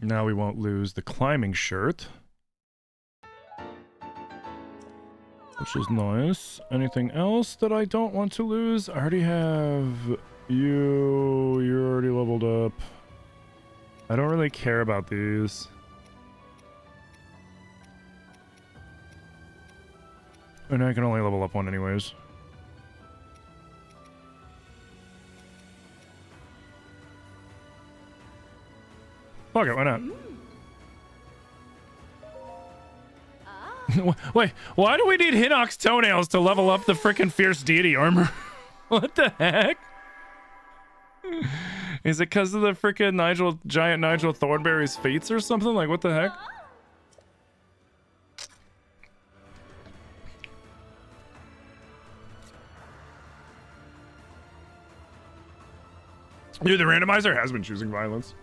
Now we won't lose the climbing shirt. Which is nice. Anything else that I don't want to lose? I already have you. You're already leveled up. I don't really care about these. And I can only level up one anyways. Fuck it, why not? Wait, why do we need Hinox toenails to level up the frickin' fierce deity armor? What the heck? Is it because of the frickin' giant Nigel Thornberry's fates or something? Like, what the heck? Dude, the randomizer has been choosing violence.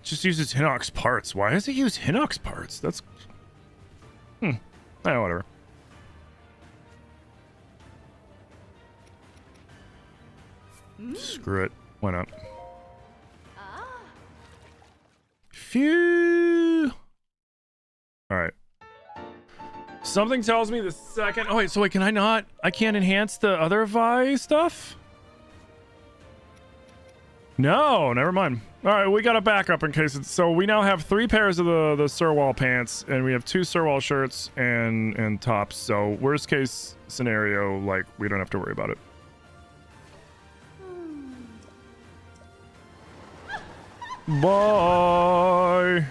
Just uses Hinox parts. Why does it use Hinox parts? That's... whatever. Screw it. Why not? Phew! Alright. Something tells me the second... Oh, wait, so wait, can I not... I can't enhance the other Vi stuff? No, never mind. Alright, we got a backup in case it's... So we now have 3 pairs of the Surwall pants, and we have 2 Surwall shirts and tops. So worst case scenario, like, we don't have to worry about it. Bye!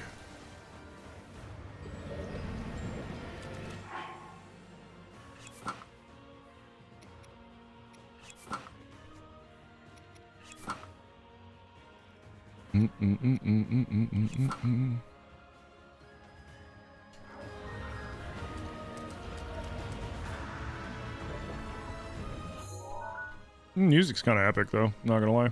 Music's kind of epic, though. Not gonna lie.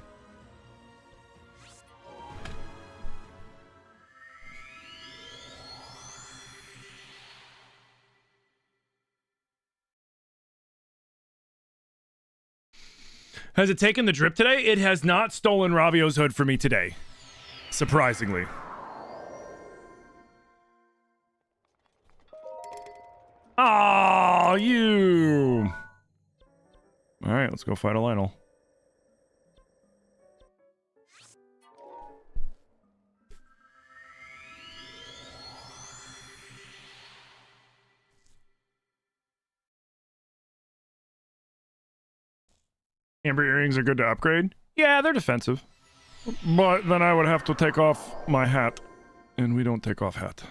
Has it taken the drip today? It has not stolen Ravio's hood for me today. Surprisingly. Oh, you. All right, let's go fight a Lionel. Amber earrings are good to upgrade. Yeah, they're defensive. But then I would have to take off my hat. And we don't take off hat.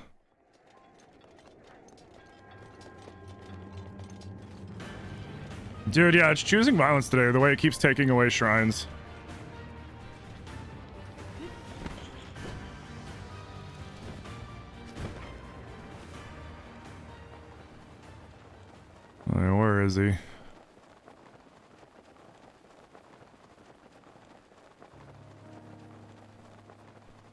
Dude, yeah, it's choosing violence today, the way it keeps taking away shrines. Where is he?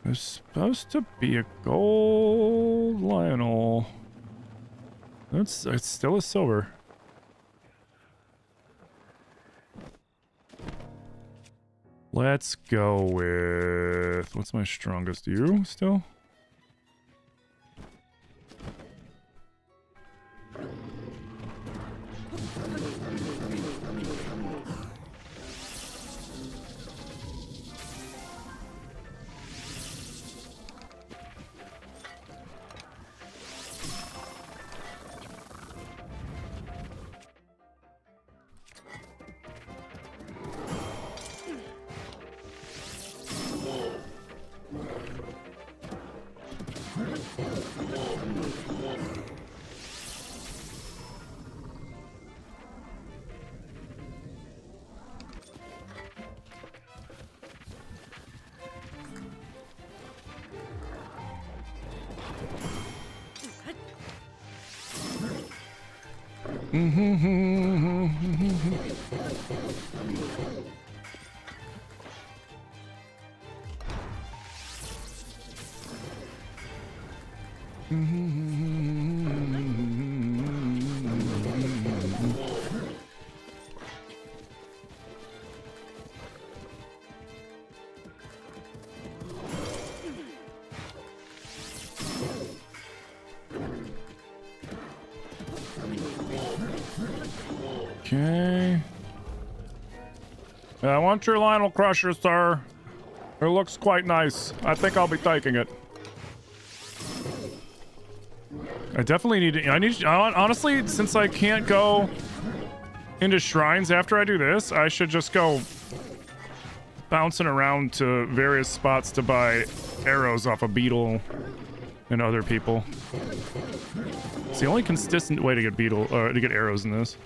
There's supposed to be a gold Lionel. It's still a silver. Let's go with... What's my strongest? You still? Okay. I want your Lionel Crusher, sir. It looks quite nice. I think I'll be taking it. I definitely need to... honestly, since I can't go into shrines after I do this, I should just go bouncing around to various spots to buy arrows off a beetle and other people. It's the only consistent way to get to get arrows in this.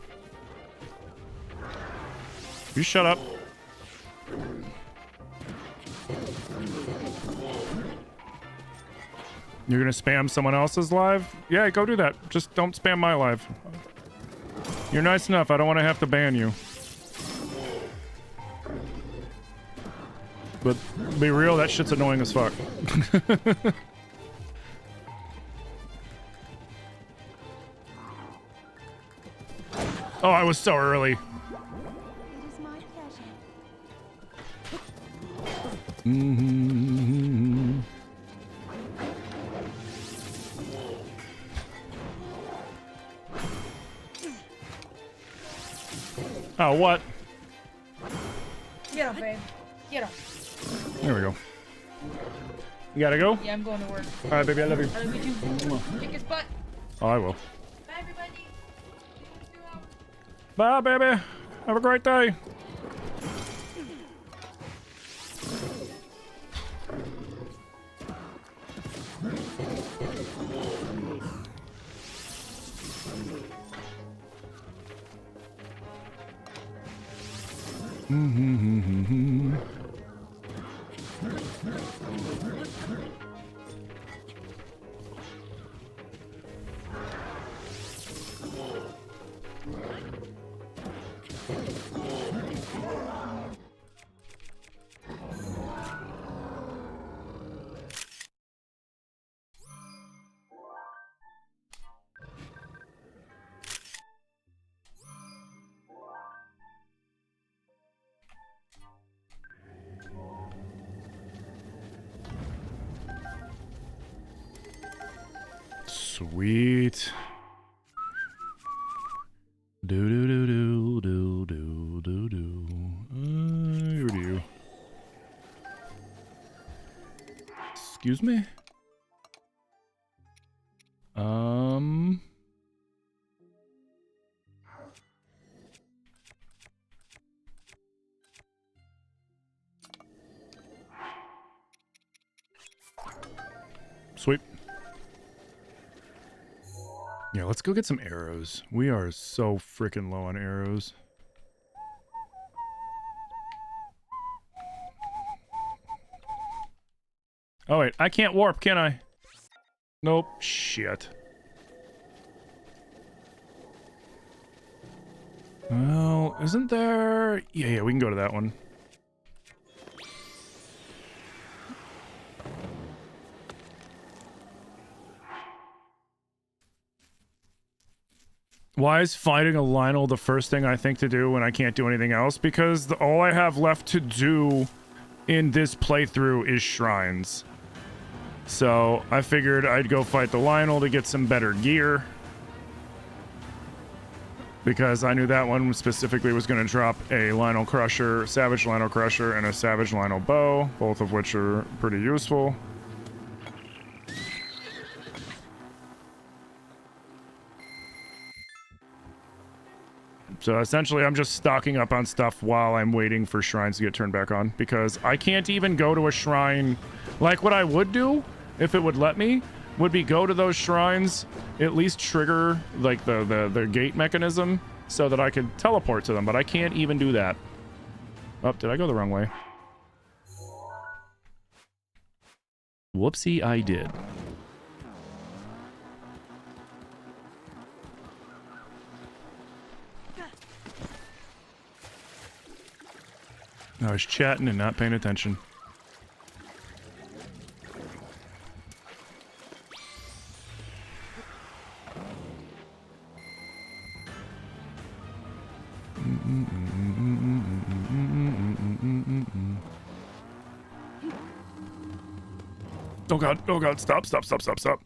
You shut up. You're gonna spam someone else's live? Yeah, go do that. Just don't spam my live. You're nice enough. I don't want to have to ban you. But be real, that shit's annoying as fuck. Oh, I was so early. Mm-hmm. Oh, what? Get up, babe. Get up. There we go. You gotta go? Yeah, I'm going to work. All right, baby, I love you. I love you too. Kick his butt. Oh, I will. Bye, everybody. See you in 2 hours. Bye, baby. Have a great day. Mm-hmm. Sweet. Do do do do do do do do. Excuse me. Sweet. Yeah, let's go get some arrows. We are so freaking low on arrows. Oh wait, I can't warp, can I? Nope. Shit. Well, isn't there... Yeah, we can go to that one. Why is fighting a Lionel the first thing I think to do when I can't do anything else? Because all I have left to do in this playthrough is shrines. So I figured I'd go fight the Lionel to get some better gear. Because I knew that one specifically was going to drop a Lionel Crusher, Savage Lionel Crusher, and a Savage Lionel Bow, both of which are pretty useful. So essentially, I'm just stocking up on stuff while I'm waiting for shrines to get turned back on, because I can't even go to a shrine. Like, what I would do, if it would let me, would be go to those shrines, at least trigger, like, the gate mechanism, so that I could teleport to them, but I can't even do that. Oh, did I go the wrong way? Whoopsie, I did. I was chatting and not paying attention. Oh god, stop, stop, stop, stop, stop.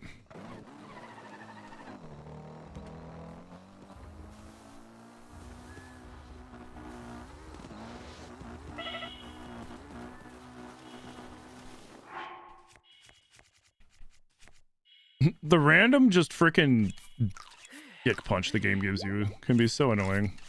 The random just frickin' kick punch the game gives you can be so annoying.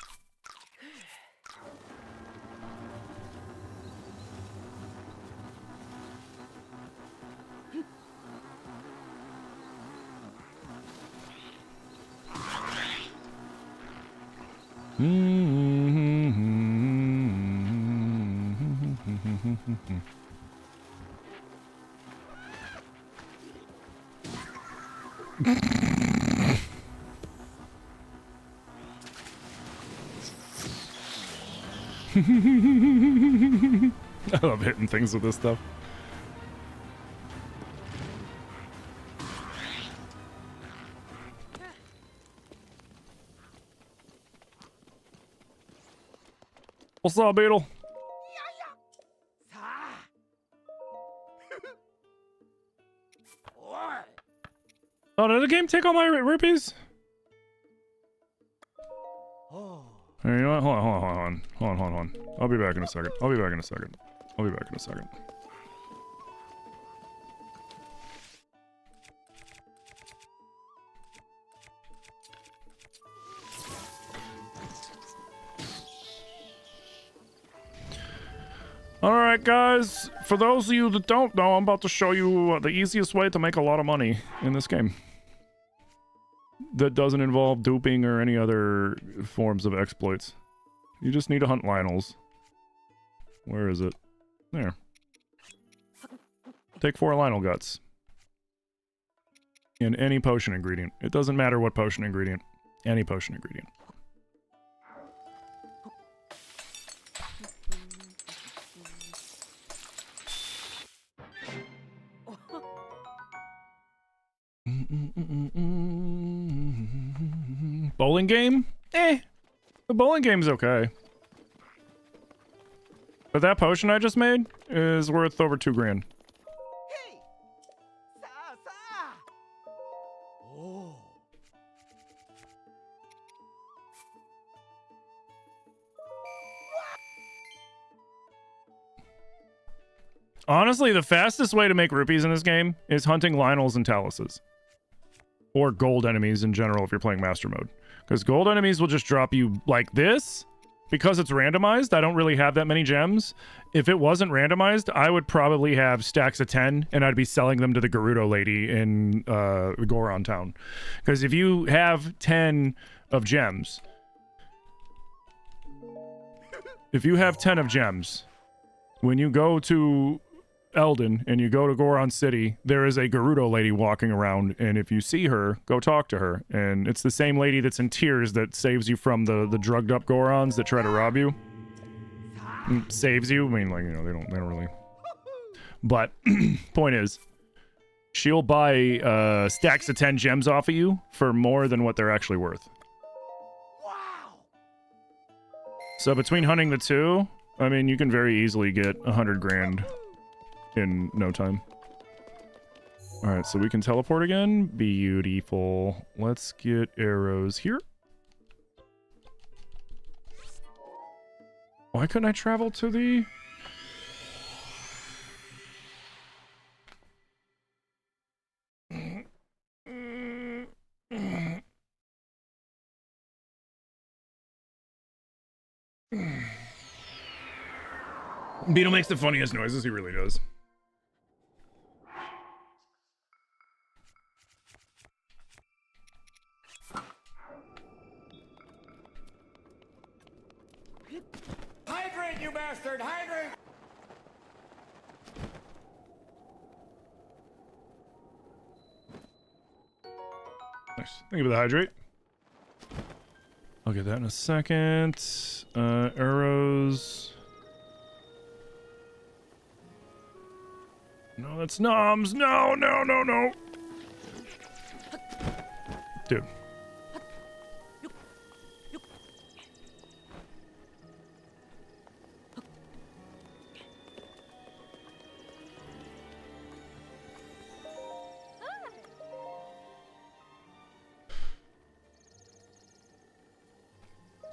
I love hitting things with this stuff. What's up, Beetle? Oh, did the game take all my rupees? Hey, you know what? Hold on. I'll be back in a second. Alright guys, for those of you that don't know, I'm about to show you the easiest way to make a lot of money in this game. That doesn't involve duping or any other forms of exploits. You just need to hunt Lionels. Where is it? There. Take 4 Lionel guts. In any potion ingredient. It doesn't matter what potion ingredient. Any potion ingredient. Bowling game? Eh. The bowling game's okay. But that potion I just made is worth over 2 grand. Hey! Oh. Honestly, the fastest way to make rupees in this game is hunting Lionels and Taluses. Or gold enemies in general if you're playing Master Mode. Because gold enemies will just drop you like this. Because it's randomized, I don't really have that many gems. If it wasn't randomized, I would probably have stacks of 10, and I'd be selling them to the Gerudo lady in Goron Town. Because if you have 10 of gems... If you have 10 of gems, when you go to Eldon and you go to Goron City, there is a Gerudo lady walking around, and if you see her, go talk to her. And it's the same lady that's in tears that saves you from the drugged up Gorons that try to rob you. And saves you. I mean, like, you know, they don't really. But point is, she'll buy stacks of 10 gems off of you for more than what they're actually worth. Wow! So between hunting the two, I mean, you can very easily get 100 grand in no time. Alright, so we can teleport again. Beautiful. Let's get arrows here. Why couldn't I travel to the... Beetle makes the funniest noises, he really does. Hydrate, you bastard! Hydrate! Nice. Thank you for the hydrate. I'll get that in a second. Arrows. No, that's noms. No. Dude.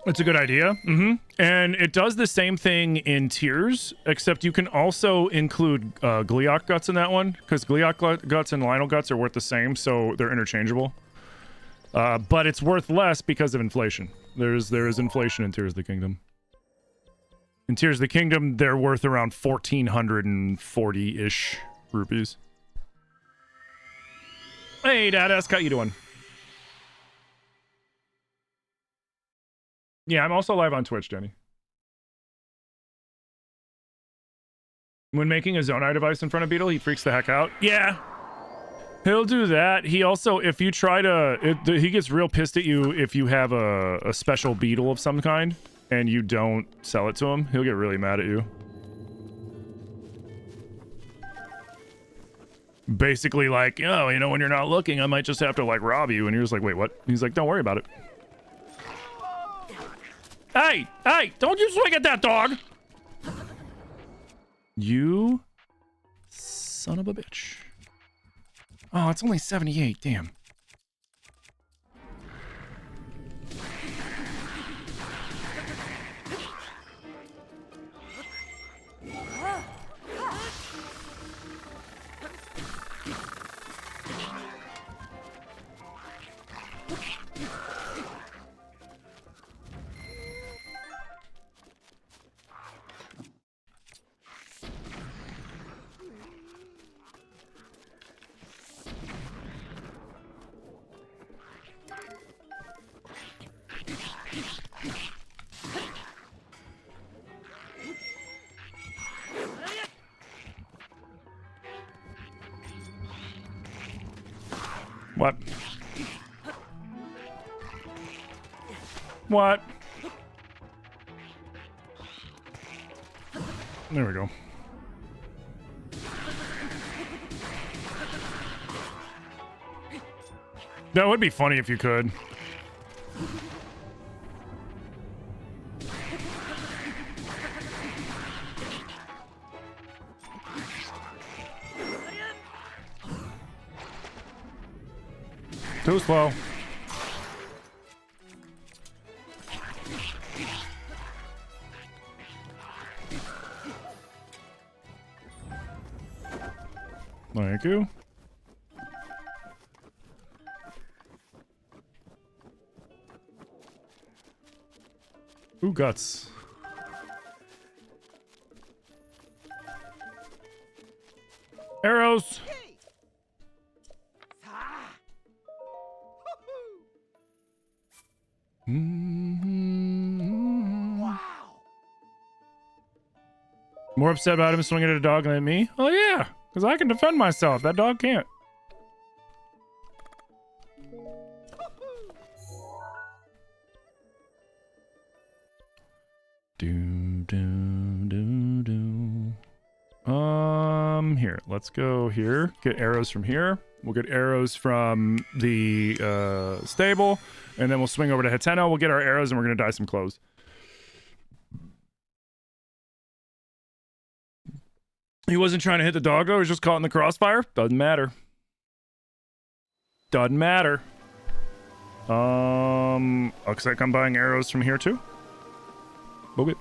It's a good idea. And it does the same thing in tiers, except you can also include Gliok guts in that one, because Gliok guts and Lionel guts are worth the same, so they're interchangeable. But it's worth less because of inflation. There is inflation in Tears of the Kingdom. In Tears of the Kingdom, they're worth around 1,440-ish rupees. Hey, Dadass, how you doing? Yeah, I'm also live on Twitch, Jenny. When making a Zonai device in front of Beetle, he freaks the heck out. Yeah, he'll do that. He also, if you try to, he gets real pissed at you if you have a special Beetle of some kind and you don't sell it to him. He'll get really mad at you. Basically like, oh, you know, when you're not looking, I might just have to like rob you. And you're just like, wait, what? He's like, don't worry about it. Hey, hey, don't you swing at that dog. You son of a bitch. Oh, it's only 78, damn. What? What? There we go. That would be funny if you could. Too slow. Thank you. Ooh, guts. Arrows. Wow. More upset about him swinging at a dog than me? Oh yeah, because I can defend myself. That dog can't. Here, let's go here. Get arrows from here. We'll get arrows from the stable, and then we'll swing over to Hateno. We'll get our arrows, and we're gonna dye some clothes. He wasn't trying to hit the dog though. He was just caught in the crossfire. Doesn't matter. Doesn't matter. Looks like I'm buying arrows from here too. Okay.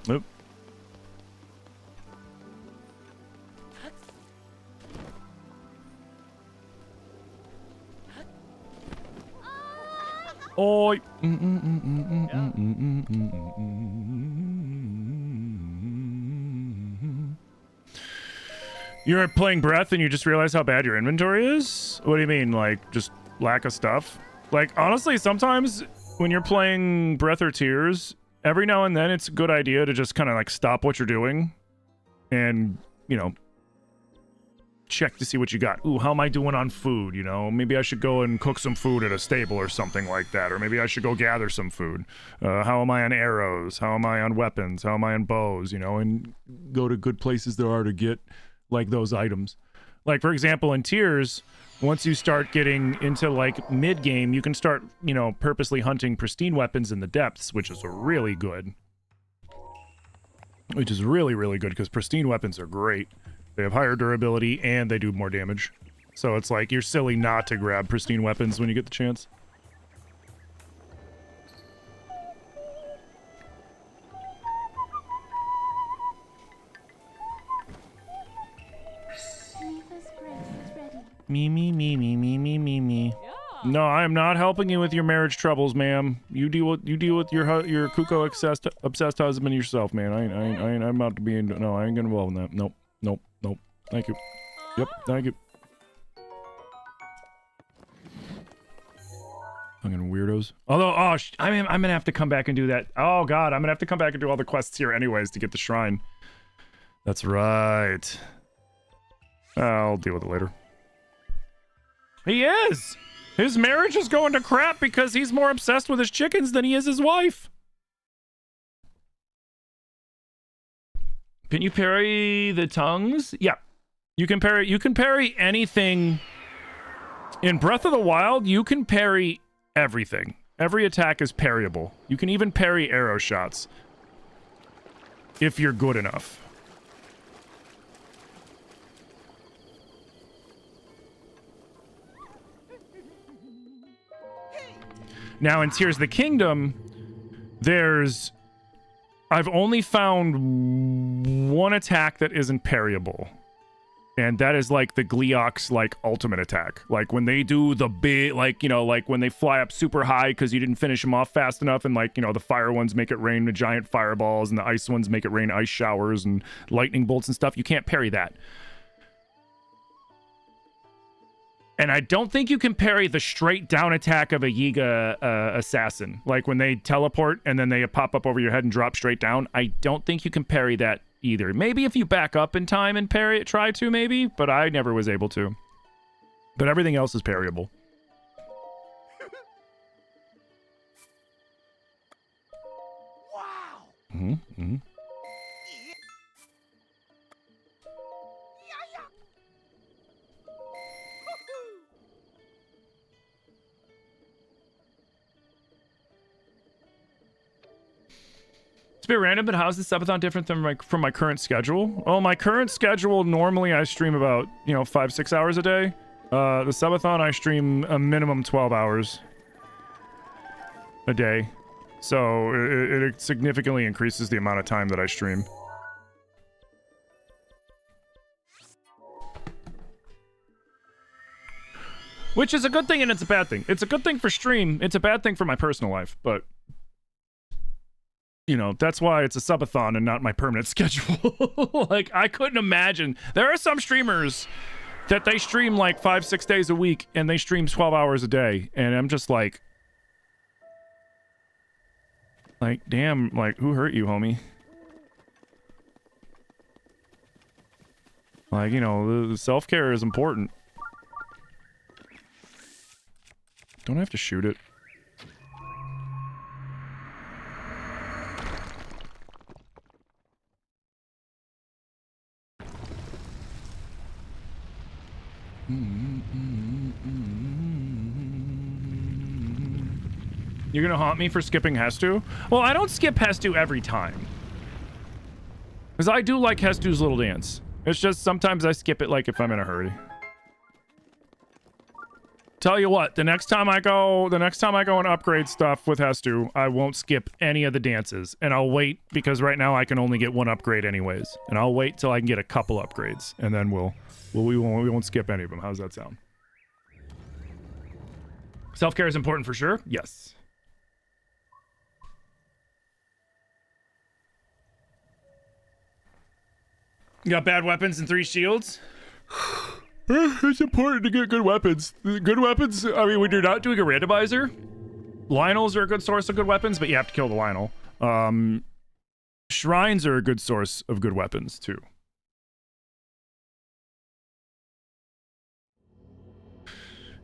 Nope. Oi. You're playing Breath and you just realize how bad your inventory is? What do you mean, like, just lack of stuff? Like, honestly, sometimes when you're playing Breath or Tears, every now and then it's a good idea to just kind of, like, stop what you're doing and, you know, check to see what you got. Ooh, how am I doing on food, you know? Maybe I should go and cook some food at a stable or something like that. Or maybe I should go gather some food. How am I on arrows? How am I on weapons? How am I on bows, you know? And go to good places there are to get, like, those items. Like, for example, in Tears, once you start getting into like mid game, you can start, you know, purposely hunting pristine weapons in the depths, which is really good. Which is really, really good because pristine weapons are great. They have higher durability and they do more damage. So it's like you're silly not to grab pristine weapons when you get the chance. Me, me, me, me, me, me, me, me. Yeah. No, I am not helping you with your marriage troubles, ma'am. You deal with your cuckoo obsessed husband yourself, man. I'm about to be in. No, I ain't getting involved in that. Nope, nope, nope. Thank you. Yep, thank you. Fucking weirdos. Although, oh, I'm gonna have to come back and do that. Oh god, I'm gonna have to come back and do all the quests here anyways to get the shrine. That's right. I'll deal with it later. He is! His marriage is going to crap because he's more obsessed with his chickens than he is his wife. Can you parry the tongues? Yeah. You can parry anything. In Breath of the Wild, you can parry everything. Every attack is parryable. You can even parry arrow shots. If you're good enough. Now, in Tears of the Kingdom, I've only found one attack that isn't parryable. And that is like the Gleeok's like ultimate attack. Like when they do the big, like, you know, like when they fly up super high because you didn't finish them off fast enough, and like, you know, the fire ones make it rain the giant fireballs and the ice ones make it rain ice showers and lightning bolts and stuff. You can't parry that. And I don't think you can parry the straight down attack of a Yiga assassin. Like when they teleport and then they pop up over your head and drop straight down. I don't think you can parry that either. Maybe if you back up in time and parry it, try to maybe, but I never was able to. But everything else is parryable. Wow! Mm-hmm, mm-hmm. It's a bit random, but how's the Subathon different than from my current schedule? Oh, my current schedule, normally I stream about, 5-6 hours a day. The Subathon, I stream a minimum 12 hours a day. So it significantly increases the amount of time that I stream. Which is a good thing and it's a bad thing. It's a good thing for stream. It's a bad thing for my personal life, but... that's why it's a subathon and not my permanent schedule. Like, I couldn't imagine. There are some streamers that they stream like 5-6 days a week and they stream 12 hours a day. And I'm just like, damn, like, who hurt you, homie? Like, the self-care is important. Don't I have to shoot it? You're gonna haunt me for skipping Hestu? Well, I don't skip Hestu every time. Because I do like Hestu's little dance. It's just sometimes I skip it like if I'm in a hurry. Tell you what, the next time I go and upgrade stuff with Hestu, I won't skip any of the dances. And I'll wait, because right now I can only get one upgrade anyways. And I'll wait till I can get a couple upgrades. And then we won't skip any of them. How's that sound? Self-care is important for sure? Yes. You got bad weapons and 3 shields? It's important to get good weapons. Good weapons, I mean, when you're not doing a randomizer, Lionels are a good source of good weapons, but you have to kill the Lionel. Shrines are a good source of good weapons, too.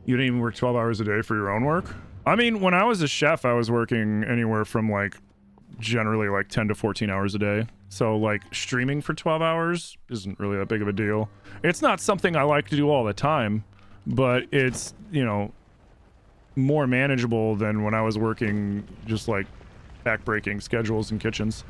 You didn't even work 12 hours a day for your own work? I mean, when I was a chef, I was working anywhere from, generally, 10 to 14 hours a day. So, streaming for 12 hours isn't really that big of a deal. It's not something I like to do all the time, but it's, you know, more manageable than when I was working just like backbreaking schedules in kitchens.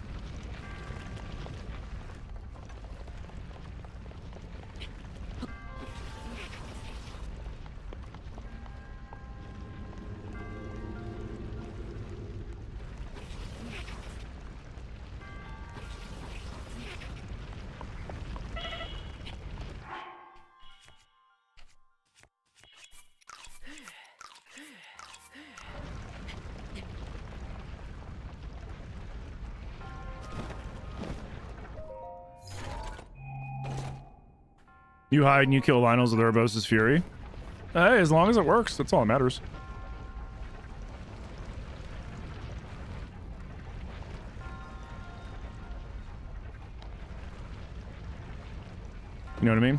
You hide and you kill Lionel's with Urbos' Fury. Hey, as long as it works, that's all that matters. You know what I mean?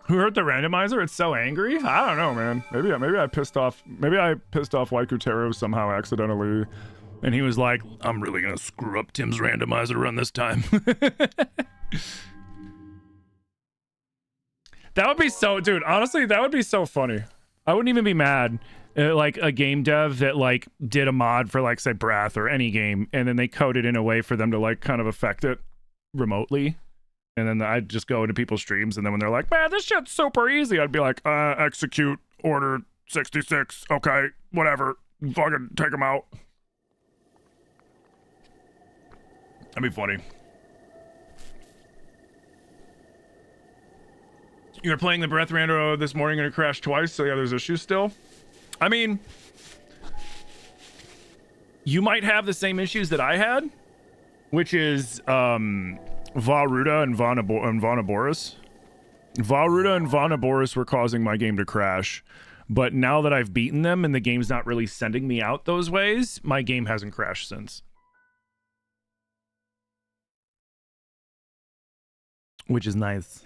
Who hurt the randomizer? It's so angry. I don't know, man. Maybe I pissed off. Maybe I pissed off Waikutero somehow accidentally, and he was like, "I'm really gonna screw up Tim's randomizer run this time." That would be so, dude. Honestly, that would be so funny. I wouldn't even be mad. Like a game dev that like did a mod for like say Breath or any game, and then they coded in a way for them to like kind of affect it remotely. And then I'd just go into people's streams, and then when they're like, man, this shit's super easy, I'd be like, execute order 66. Okay, whatever. Fucking take them out. That'd be funny. You were playing the Breath Rando this morning and it crashed twice, so yeah, there's issues still. I mean, you might have the same issues that I had, which is, Varuda and Vanaboris. Varuda and Vanaboris were causing my game to crash, but now that I've beaten them and the game's not really sending me out those ways, my game hasn't crashed since. Which is nice.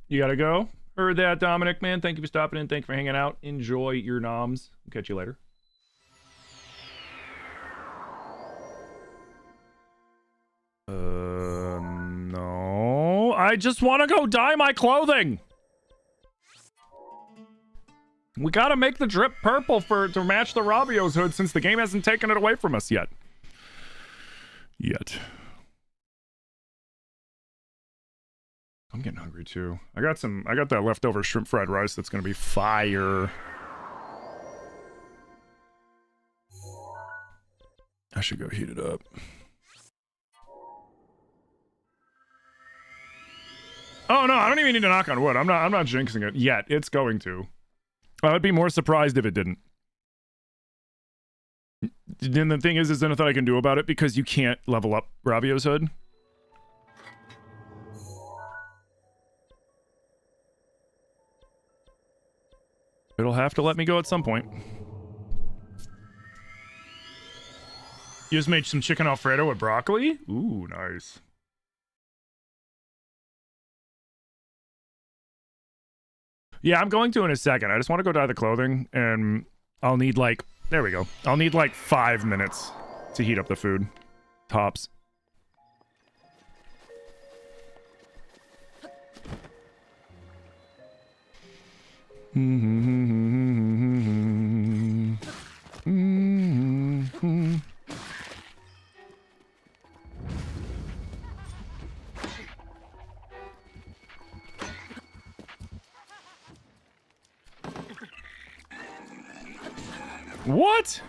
You gotta go? Heard that, Dominic, man. Thank you for stopping in. Thank you for hanging out. Enjoy your noms. Catch you later. No. I just want to go dye my clothing. We gotta make the drip purple to match the Rabio's hood since the game hasn't taken it away from us yet. I'm getting hungry too. I got that leftover shrimp fried rice that's gonna be fire. I should go heat it up. Oh no, I don't even need to knock on wood. I'm not jinxing it yet. It's going to. I would be more surprised if it didn't. Then the thing is there's nothing I can do about it because you can't level up Rabio's hood. It'll have to let me go at some point. You just made some chicken Alfredo with broccoli? Ooh, nice. Yeah, I'm going to in a second. I just want to go dye the clothing, and I'll need like... There we go. I'll need like 5 minutes to heat up the food. Tops. What?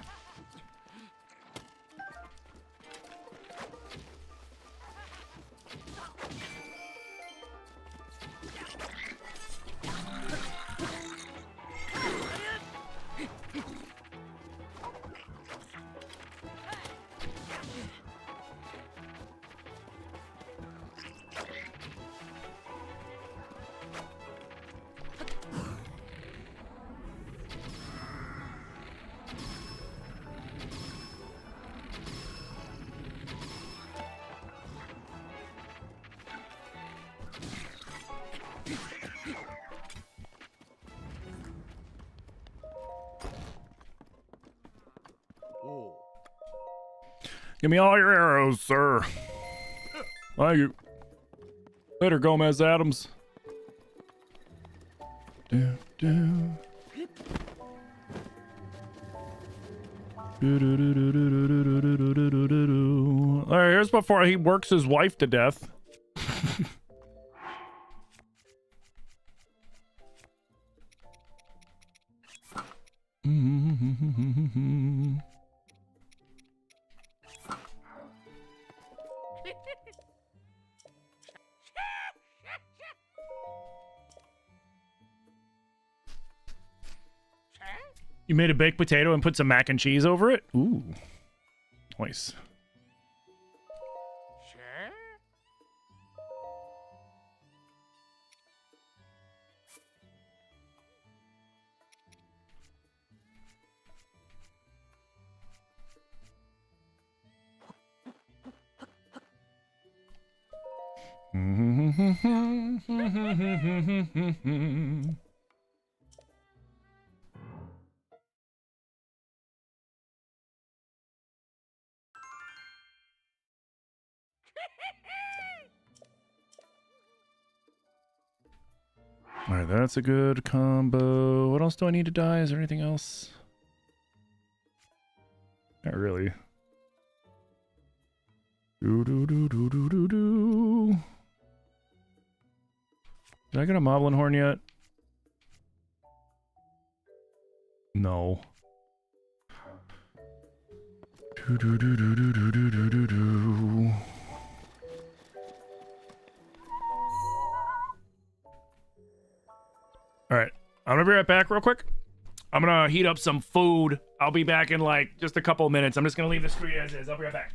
Give me all your arrows, sir. Thank you. Later, Gomez Adams. Do, do. All right, here's before he works his wife to death. You made a baked potato and put some mac and cheese over it? Ooh. Nice. All right, that's a good combo. What else do I need to dye? Is there anything else? Not really. Do do do do do do do. Did I get a Moblin horn yet? No. Do do do do do do do do do do. All right, I'm gonna be right back real quick. I'm gonna heat up some food. I'll be back in like just a couple of minutes. I'm just gonna leave the screen as is. I'll be right back.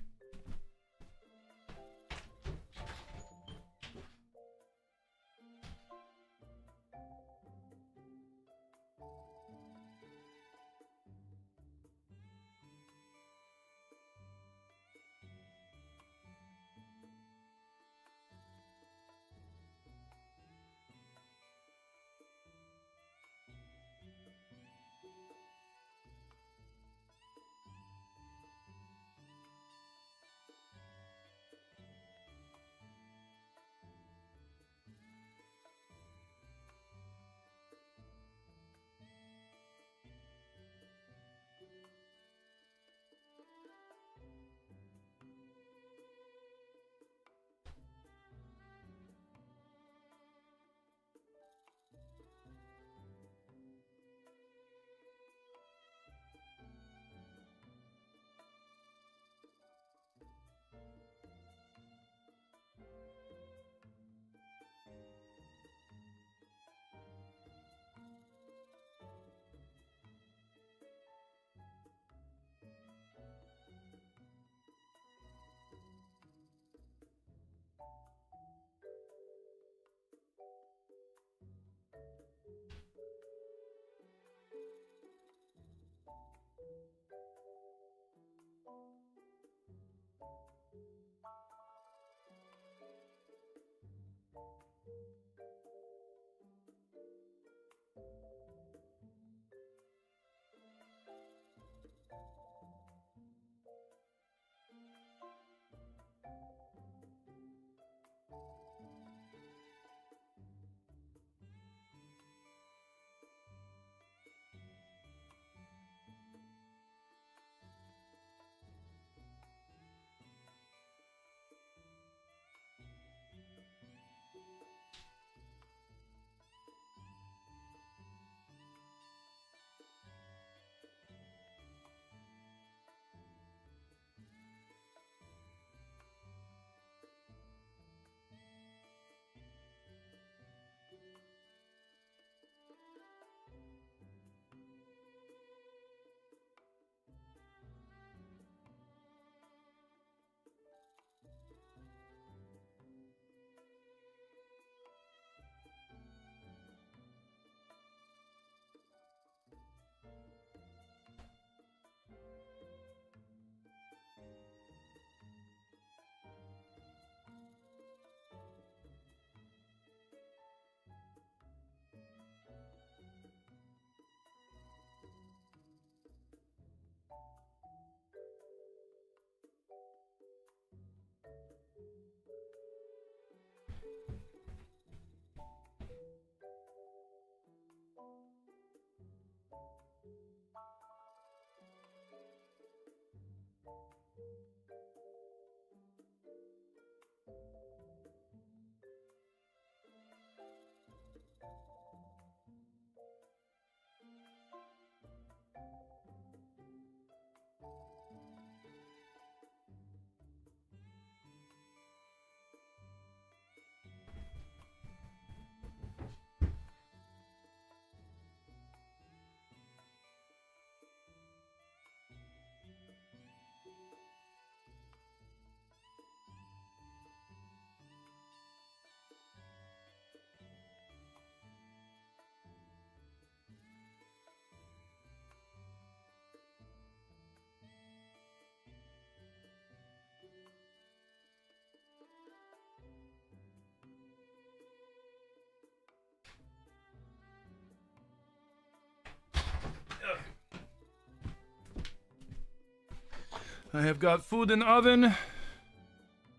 I have got food in the oven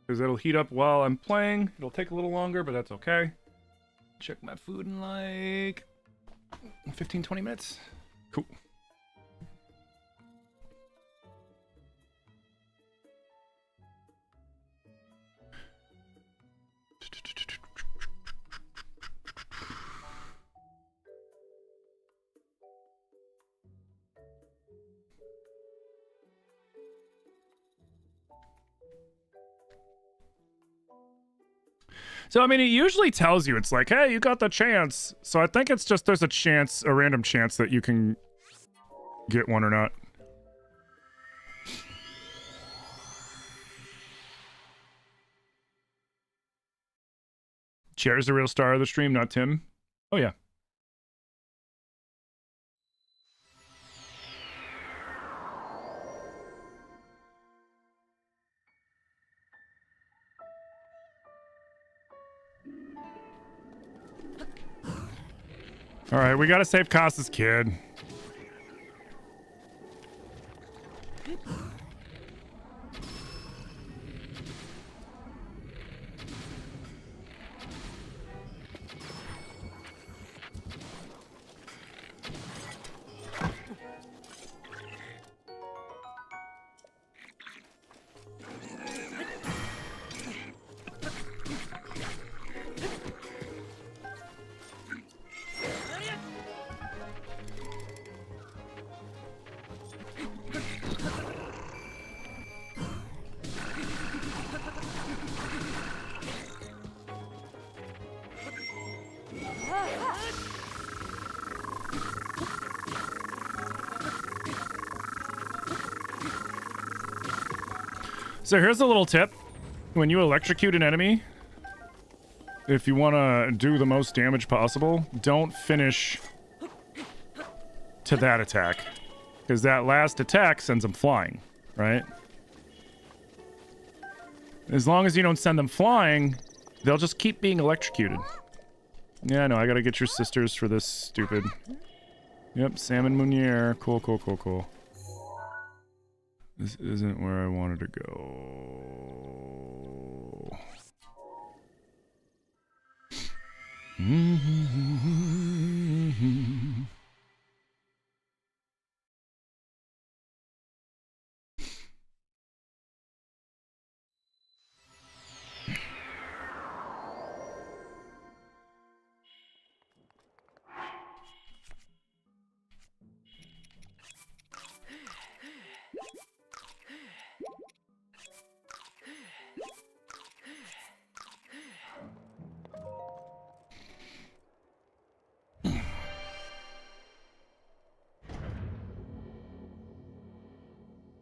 because it'll heat up while I'm playing. It'll take a little longer, but that's okay. Check my food in like 15-20 minutes. Cool. So, I mean, it usually tells you, it's like, hey, you got the chance. So I think it's just there's a chance, a random chance that you can get one or not. Chair's the real star of the stream, not Tim. Oh, yeah. All right, we gotta save Costa's kid. So here's a little tip. When you electrocute an enemy, if you want to do the most damage possible, don't finish to that attack. Because that last attack sends them flying, right? As long as you don't send them flying, they'll just keep being electrocuted. Yeah, no, I gotta get your sisters for this stupid. Yep, Salmon Munier. Cool, cool, cool, cool. This isn't where I wanted to go.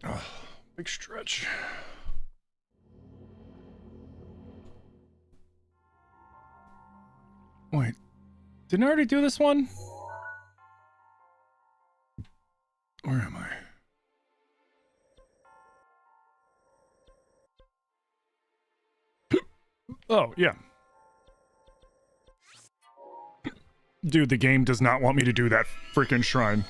Oh, big stretch. Wait, didn't I already do this one? Where am I? Oh, yeah. Dude, the game does not want me to do that freaking shrine.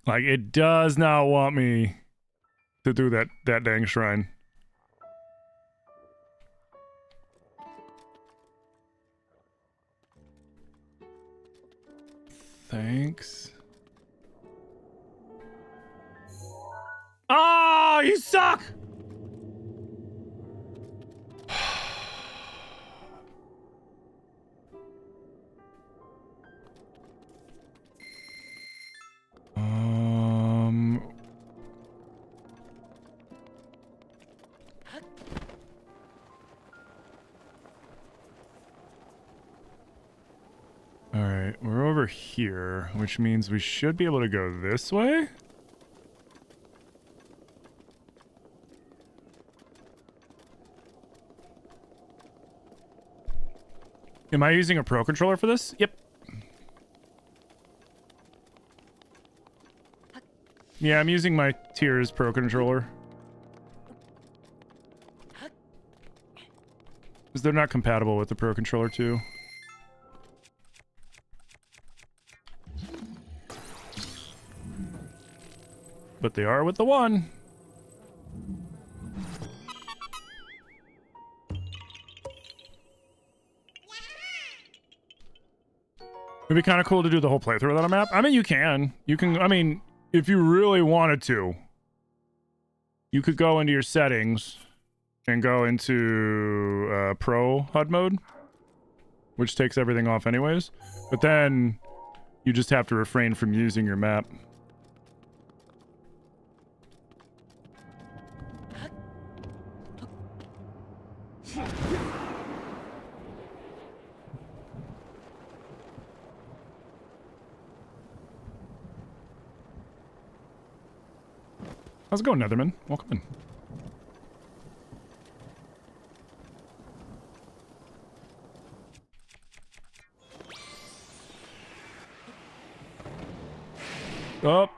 Like, it does not want me to do that dang shrine. Thanks. you suck! Alright, we're over here, which means we should be able to go this way? Am I using a Pro Controller for this? Yep. Yeah, I'm using my Tears Pro Controller. Because they're not compatible with the Pro Controller 2. But they are with the 1. It'd be kind of cool to do the whole playthrough without a map. I mean, you can. I mean, if you really wanted to, you could go into your settings and go into Pro HUD mode, which takes everything off anyways. But then you just have to refrain from using your map. How's it going, Netherman? Welcome in. Oh.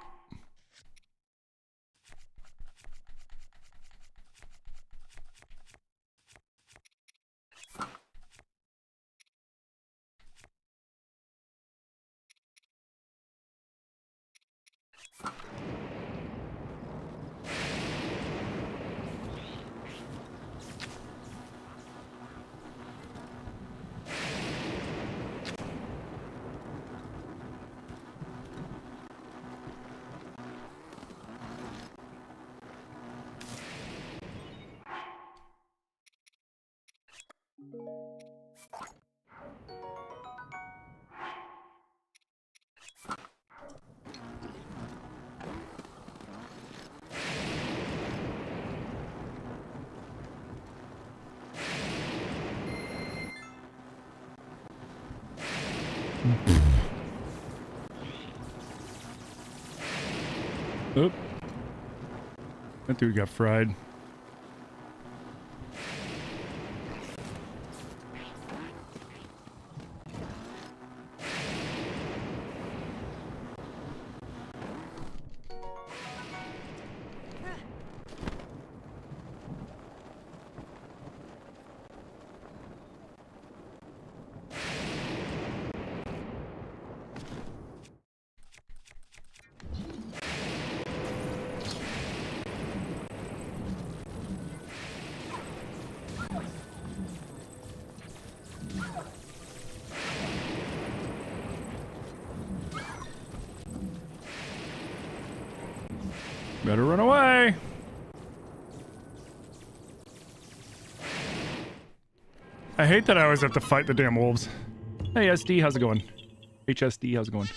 Oop. That dude got fried. Better run away. I hate that I always have to fight the damn wolves. Hey, SD, how's it going? HSD, how's it going?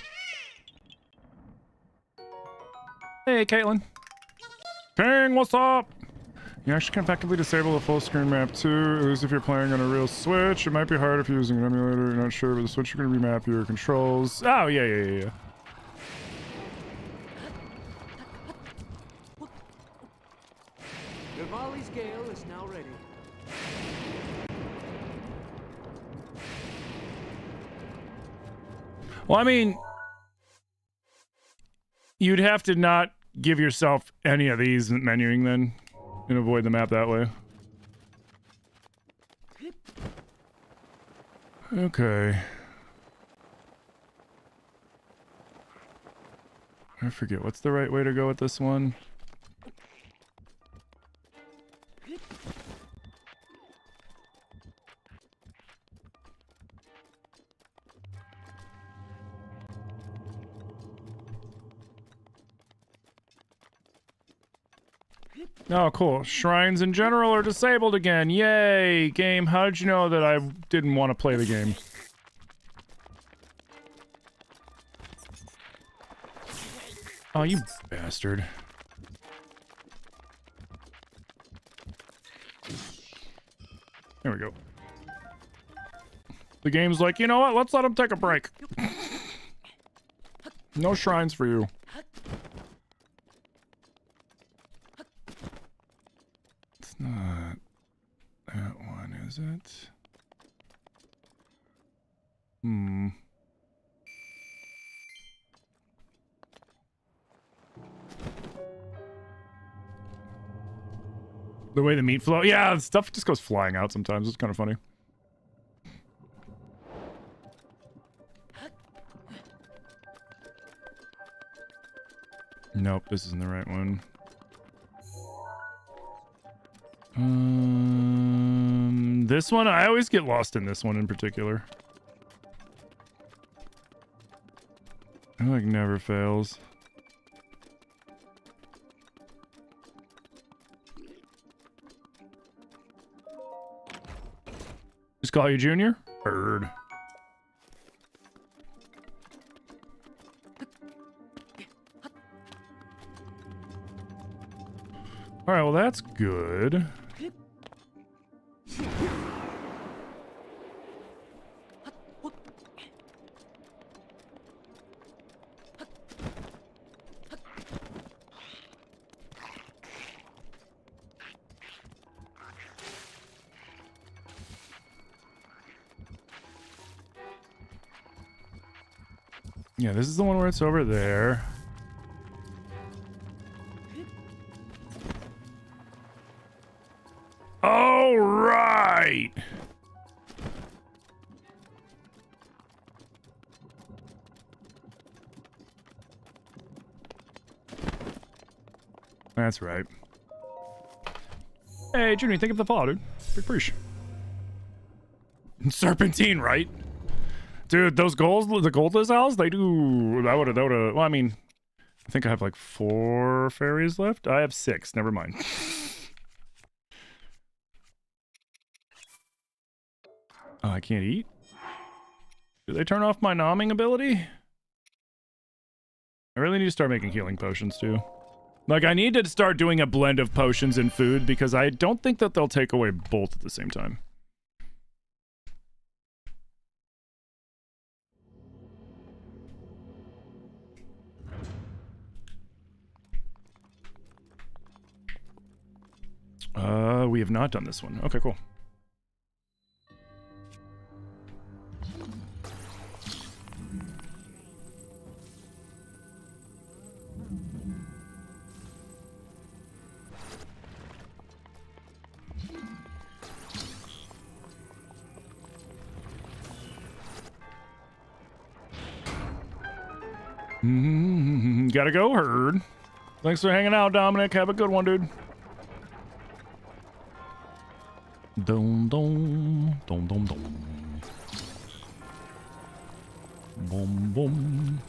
Hey, Caitlin. King, what's up? You actually can effectively disable the full screen map too, at least if you're playing on a real Switch. It might be hard if you're using an emulator, you're not sure, but the Switch you're gonna remap your controls. Oh, yeah. Rivali's Gale is now ready. Well, I mean, you'd have to not give yourself any of these menuing then, and avoid the map that way. Okay. I forget, what's the right way to go with this one? Oh, cool. Shrines in general are disabled again. Yay! Game, how did you know that I didn't want to play the game? Oh, you bastard. There we go. The game's like, you know what? Let's let him take a break. No shrines for you. It's not that one, is it? Hmm. The way the meat flow. Yeah, stuff just goes flying out sometimes. It's kind of funny. Nope, this isn't the right one. This one, I always get lost in this one in particular. It like never fails. Just call you Junior? Bird. Alright, well that's good. Yeah, this is the one where it's over there. All right. That's right. Hey, Junior, think of the fall, dude. Big preach. Serpentine, right? Dude, those goals, the goldless owls, they do. I would've. Well, I mean, I think I have like 4 fairies left. I have 6. Never mind. Oh, I can't eat? Did they turn off my nomming ability? I really need to start making healing potions too. Like, I need to start doing a blend of potions and food because I don't think that they'll take away both at the same time. We have not done this one. Okay, cool. Gotta go, herd. Thanks for hanging out, Dominic. Have a good one, dude. Dum dum dum dum dum. Boom boom.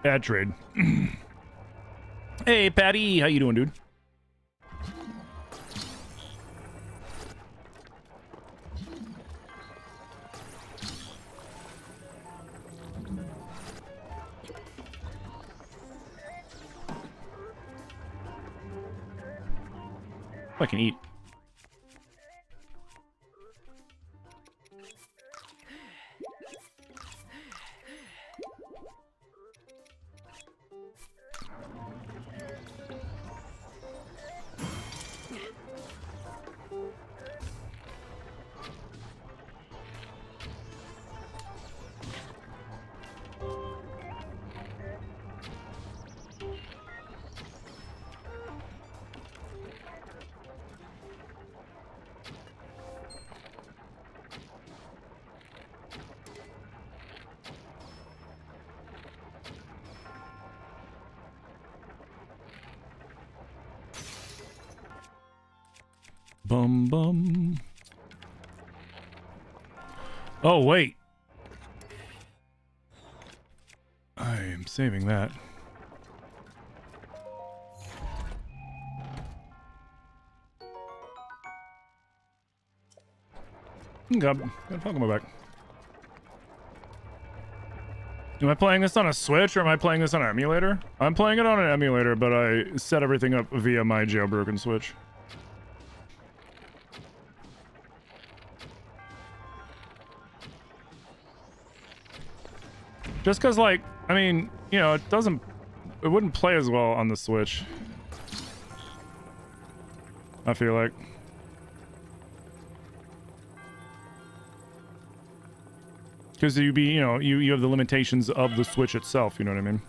Bad trade. Hey, Patty, how you doing, dude? I can eat. Bum bum. Oh, wait. I am saving that. Got Pokemon back. Am I playing this on a Switch or am I playing this on an emulator? I'm playing it on an emulator, but I set everything up via my jailbroken Switch. Just cause, like, I mean, you know, it wouldn't play as well on the Switch. I feel like. Because you know, you have the limitations of the Switch itself, you know what I mean?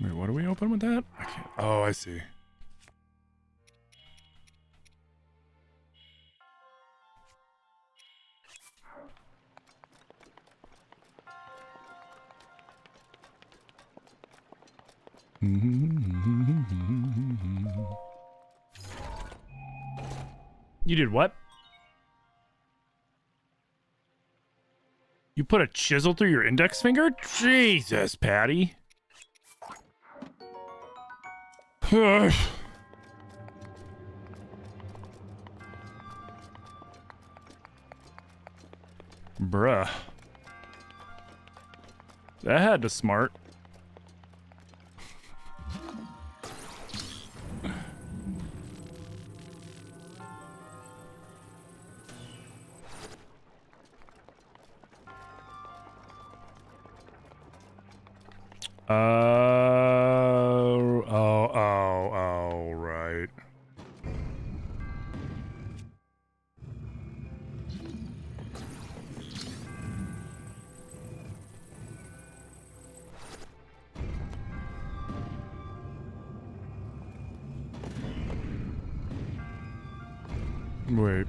Wait, what do we open with that? I can't. Oh, I see. You did what? You put a chisel through your index finger? Jesus, Patty. Bruh. That had to smart. Oh, right. Wait.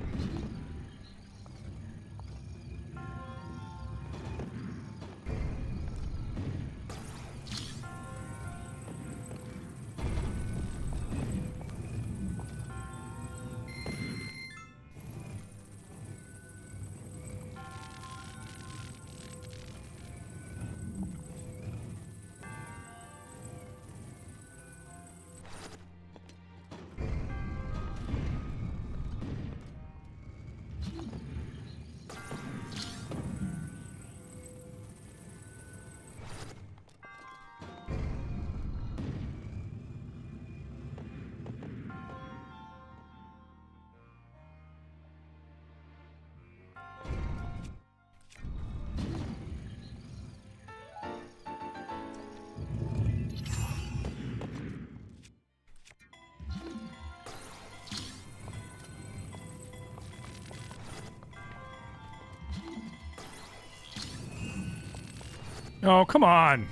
Oh, come on.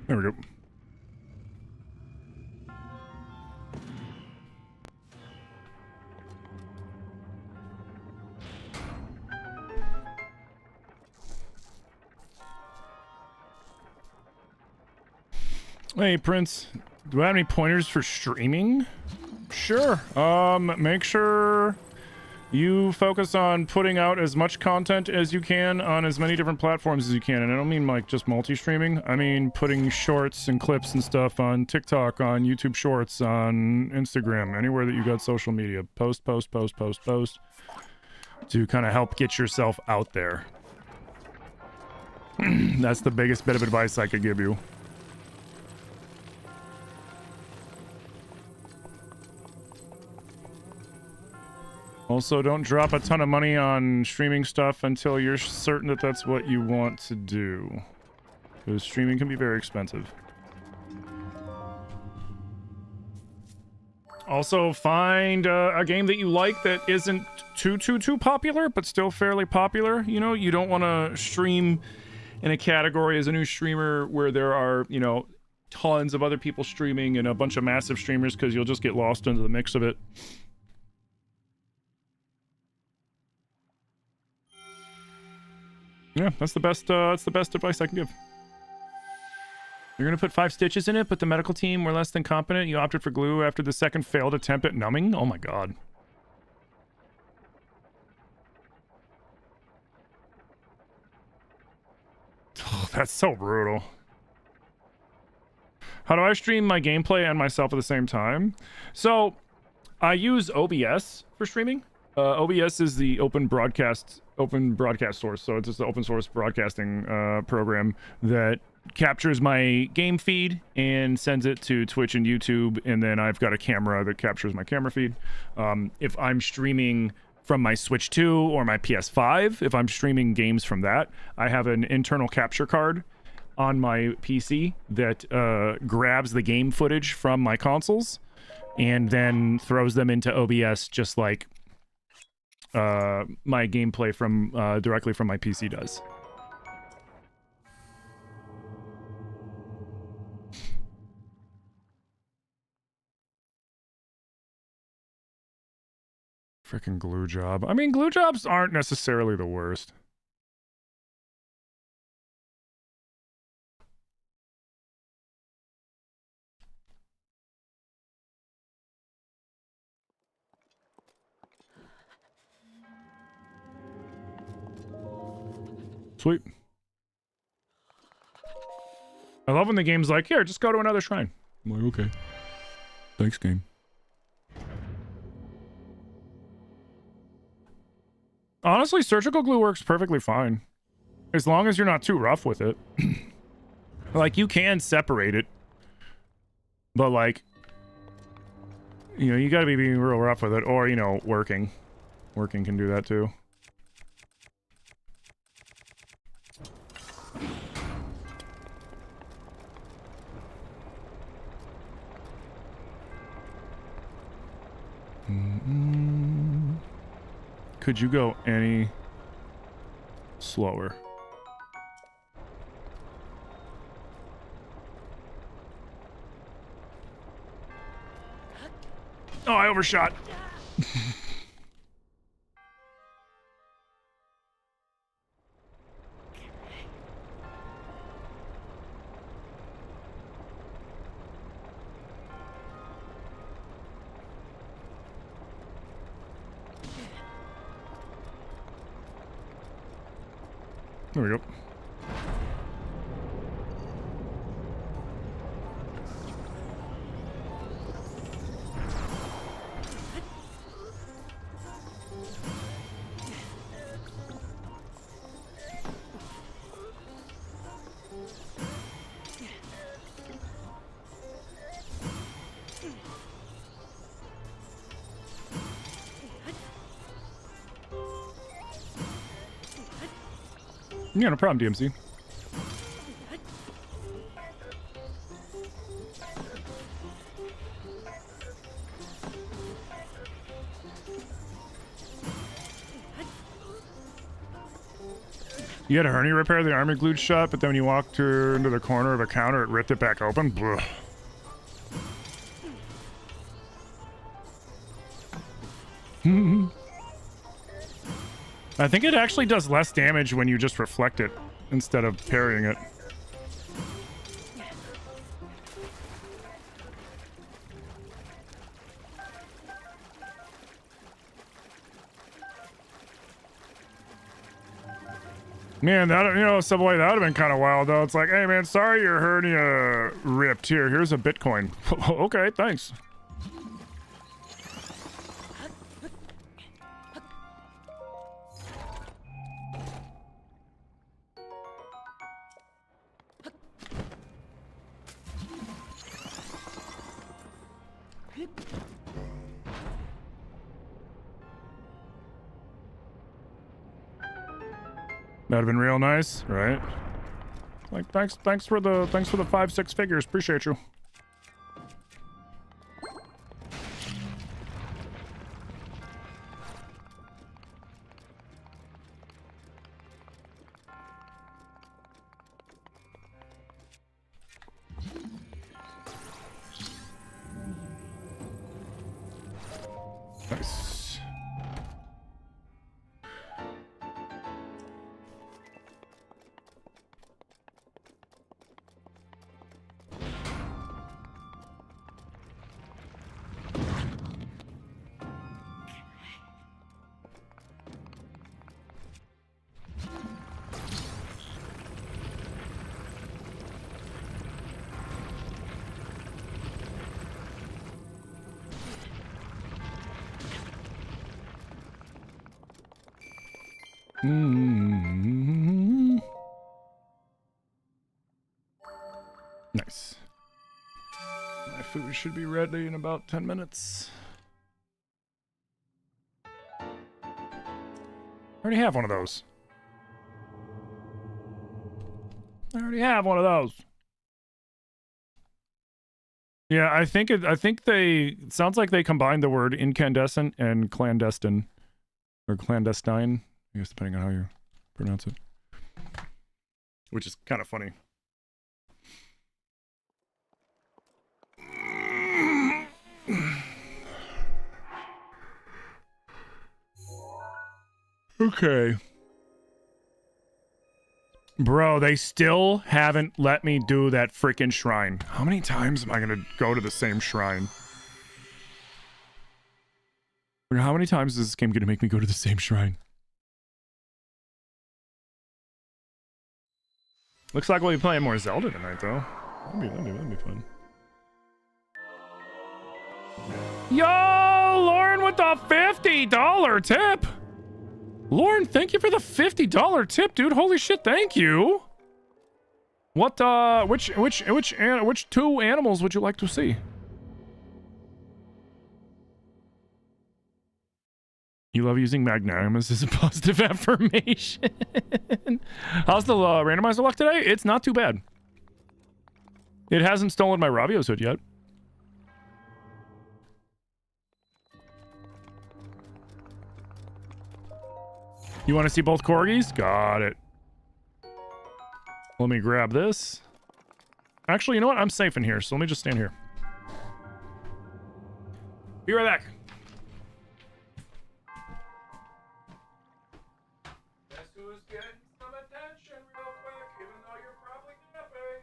There we go. Hey, Prince. Do I have any pointers for streaming? Sure. Make sure you focus on putting out as much content as you can on as many different platforms as you can. And I don't mean like just multi-streaming. I mean putting shorts and clips and stuff on TikTok, on YouTube Shorts, on Instagram, anywhere that you got social media. Post to kind of help get yourself out there. That's the biggest bit of advice I could give you. Also, don't drop a ton of money on streaming stuff until you're certain that that's what you want to do. Because streaming can be very expensive. Also, find a game that you like that isn't too popular, but still fairly popular. You know, you don't want to stream in a category as a new streamer where there are, you know, tons of other people streaming and a bunch of massive streamers, because you'll just get lost into the mix of it. Yeah, that's the best advice I can give. You're gonna put 5 stitches in it, but the medical team were less than competent. You opted for glue after the second failed attempt at numbing? Oh my god. Oh, that's so brutal. How do I stream my gameplay and myself at the same time? So, I use OBS for streaming. OBS is the open broadcast source. So it's just an open source broadcasting program that captures my game feed and sends it to Twitch and YouTube, and then I've got a camera that captures my camera feed. If I'm streaming from my Switch 2 or my PS5, if I'm streaming games from that, I have an internal capture card on my PC that grabs the game footage from my consoles and then throws them into OBS, just like my gameplay from directly from my PC does. Freaking glue job. I mean, glue jobs aren't necessarily the worst. Sweet. I love when the game's like, here, just go to another shrine. I'm like, okay. Thanks, game. Honestly, surgical glue works perfectly fine. As long as you're not too rough with it. Like, you can separate it. But, like, you know, you gotta be being real rough with it. Or, you know, working. Working can do that, too. Could you go any slower? Oh, I overshot. There we go. Yeah, no problem, DMC. You had a hernia repair the army glued shut, but then when you walked into the corner of a counter, it ripped it back open. Blah. I think it actually does less damage when you just reflect it instead of parrying it. Man, that, you know, Subway, that would have been kind of wild, though. It's like, hey, man, sorry your hernia ripped. Here's a Bitcoin. Okay, thanks. That'd have been real nice, right? Like, thanks for the 5-6 figures. Appreciate you. Nice. My food should be ready in about 10 minutes. I already have one of those. Yeah, I think it sounds like they combined the word incandescent and clandestine. Or clandestine, I guess depending on how you pronounce it. Which is kind of funny. Okay. Bro, they still haven't let me do that freaking shrine. How many times am I gonna go to the same shrine? How many times is this game gonna make me go to the same shrine? Looks like we'll be playing more Zelda tonight, though. That'd be fun. Yo, Lauren with the $50 tip. Lauren, thank you for the $50 tip, dude. Holy shit, thank you. What, which two animals would you like to see? You love using magnanimous as a positive affirmation. How's the randomizer luck today? It's not too bad. It hasn't stolen my Ravio's hood yet. You want to see both corgis? Got it. Let me grab this. Actually, you know what? I'm safe in here, so let me just stand here. Be right back. Guess who's getting some attention real quick, even though you're probably napping?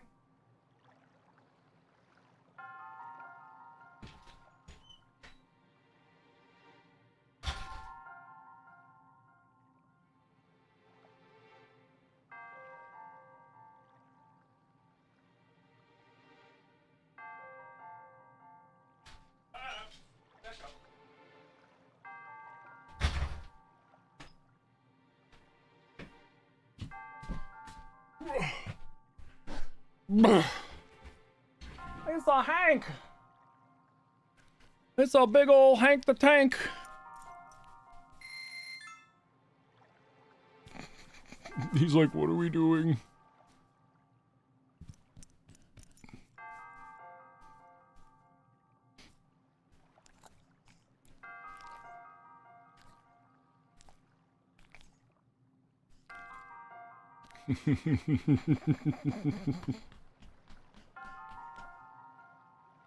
It's a Hank. It's a big old Hank the Tank. He's like, what are we doing?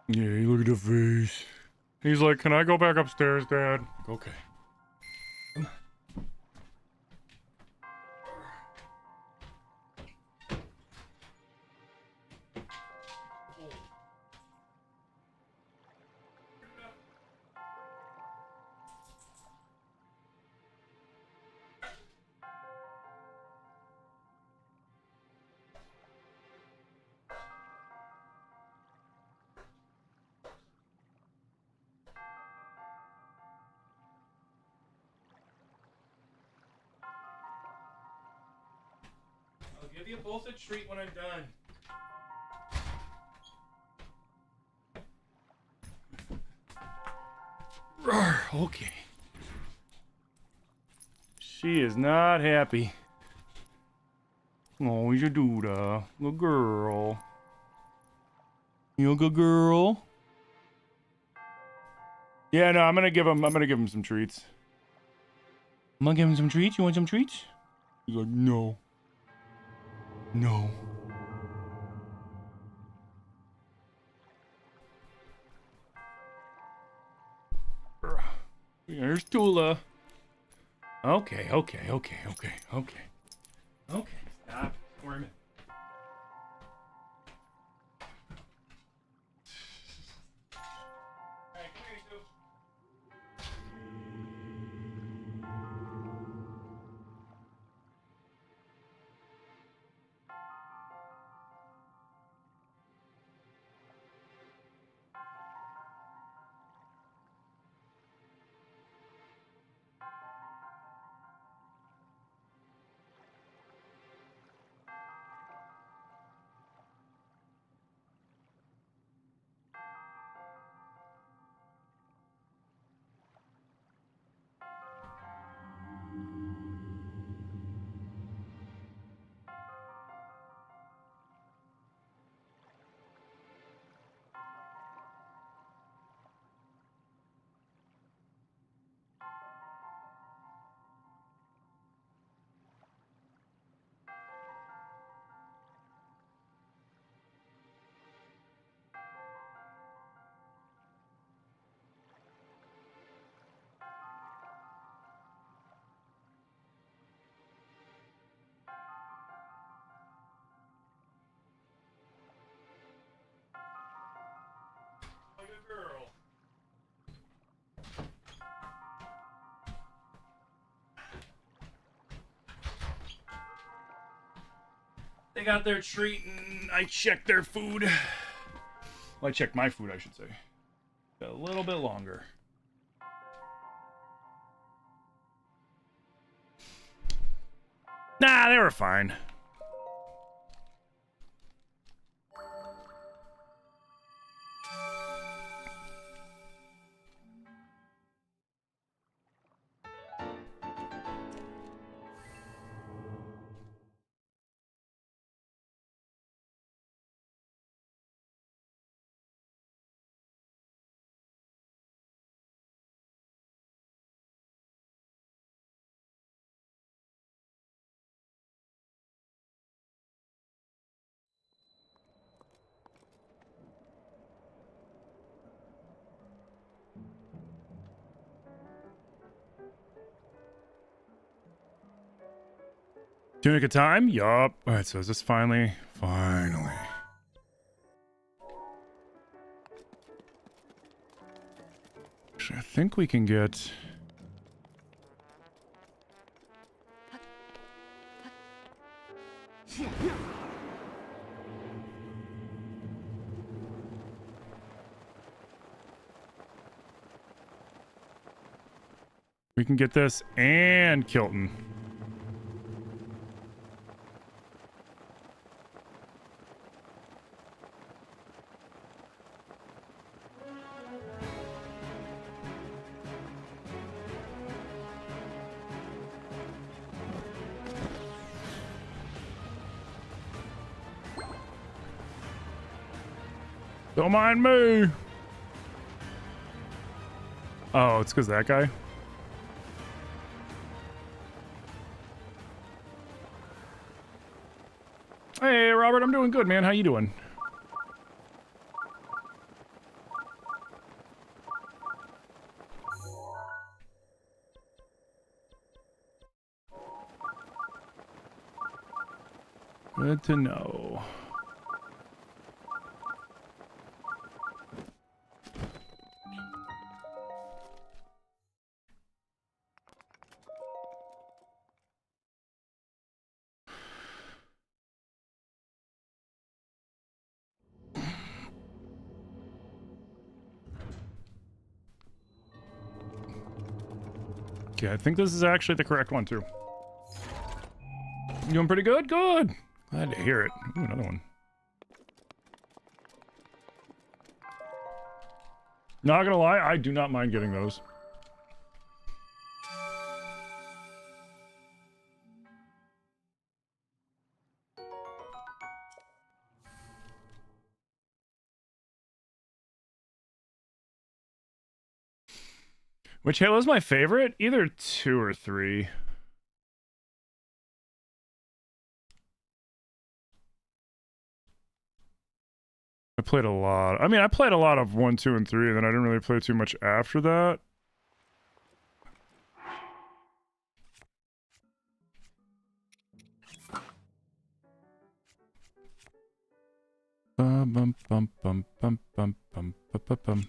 Yeah, look at the face. He's like, can I go back upstairs, Dad? Okay. I'll give you both a treat when I'm done. Okay. She is not happy. Oh, you duda. Good girl. You a good girl? Yeah, no, I'm gonna give him some treats. I'm gonna give him some treats. You want some treats? He's like, no. No. Here's Tula. Okay. Okay, stop squirming. Hey, come here, you two. girl. They got their treat and I checked their food. Well, I checked my food, I should say. A little bit longer. Nah, they were fine. Doing a good time? Yup. Alright, so is this finally? Finally. Actually, I think we can get... We can get this and Kilton. Don't mind me. Oh, it's because that guy? Hey, Robert, I'm doing good, man. How you doing? Good to know. Okay, I think this is actually the correct one, too. You doing pretty good? Good. Glad to hear it. Ooh, another one. Not gonna lie, I do not mind getting those. Which Halo's my favorite? Either 2 or 3. I played a lot. I mean, I played a lot of 1, 2, and 3, and then I didn't really play too much after that. Bum bum bum bum bum bum bum bum bum.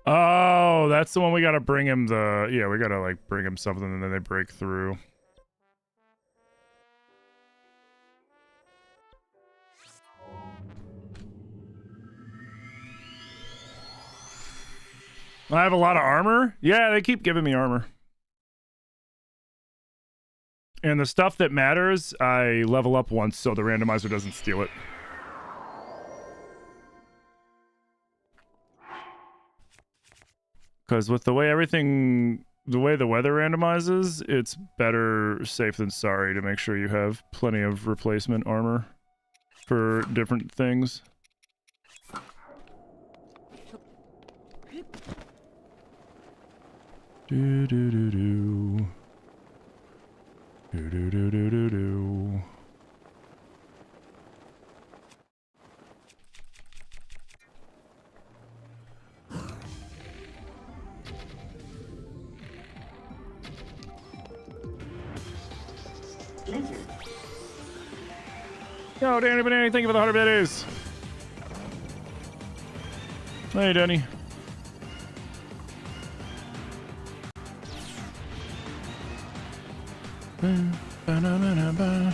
Oh, that's the one we gotta bring him the... Yeah, we gotta, like, bring him something and then they break through. I have a lot of armor? Yeah, they keep giving me armor. And the stuff that matters, I level up once so the randomizer doesn't steal it. Because with the way everything, the way the weather randomizes, it's better safe than sorry to make sure you have plenty of replacement armor for different things. Do do do do. Do do do do do do. Yo, Danny Banana, thank you for the 100 biddies. Hey, Danny. Ba-na-ba-na-ba.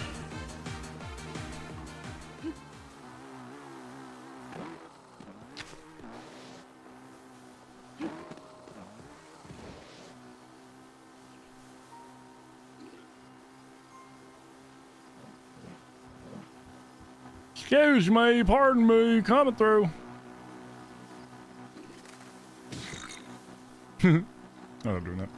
Excuse me, pardon me, coming through. I love doing that.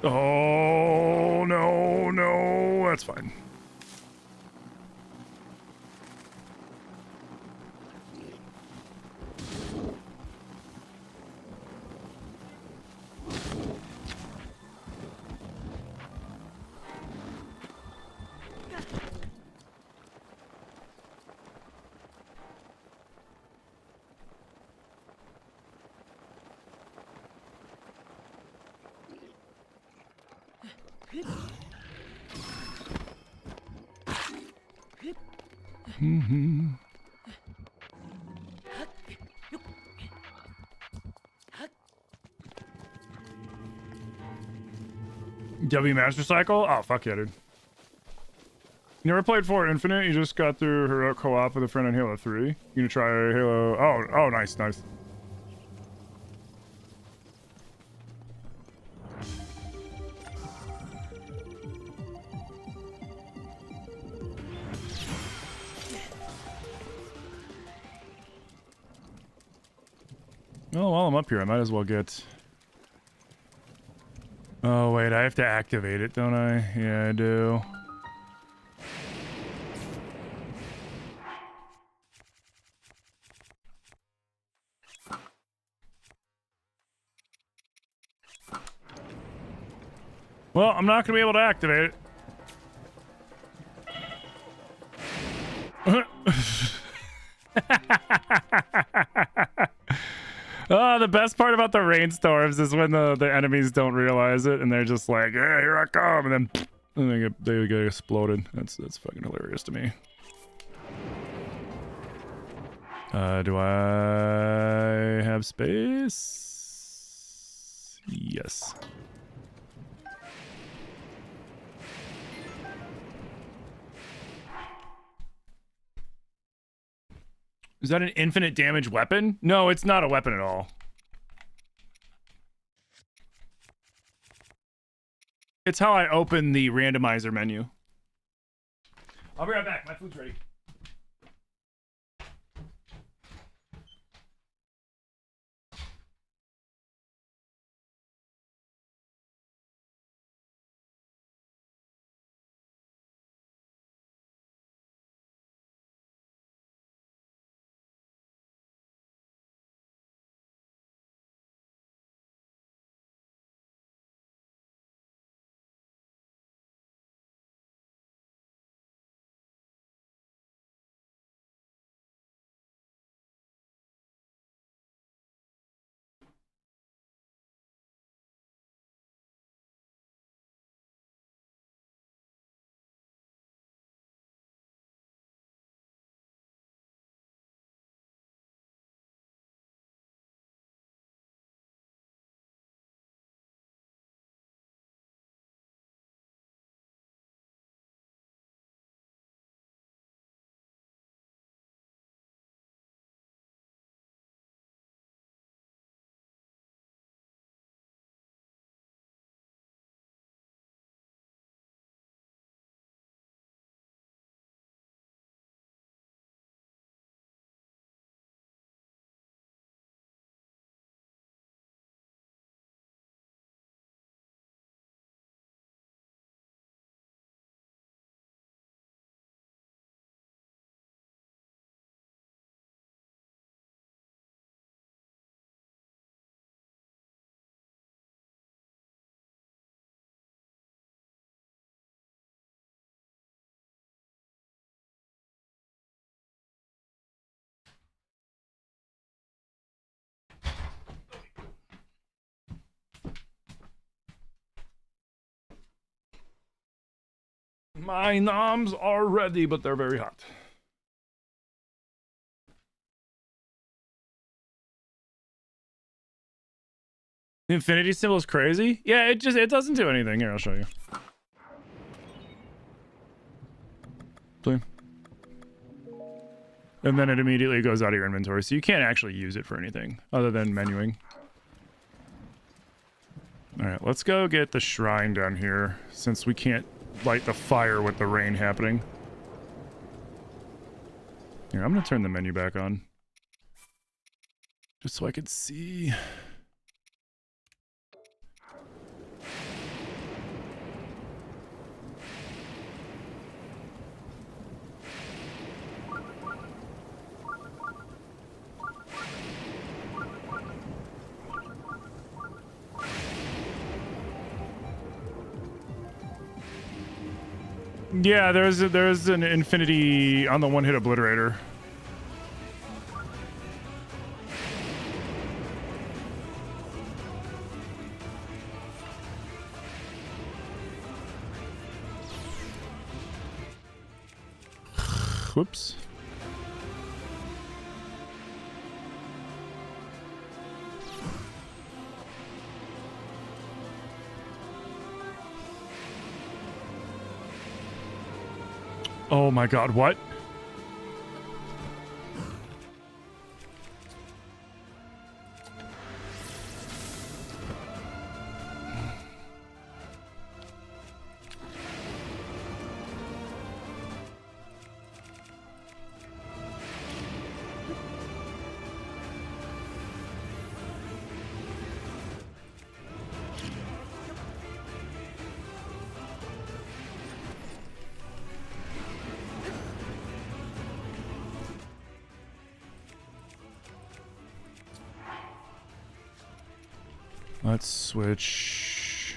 Oh, no, no, that's fine. Mm-hmm. W Master Cycle? Oh, fuck yeah, dude. You never played 4 Infinite? You just got through her co-op with a friend on Halo 3? You gonna try Halo... Oh, nice, nice. Oh, while I'm up here, I might as well get... Oh, wait, I have to activate it, don't I? Yeah, I do. Well, I'm not gonna be able to activate it. Oh, the best part about the rainstorms is when the enemies don't realize it and they're just like, "Yeah, here I come," and then they get exploded. That's fucking hilarious to me. Do I have space? Yes. Is that an infinite damage weapon? No, it's not a weapon at all. It's how I open the randomizer menu. I'll be right back. My food's ready. My noms are ready, but they're very hot. The infinity symbol is crazy. Yeah, it doesn't do anything. Here, I'll show you. See? And then it immediately goes out of your inventory, so you can't actually use it for anything other than menuing. All right, let's go get the shrine down here, since we can't light the fire with the rain happening. Here, I'm gonna turn the menu back on, just so I can see. Yeah, there's an infinity on the one-hit obliterator. Whoops. Oh my god, what? Let's switch.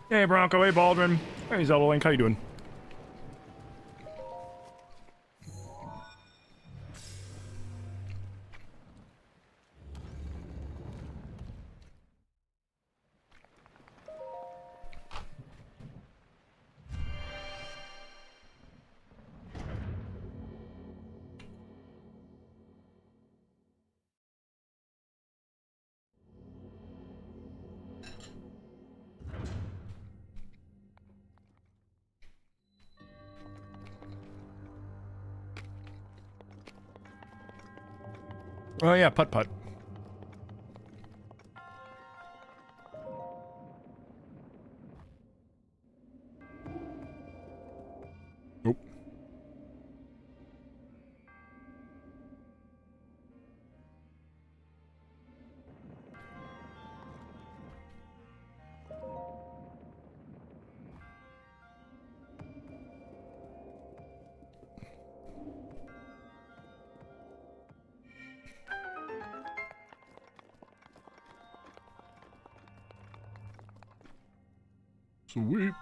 Hey Bronco, hey Baldwin, hey Zelda Link, how you doing? Oh yeah, putt-putt. Nope. Sweet.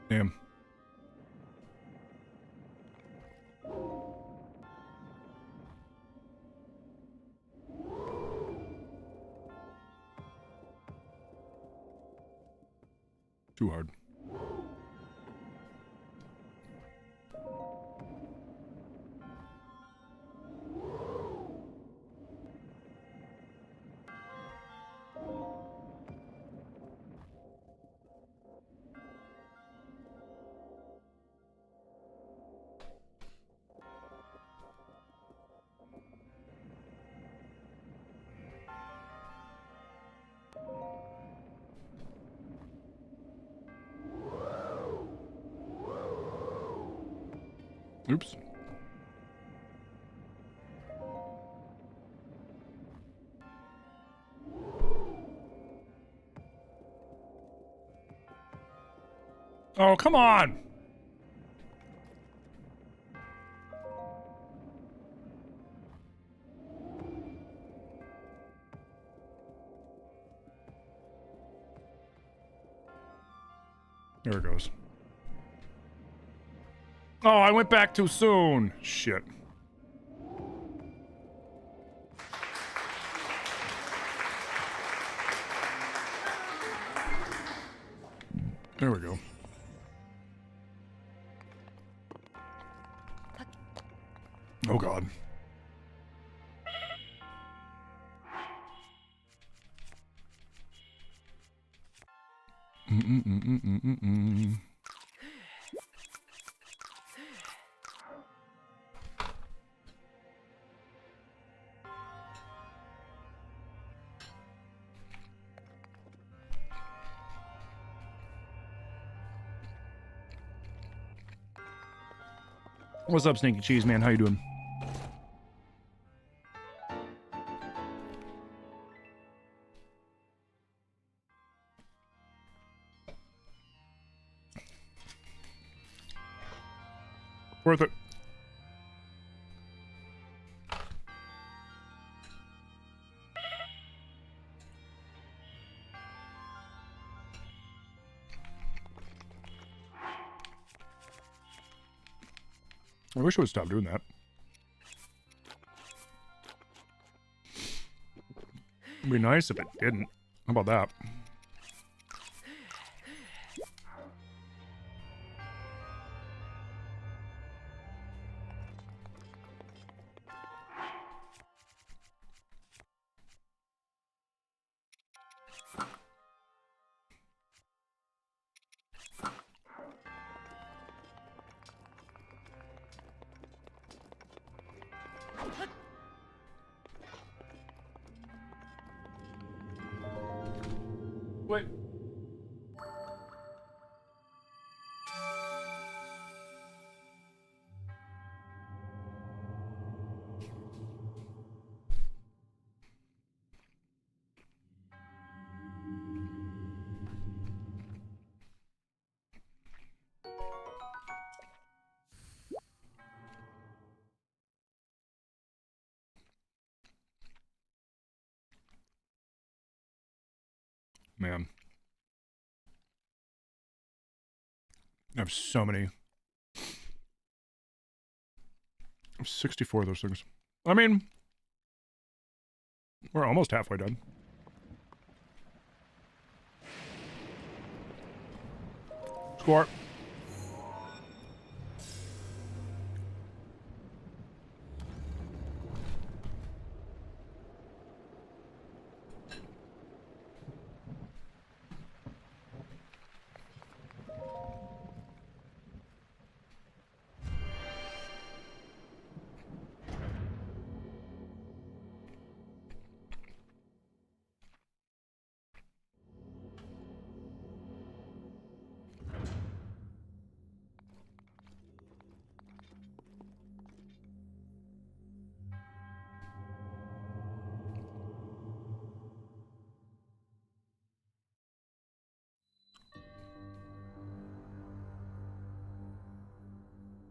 Damn. Too hard. Oops. Oh, come on! There it goes. Oh, I went back too soon. Shit. There we go. Oh, God. Mm-mm-mm-mm-mm-mm. What's up, Sneaky Cheese Man? How you doing? Worth it. I wish I would stop doing that. It'd be nice if it didn't. How about that? Wait. Man. I have so many. I have 64 of those things. I mean, we're almost halfway done. Score.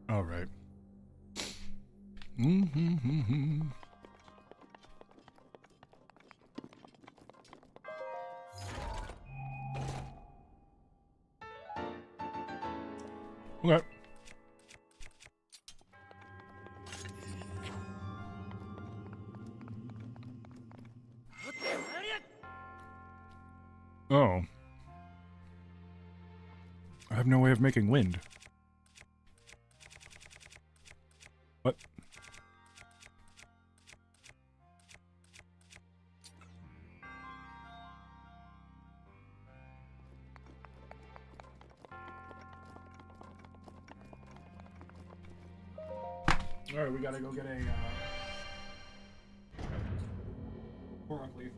All right. Mm-hmm. Okay. Oh. I have no way of making wind. What? Alright, we gotta go get a, korok leaf.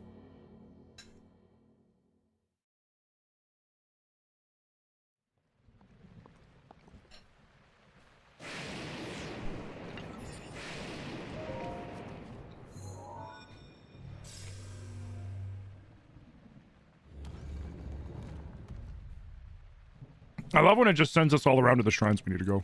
I love when it just sends us all around to the shrines we need to go.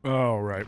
Oh, right.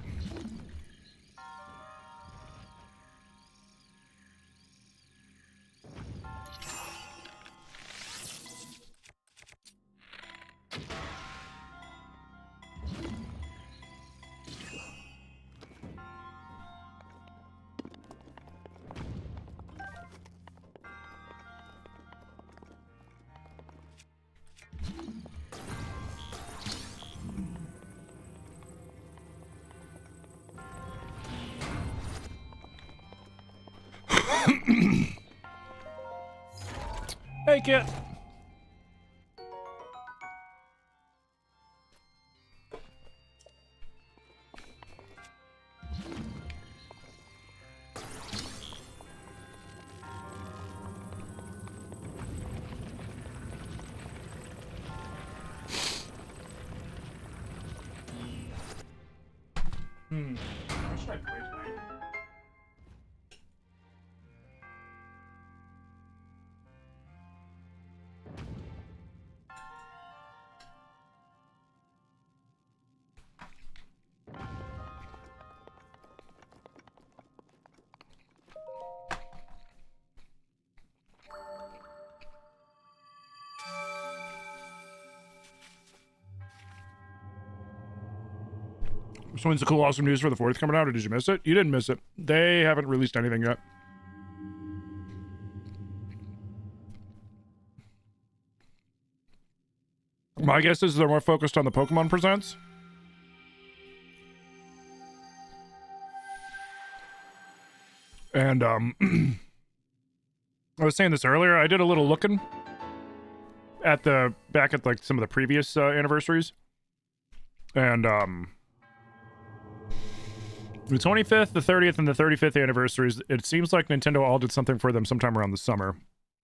Hey, kid. What should I play tonight? So when's the cool, awesome news for the 4th coming out, or did you miss it? You didn't miss it. They haven't released anything yet. My guess is they're more focused on the Pokemon Presents. And, I was saying this earlier, I did a little looking at back at, like, some of the previous, anniversaries. And, the 25th, the 30th, and the 35th anniversaries, it seems like Nintendo all did something for them sometime around the summer.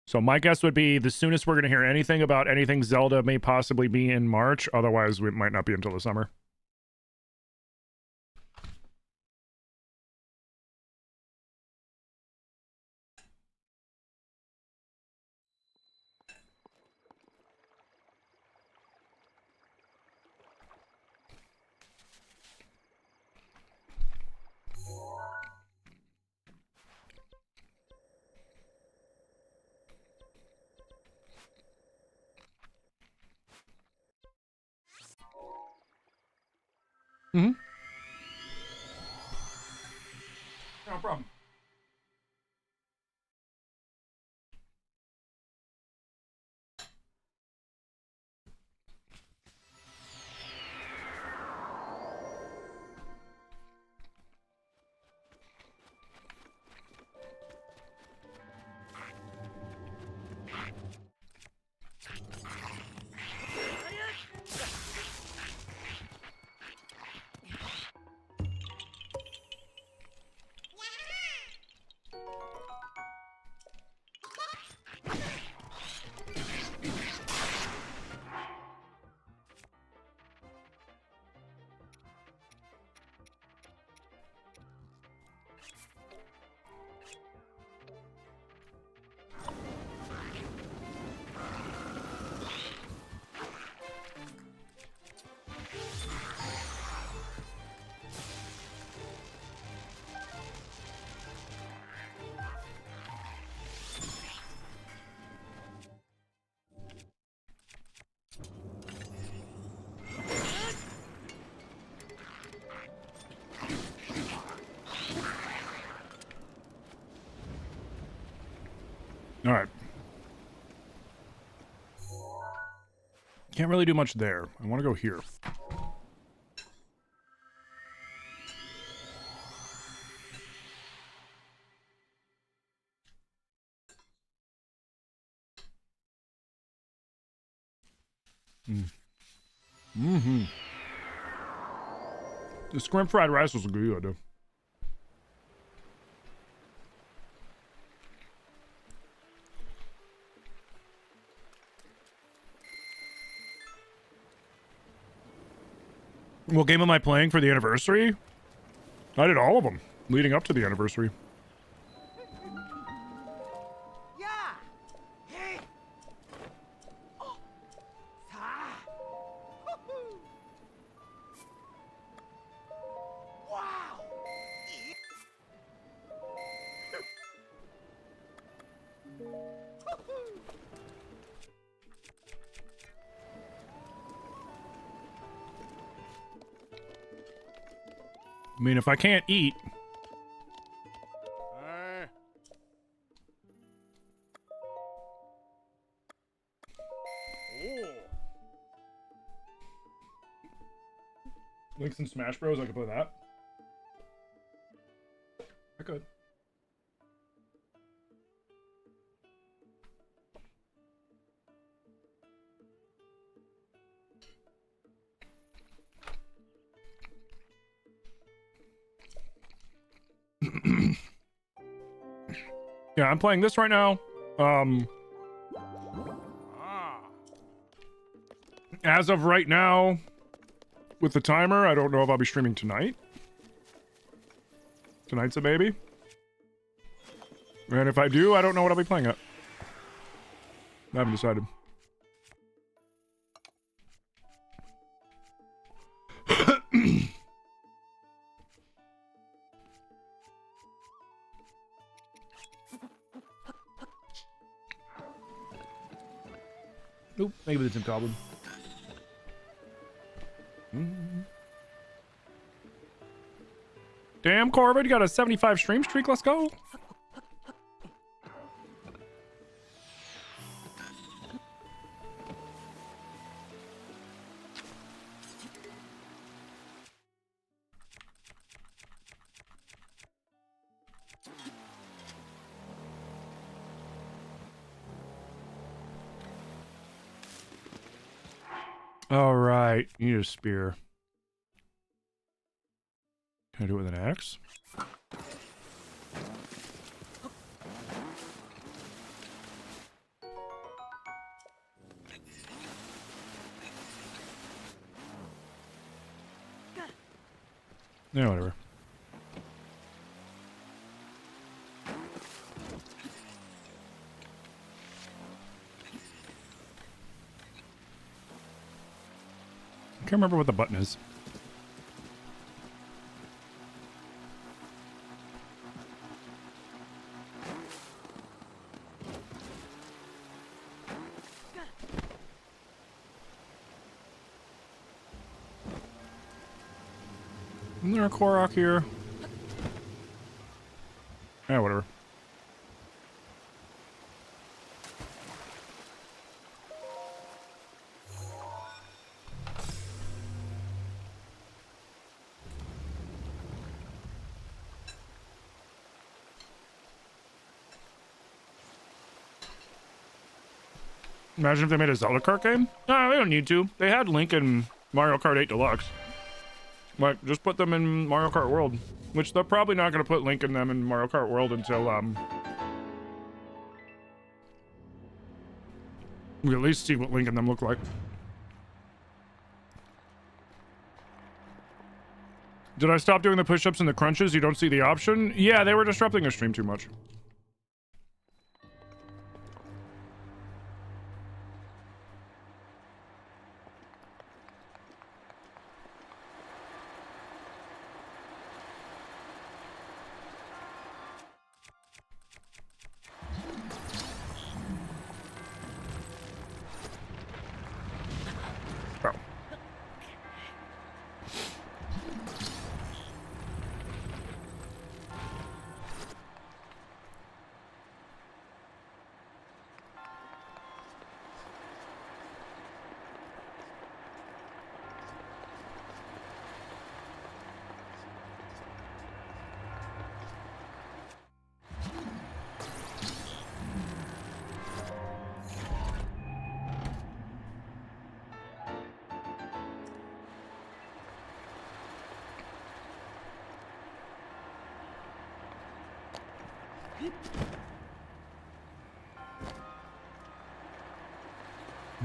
So my guess would be the soonest we're going to hear anything about anything Zelda may possibly be in March. Otherwise, it might not be until the summer. Mm-hmm. No problem. All right. Can't really do much there. I want to go here. Mm-hmm. The scrimp fried rice was good. What game am I playing for the anniversary? I did all of them leading up to the anniversary. I mean, if I can't eat... Links in Smash Bros, I could play that. I could. Yeah, I'm playing this right now. As of right now, with the timer, I don't know if I'll be streaming tonight. Tonight's a baby. And if I do, I don't know what I'll be playing at. I haven't decided. Nope, maybe it's a goblin. Damn, Corbin, you got a 75 stream streak. Let's go. All right, you need a spear. Can I do it with an axe? Yeah, whatever. I can't remember what the button is. Isn't there a Korok here? Yeah, whatever. Imagine if they made a Zelda Kart game? No, they don't need to. They had Link in Mario Kart 8 Deluxe. Like, just put them in Mario Kart World. Which they're probably not going to put Link in them in Mario Kart World until, we at least see what Link in them look like. Did I stop doing the push-ups and the crunches? You don't see the option? Yeah, they were disrupting the stream too much.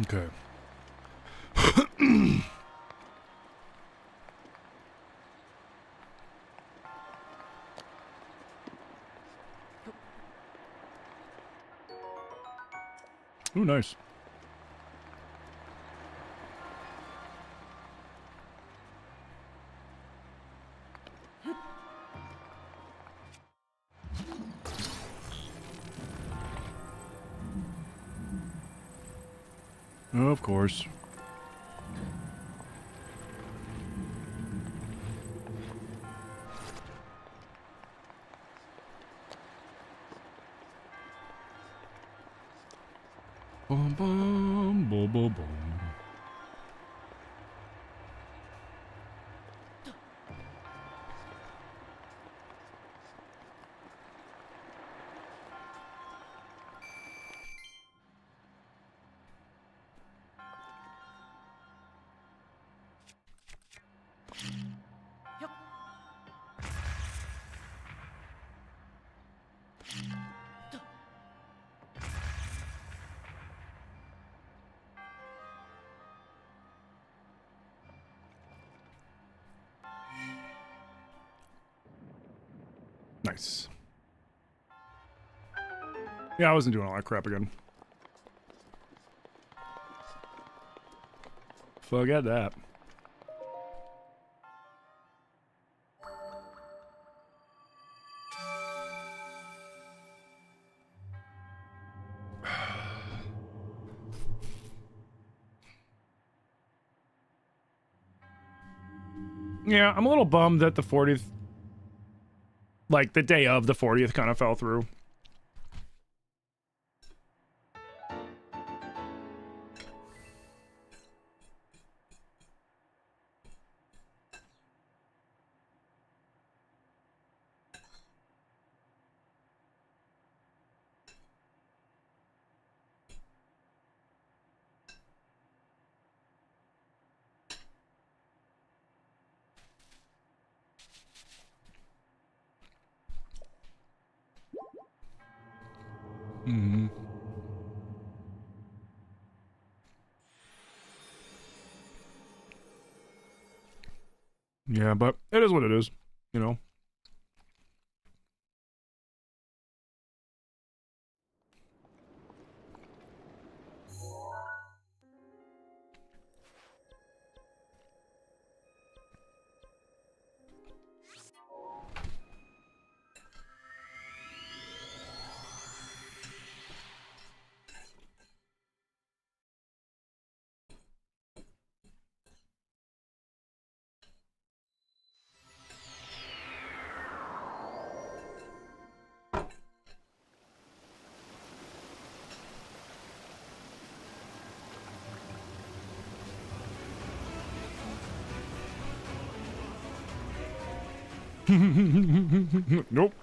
Okay. Ooh, nice. Of course. Bum, bum, bum, bum, bum. Nice. Yeah, I wasn't doing all that crap again. Forget that. Yeah, I'm a little bummed that the 40th, like the day of the 40th, kind of fell through. Mm-hmm. Yeah, but it is what it is, you know. Nope.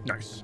Nice.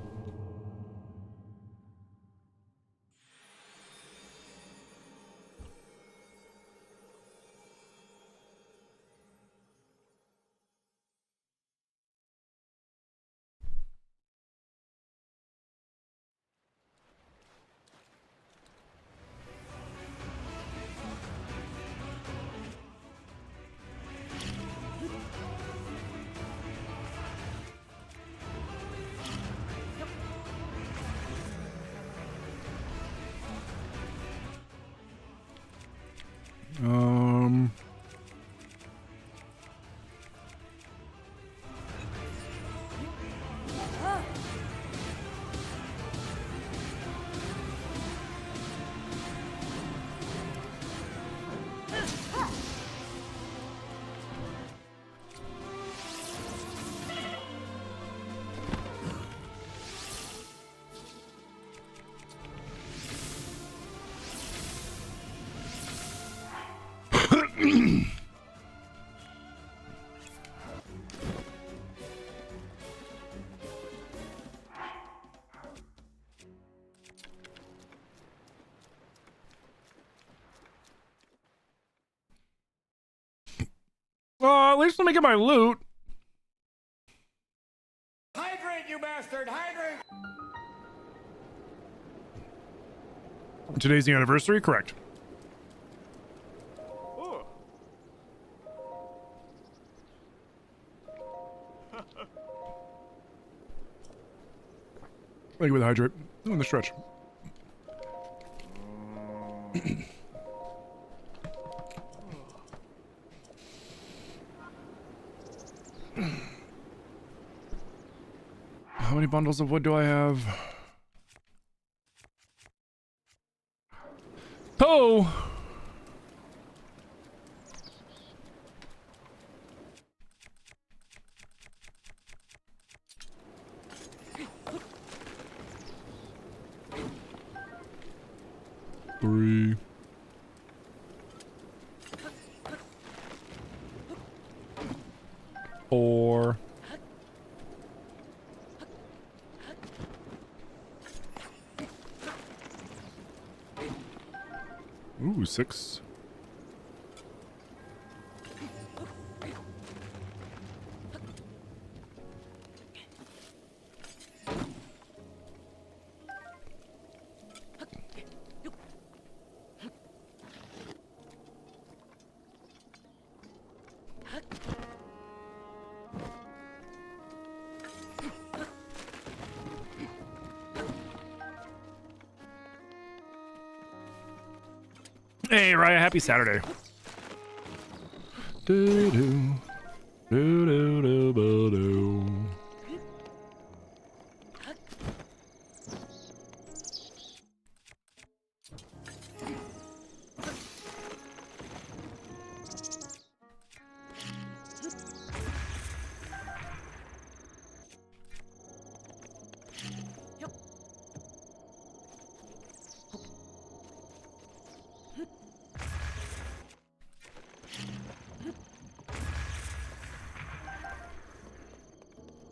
At least let me get my loot. Hydrate, you bastard! Hydrate! Today's the anniversary, correct? Thank you with the hydrate. In the stretch. How many bundles of wood do I have? Oh! Three. Four. Ooh, six. Hey, Raya, happy Saturday. Do do do do do do do.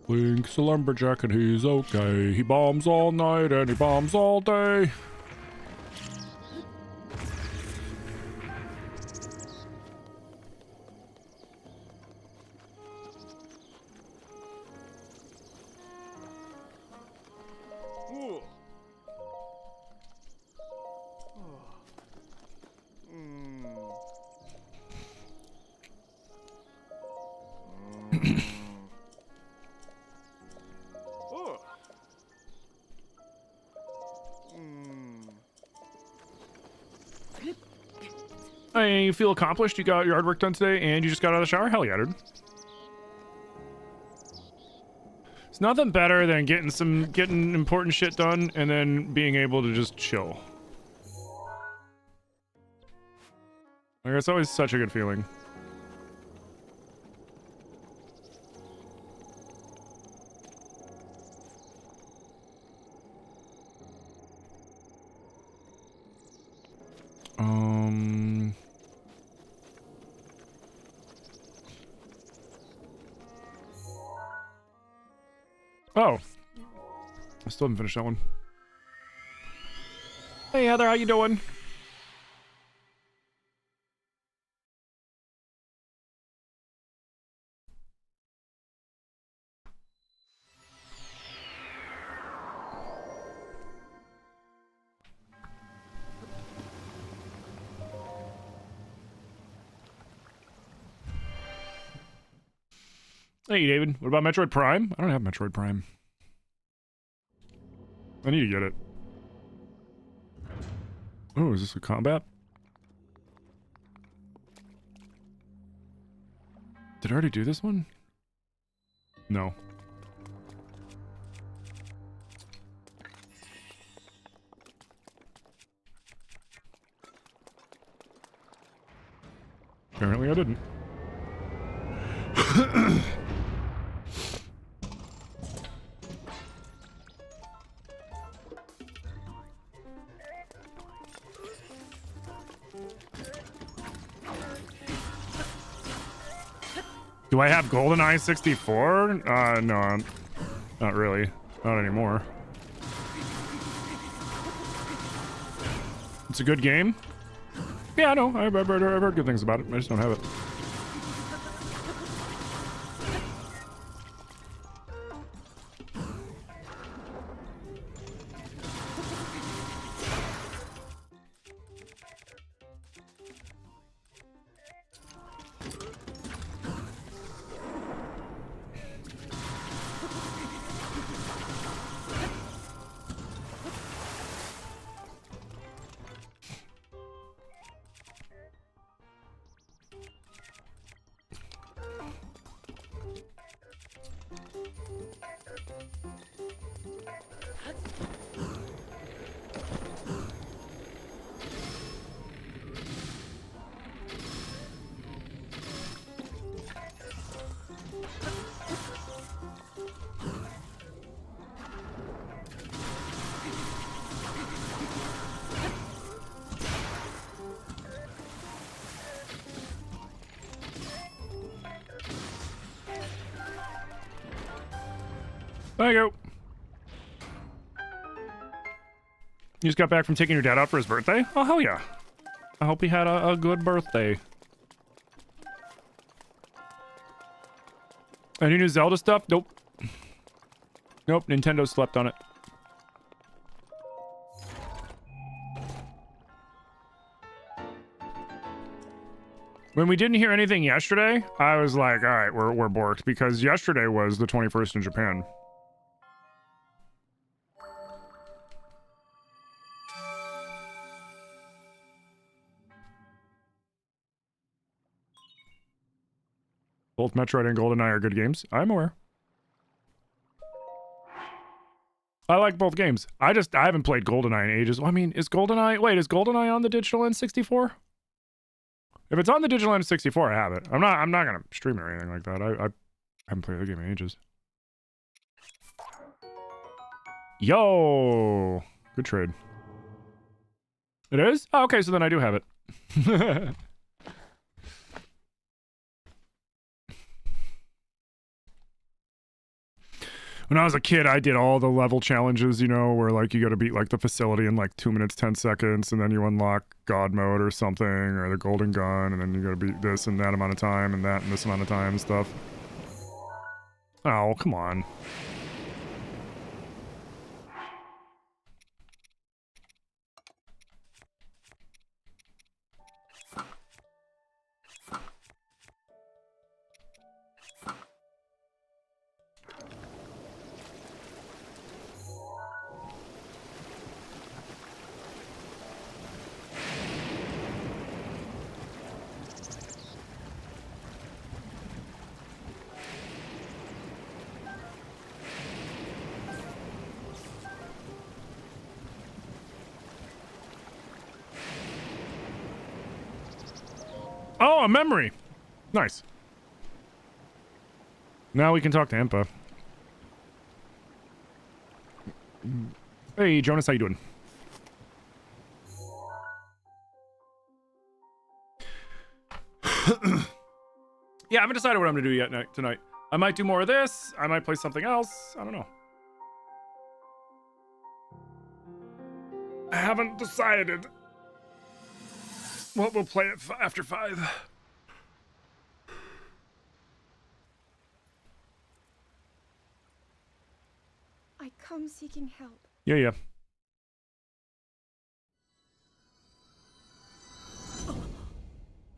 Link's a lumberjack and he's okay. He bombs all night and he bombs all day. Hey, you feel accomplished? You got your hard work done today and you just got out of the shower? Hell yeah, dude. It's nothing better than getting important shit done and then being able to just chill. Like, it's always such a good feeling. Oh. I still haven't finished that one. Hey, Heather, how you doing? Hey, David. What about Metroid Prime? I don't have Metroid Prime. I need to get it. Oh, is this a combat? Did I already do this one? No. Apparently I didn't. Do I have GoldenEye 64? No, not really. Not anymore. It's a good game. Yeah, I know. I've heard good things about it. I just don't have it. There you go. You just got back from taking your dad out for his birthday? Oh, hell yeah. I hope he had a good birthday. Any new Zelda stuff? Nope. Nope, Nintendo slept on it. When we didn't hear anything yesterday, I was like, all right, we're borked, because yesterday was the 21st in Japan. Both Metroid and GoldenEye are good games. I'm aware. I like both games. I haven't played GoldenEye in ages. Well, I mean, is GoldenEye on the digital N64? If it's on the digital N64, I have it. I'm not gonna stream it or anything like that. I haven't played the game in ages. Yo! Good trade. It is? Oh, okay, so then I do have it. When I was a kid, I did all the level challenges, you know, where like you got to beat like the facility in like 2 minutes, 10 seconds, and then you unlock God mode or something, or the golden gun, and then you got to beat this and that amount of time and that and this amount of time and stuff. Oh, come on. Oh, a memory. Nice. Now we can talk to Impa. Hey, Jonas, how you doing? Yeah, I haven't decided what I'm gonna do yet tonight. I might do more of this. I might play something else. I don't know. I haven't decided what we'll play after 5. I come seeking help. Yeah.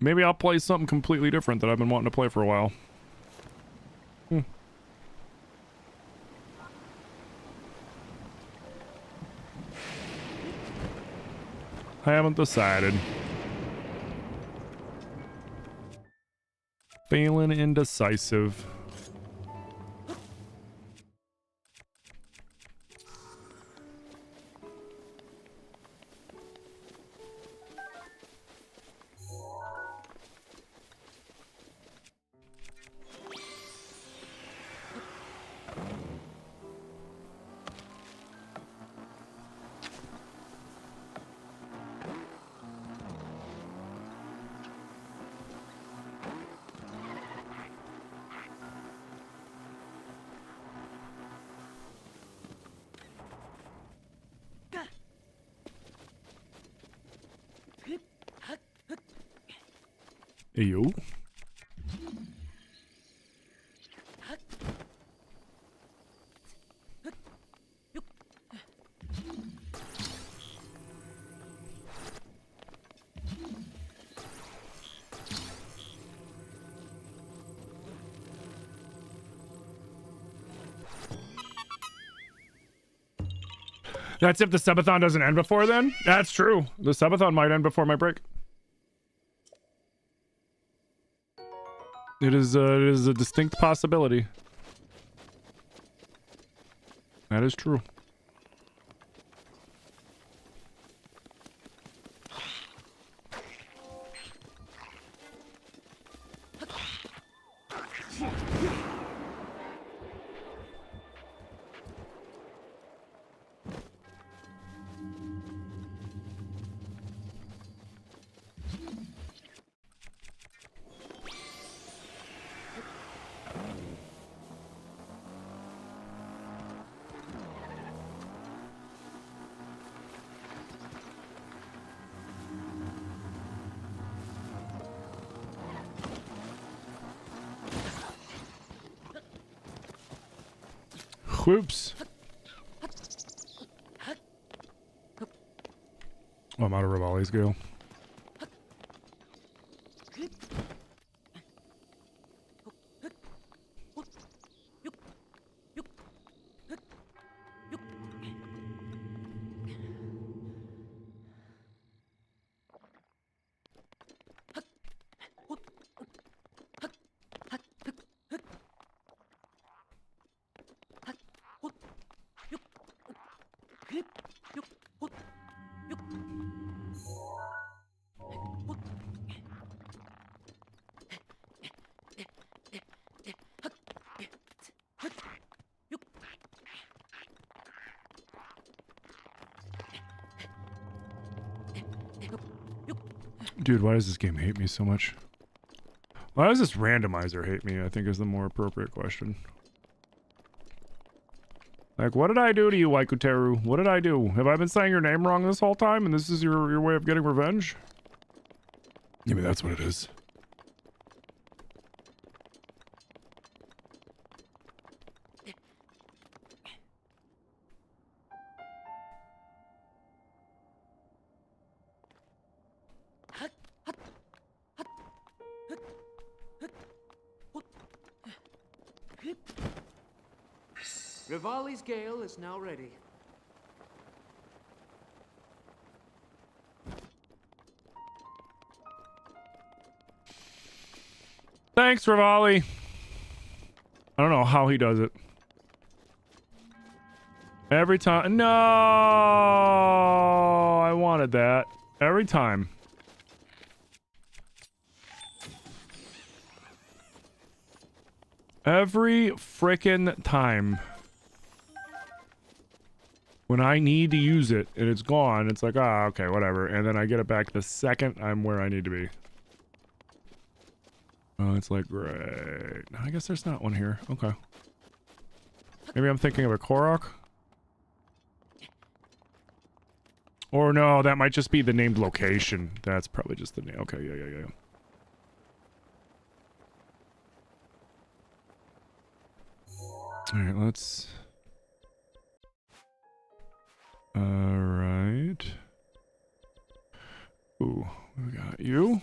Maybe I'll play something completely different that I've been wanting to play for a while. I haven't decided. feeling indecisive. Ew. That's if the subathon doesn't end before then? That's true. The subathon might end before my break. It is a distinct possibility. That is true. Whoops. Oh, I'm out of Rivali's Gale. Dude, why does this game hate me so much? Why does this randomizer hate me, I think is the more appropriate question. Like, what did I do to you, Waikuteru? What did I do? Have I been saying your name wrong this whole time and this is your way of getting revenge? Maybe that's what it is. Rivali's Gale is now ready. Thanks, Rivali. I don't know how he does it. Every time. No, I wanted that. Every time. Every frickin' time. When I need to use it and it's gone, it's like, ah, okay, whatever. And then I get it back the second I'm where I need to be. Oh, it's like, great. I guess there's not one here. Okay. Maybe I'm thinking of a Korok? Or no, that might just be the named location. That's probably just the name. Okay, yeah. Alright, let's... Alright. Ooh, we got you.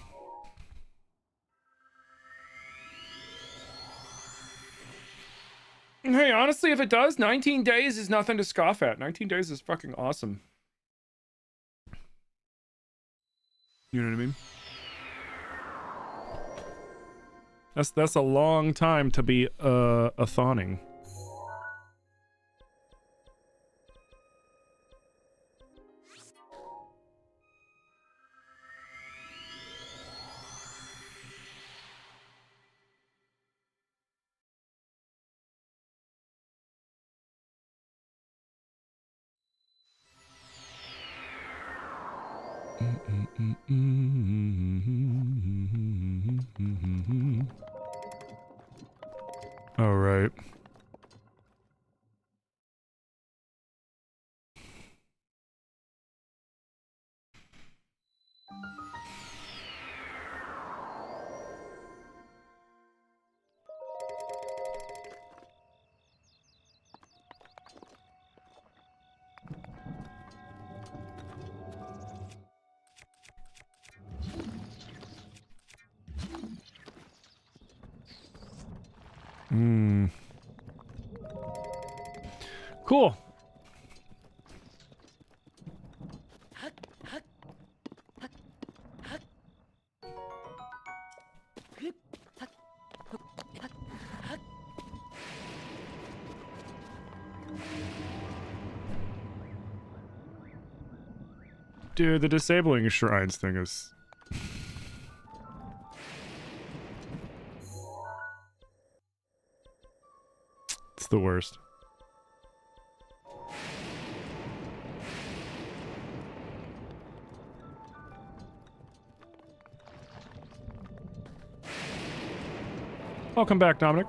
Hey, honestly, if it does, 19 days is nothing to scoff at. 19 days is fucking awesome. You know what I mean? That's a long time to be a thawning. All right. Cool. Dude, the disabling shrines thing is... It's the worst. Welcome back, Dominic.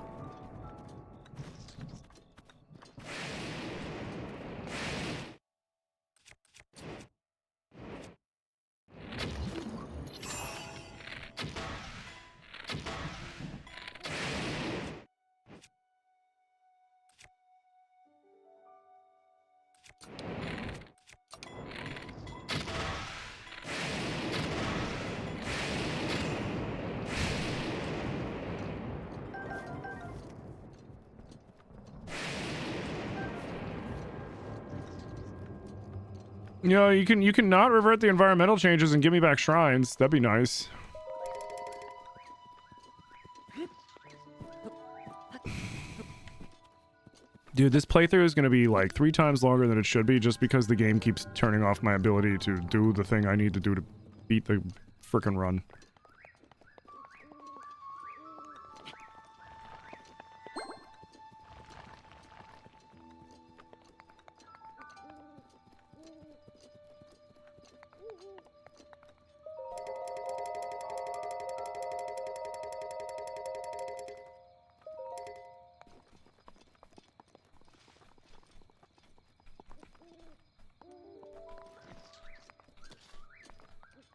You know, you can not revert the environmental changes and give me back shrines. That'd be nice. Dude, this playthrough is going to be like 3 times longer than it should be just because the game keeps turning off my ability to do the thing I need to do to beat the frickin' run.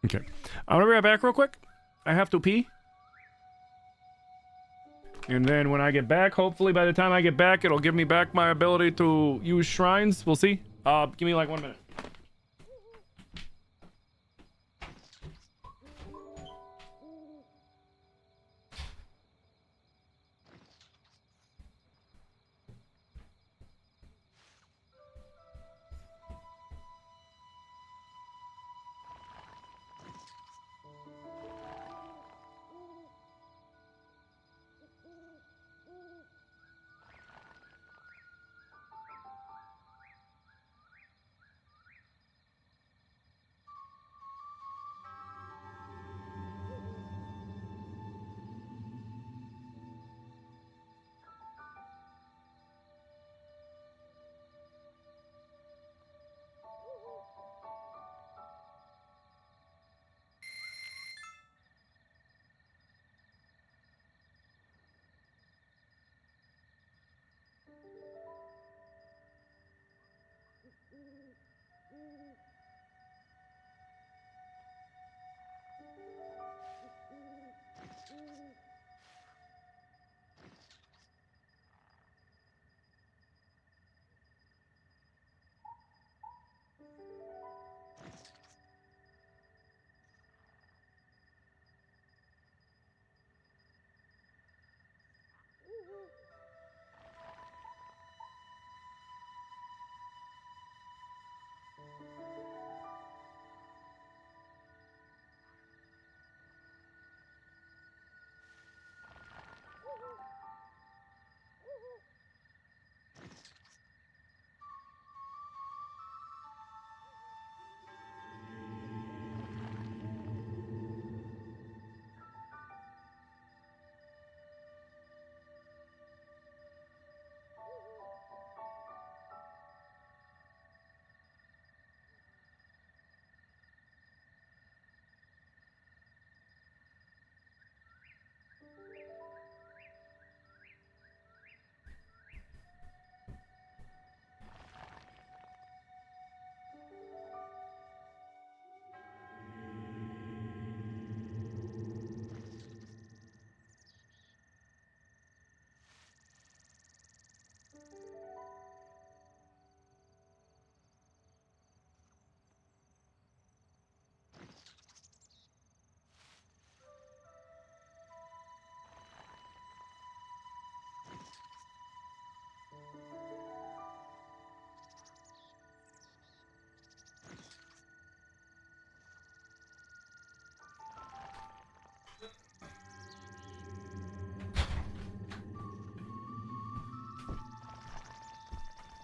Okay. I'm gonna be right back real quick. I have to pee. And then when I get back, hopefully by the time I get back, it'll give me back my ability to use shrines. We'll see. Give me like 1 minute.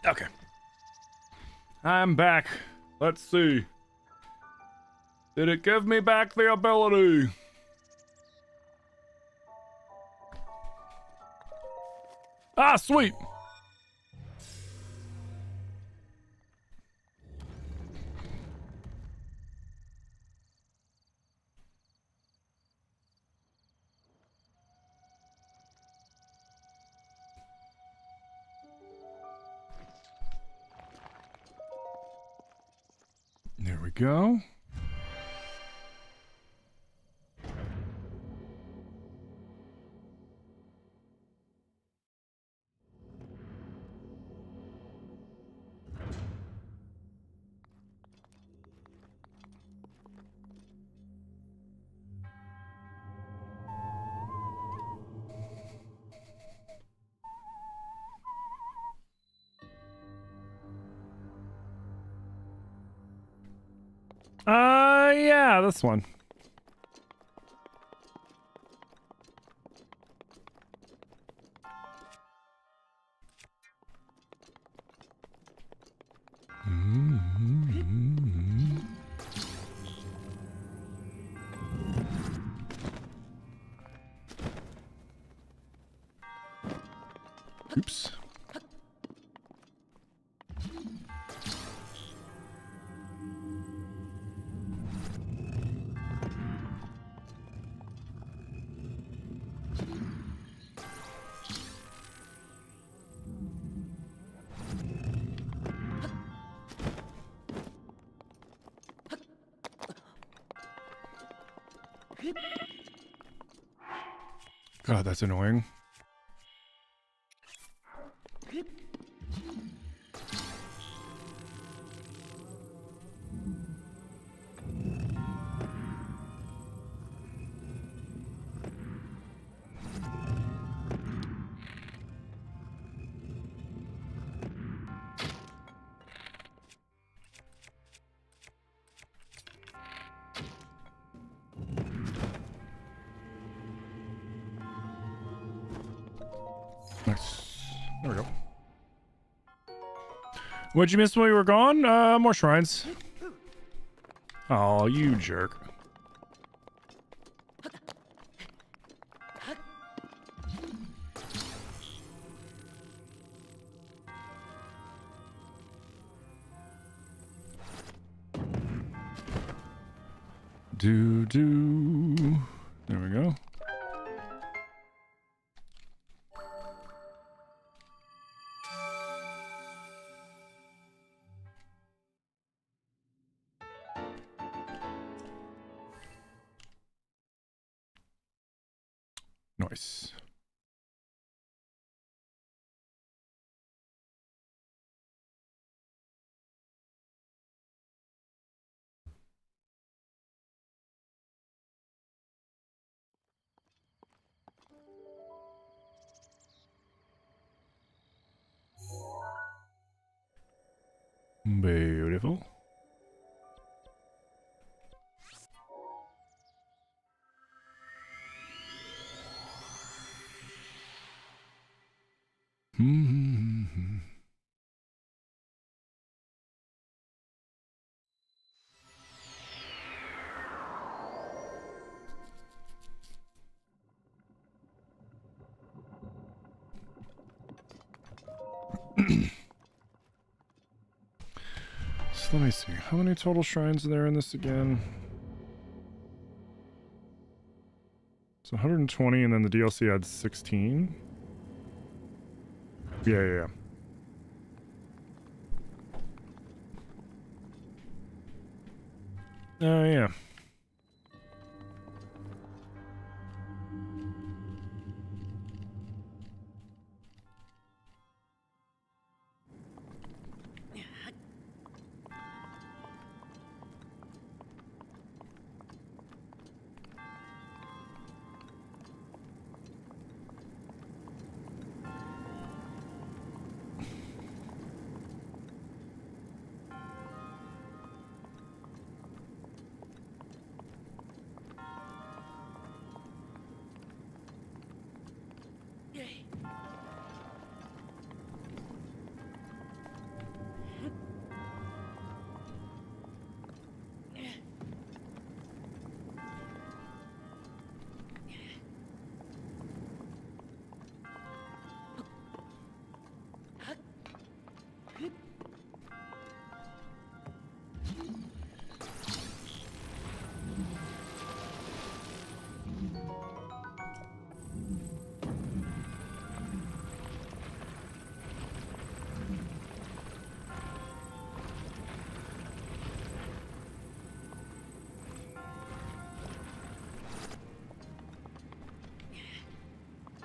Okay. I'm back. Let's see. Did it give me back the ability? Ah, sweet. There we go. Yeah, this one. Oops. God, that's annoying. Nice. There we go. What'd you miss when we were gone? More shrines. Oh, you jerk. Do. There we go. Nice. Beautiful. So let me see. How many total shrines are there in this again? It's 120, and then the DLC adds 16. Yeah. Oh, yeah.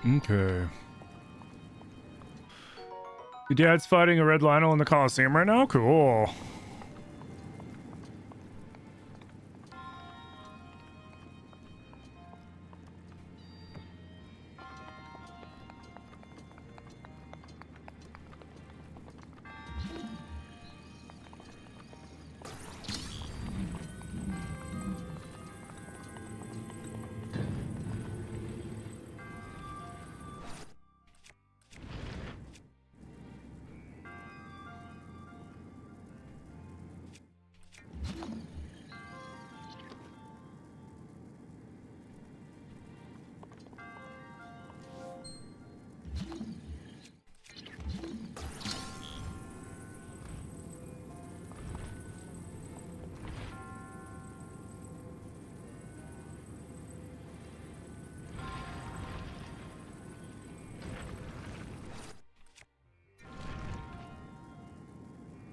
Okay. Your dad's fighting a red Lionel in the Coliseum right now? Cool.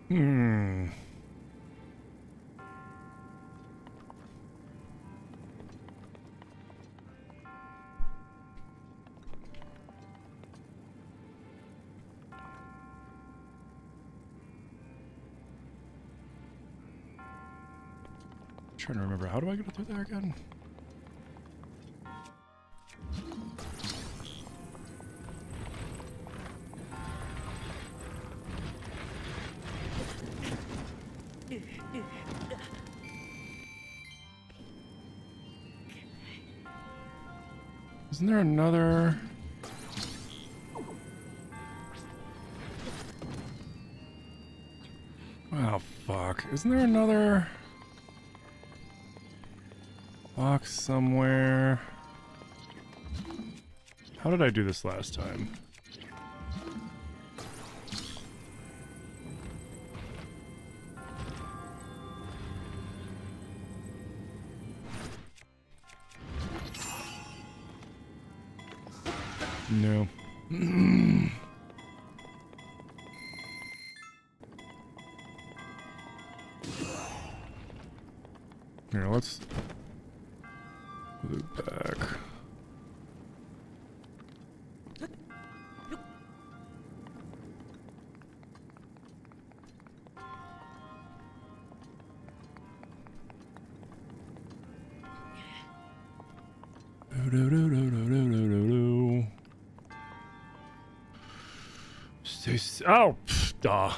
Hmm. Trying to remember, how do I get through there again? Isn't there another? Oh, fuck. Isn't there another box somewhere? How did I do this last time? No. Here, let's loop back. Oh, duh.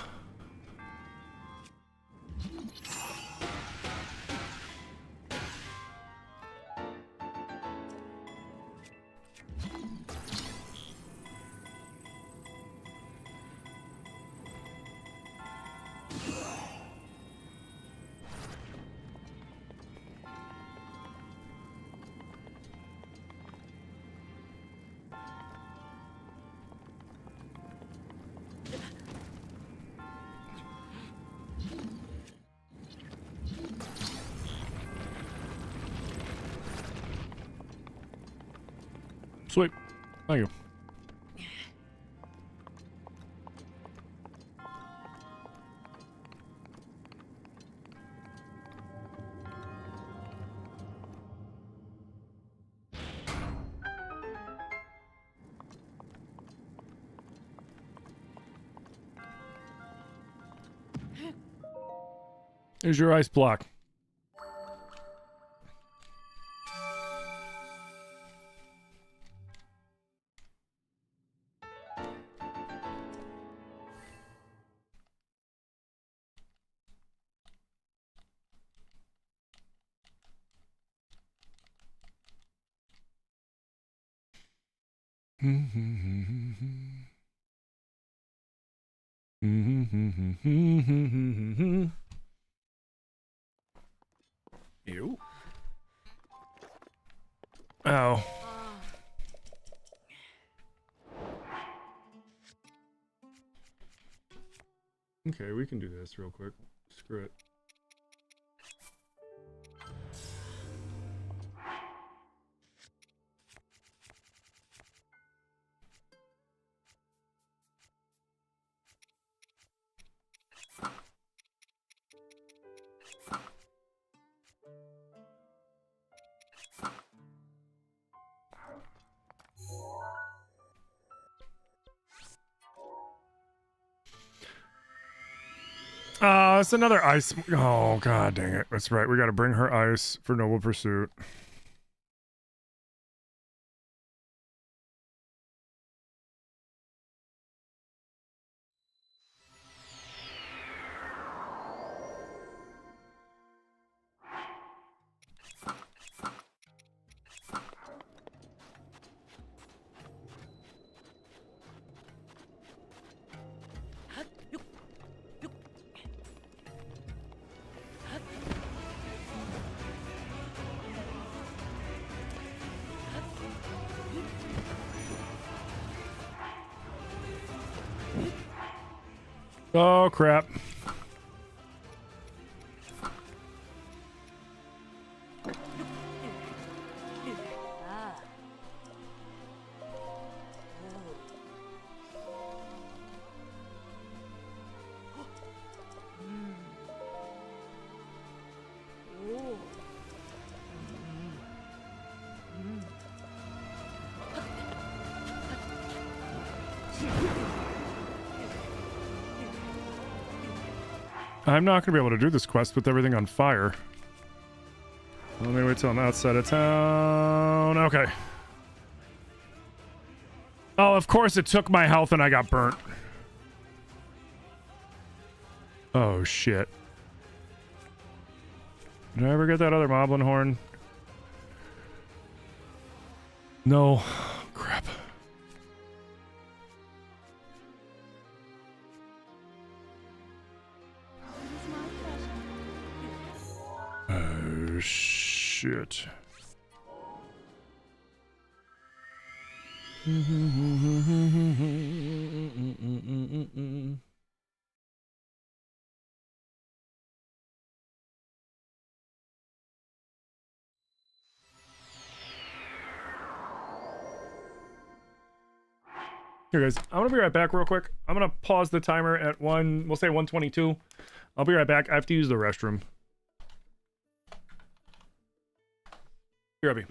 Sweet. Thank you. Here's your ice block. Ew. Oh. Okay, we can do this real quick. Screw it. It's another ice. Oh, god dang it. That's right. We got to bring her ice for Noble Pursuit. Oh, crap. I'm not going to be able to do this quest with everything on fire. Let me wait till I'm outside of town. Okay. Oh, of course it took my health and I got burnt. Oh, shit. Did I ever get that other Moblin horn? No. Crap. Oh, shit. Here, guys, I'm gonna be right back real quick. I'm gonna pause the timer at we'll say 122. I'll be right back. I have to use the restroom. Here, Abby.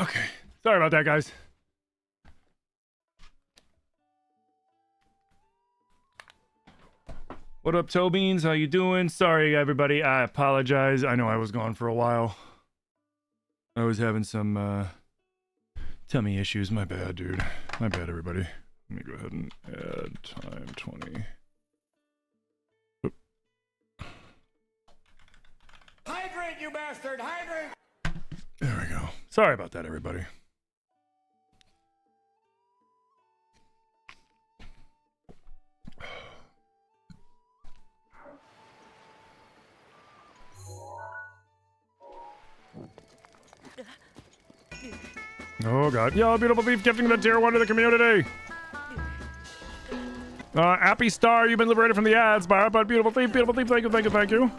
Okay. Sorry about that, guys. What up, Toe Beans? How you doing? Sorry, everybody. I apologize. I know I was gone for a while. I was having some tummy issues. My bad, dude. My bad, everybody. Let me go ahead and add time 20. Oop. Hydrate, you bastard! Hydrate! There we go. Sorry about that, everybody. Oh god. Yo, beautiful thief gifting the tier 1 to the community. Appy Star, you've been liberated from the ads by but beautiful thief, thank you, thank you, thank you.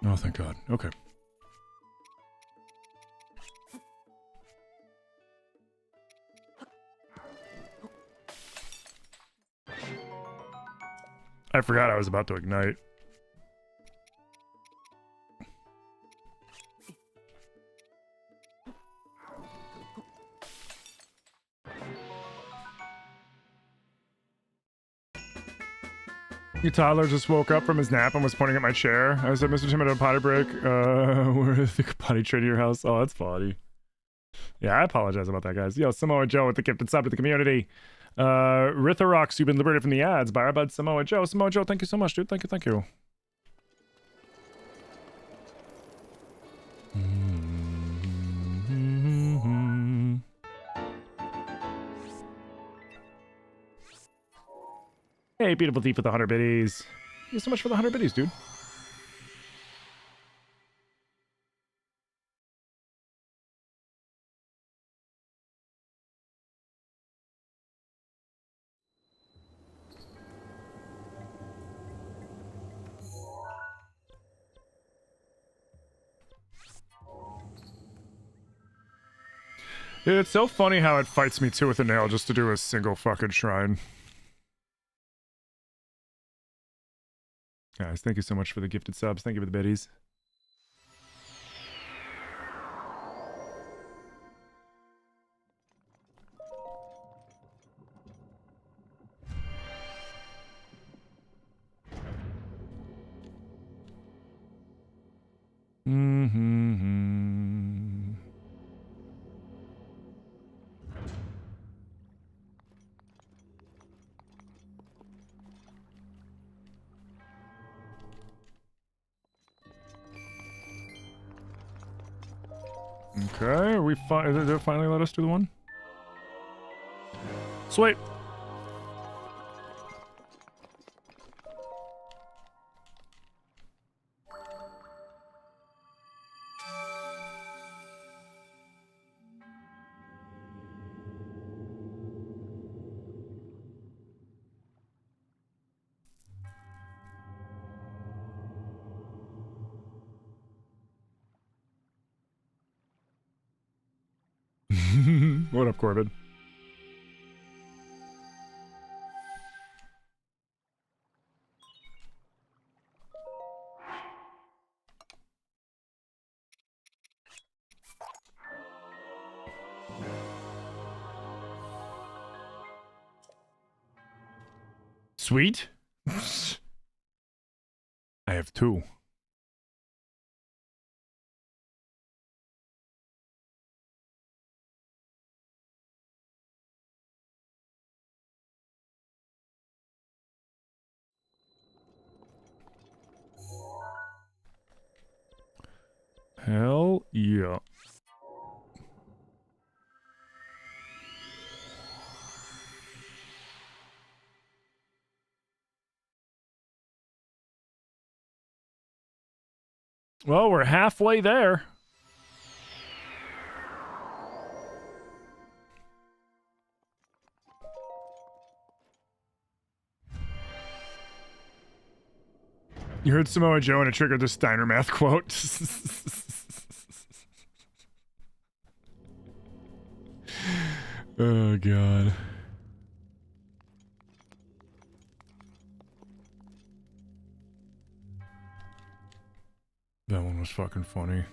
Oh, thank God. Okay. I forgot I was about to ignite. Your toddler just woke up from his nap and was pointing at my chair. I said, Mr. Tim, at a potty break. Where is the potty train to your house? Oh, that's funny. Yeah, I apologize about that, guys. Yo, Samoa Joe with the gifted sub to the community. Ritharox, you've been liberated from the ads by our bud Samoa Joe. Samoa Joe, thank you so much, dude. Thank you, thank you. Hey, beautiful thief with the 100 biddies. Thank you so much for the 100 biddies, dude. It's so funny how it fights me too with a nail just to do a single fucking shrine. Guys, thank you so much for the gifted subs. Thank you for the biddies. Okay, are we did it finally let us do the one? Sweet. What up, Corbin? Sweet. I have 2. Hell yeah. Well, we're halfway there. You heard Samoa Joe and it triggered the Steiner math quote. Oh, God. That one was fucking funny.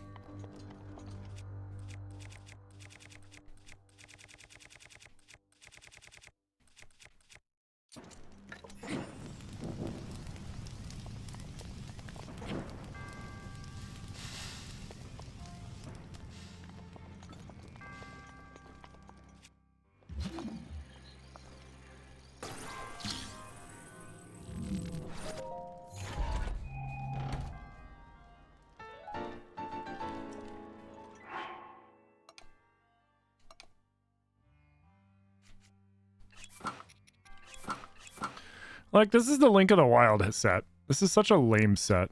Like, this is the Link of the Wild set. This is such a lame set.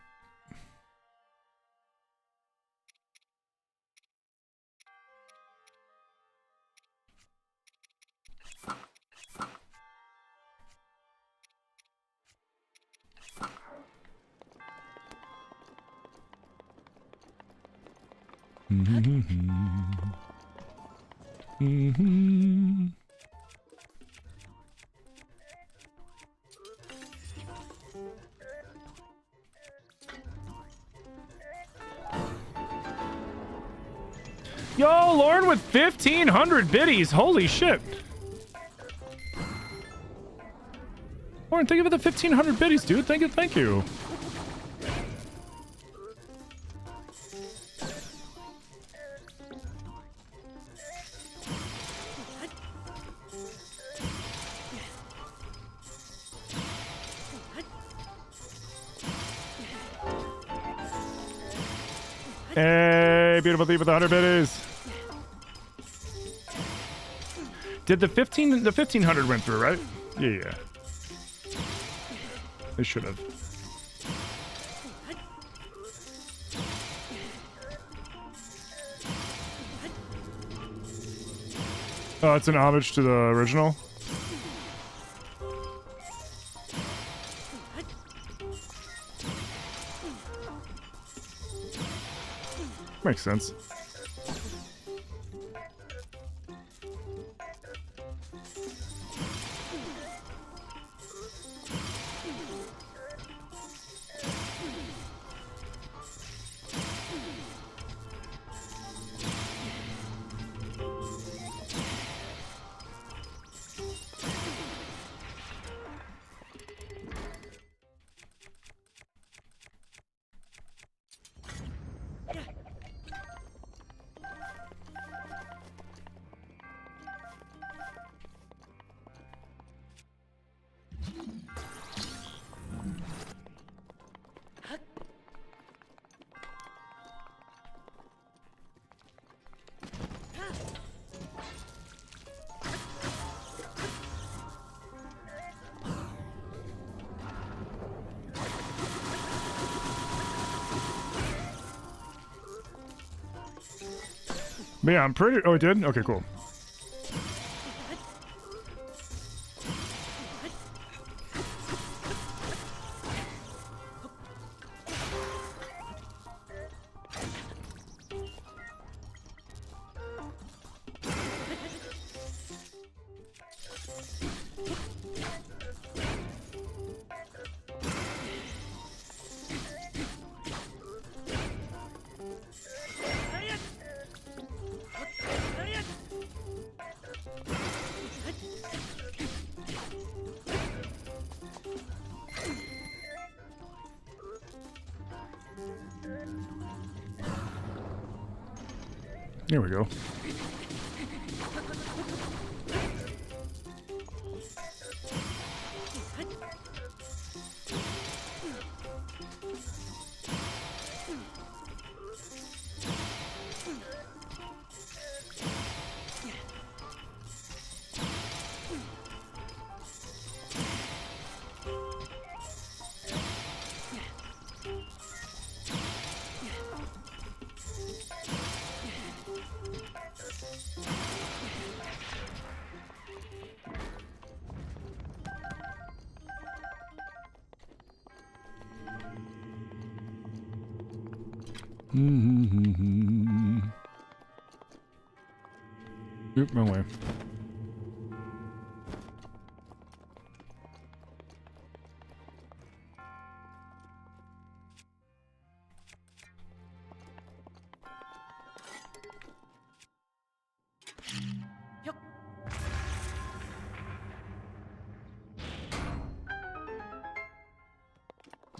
Yo, Lauren with 1,500 biddies. Holy shit. Lauren, thank you for the 1,500 biddies, dude. Thank you, thank you. Hey, beautiful thief with the 100 biddies. Did the 1,500 went through, right? Yeah. They should have. Oh, it's an homage to the original. Makes sense. But yeah, I'm pretty... Oh, it did? Okay, cool. Here we go. Oop, wrong way.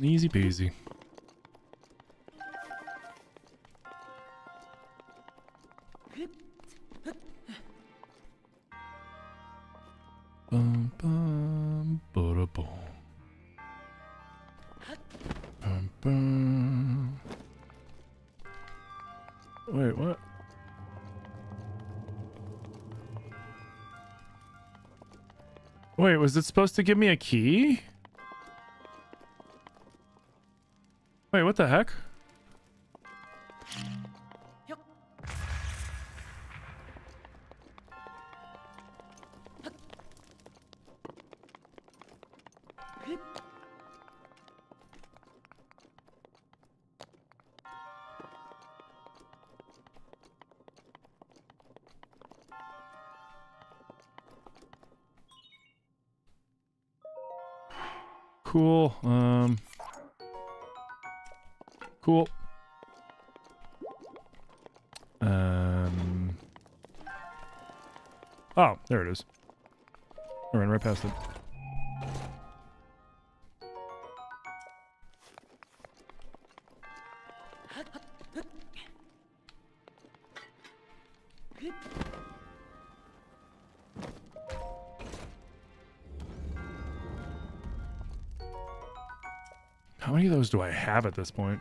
Easy peasy. Bum bum ba boom. Bum bum. Wait, what? Wait, was it supposed to give me a key? Wait, what the heck? Cool. Cool. Oh, there it is. I ran right past it. How many of those do I have at this point?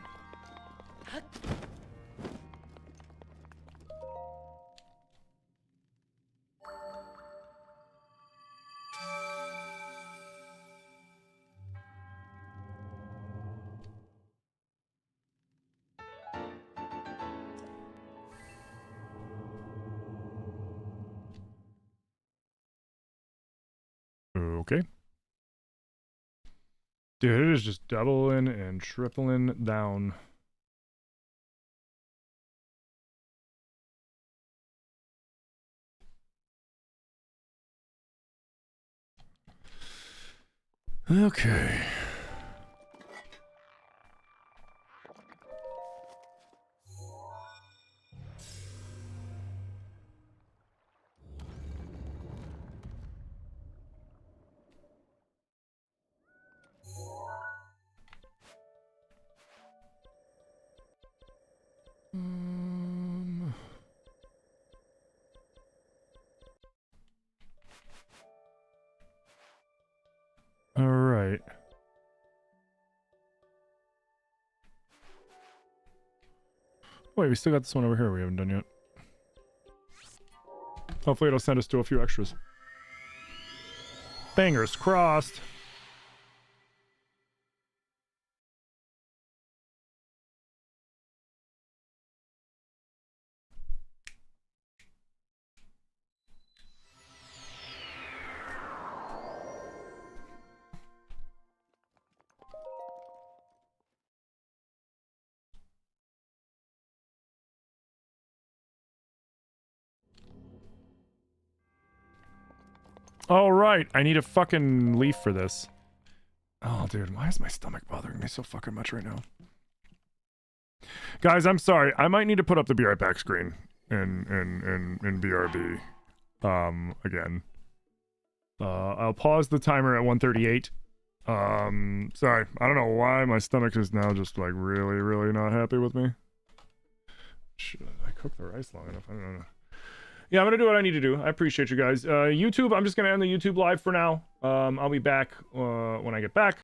Okay. Dude, it is just doubling and tripling down. Okay. All right. Wait, we still got this one over here we haven't done yet. Hopefully it'll send us to a few extras. Fingers crossed. All right, I need a fucking leaf for this. Oh, dude, why is my stomach bothering me so fucking much right now? Guys, I'm sorry. I might need to put up the Be Right Back screen in BRB again. I'll pause the timer at 1:38. Sorry. I don't know why my stomach is now just like really not happy with me. Should I cook the rice long enough? I don't know. Yeah, I'm gonna do what I need to do. I appreciate you guys. YouTube, I'm just gonna end the YouTube live for now. I'll be back when I get back.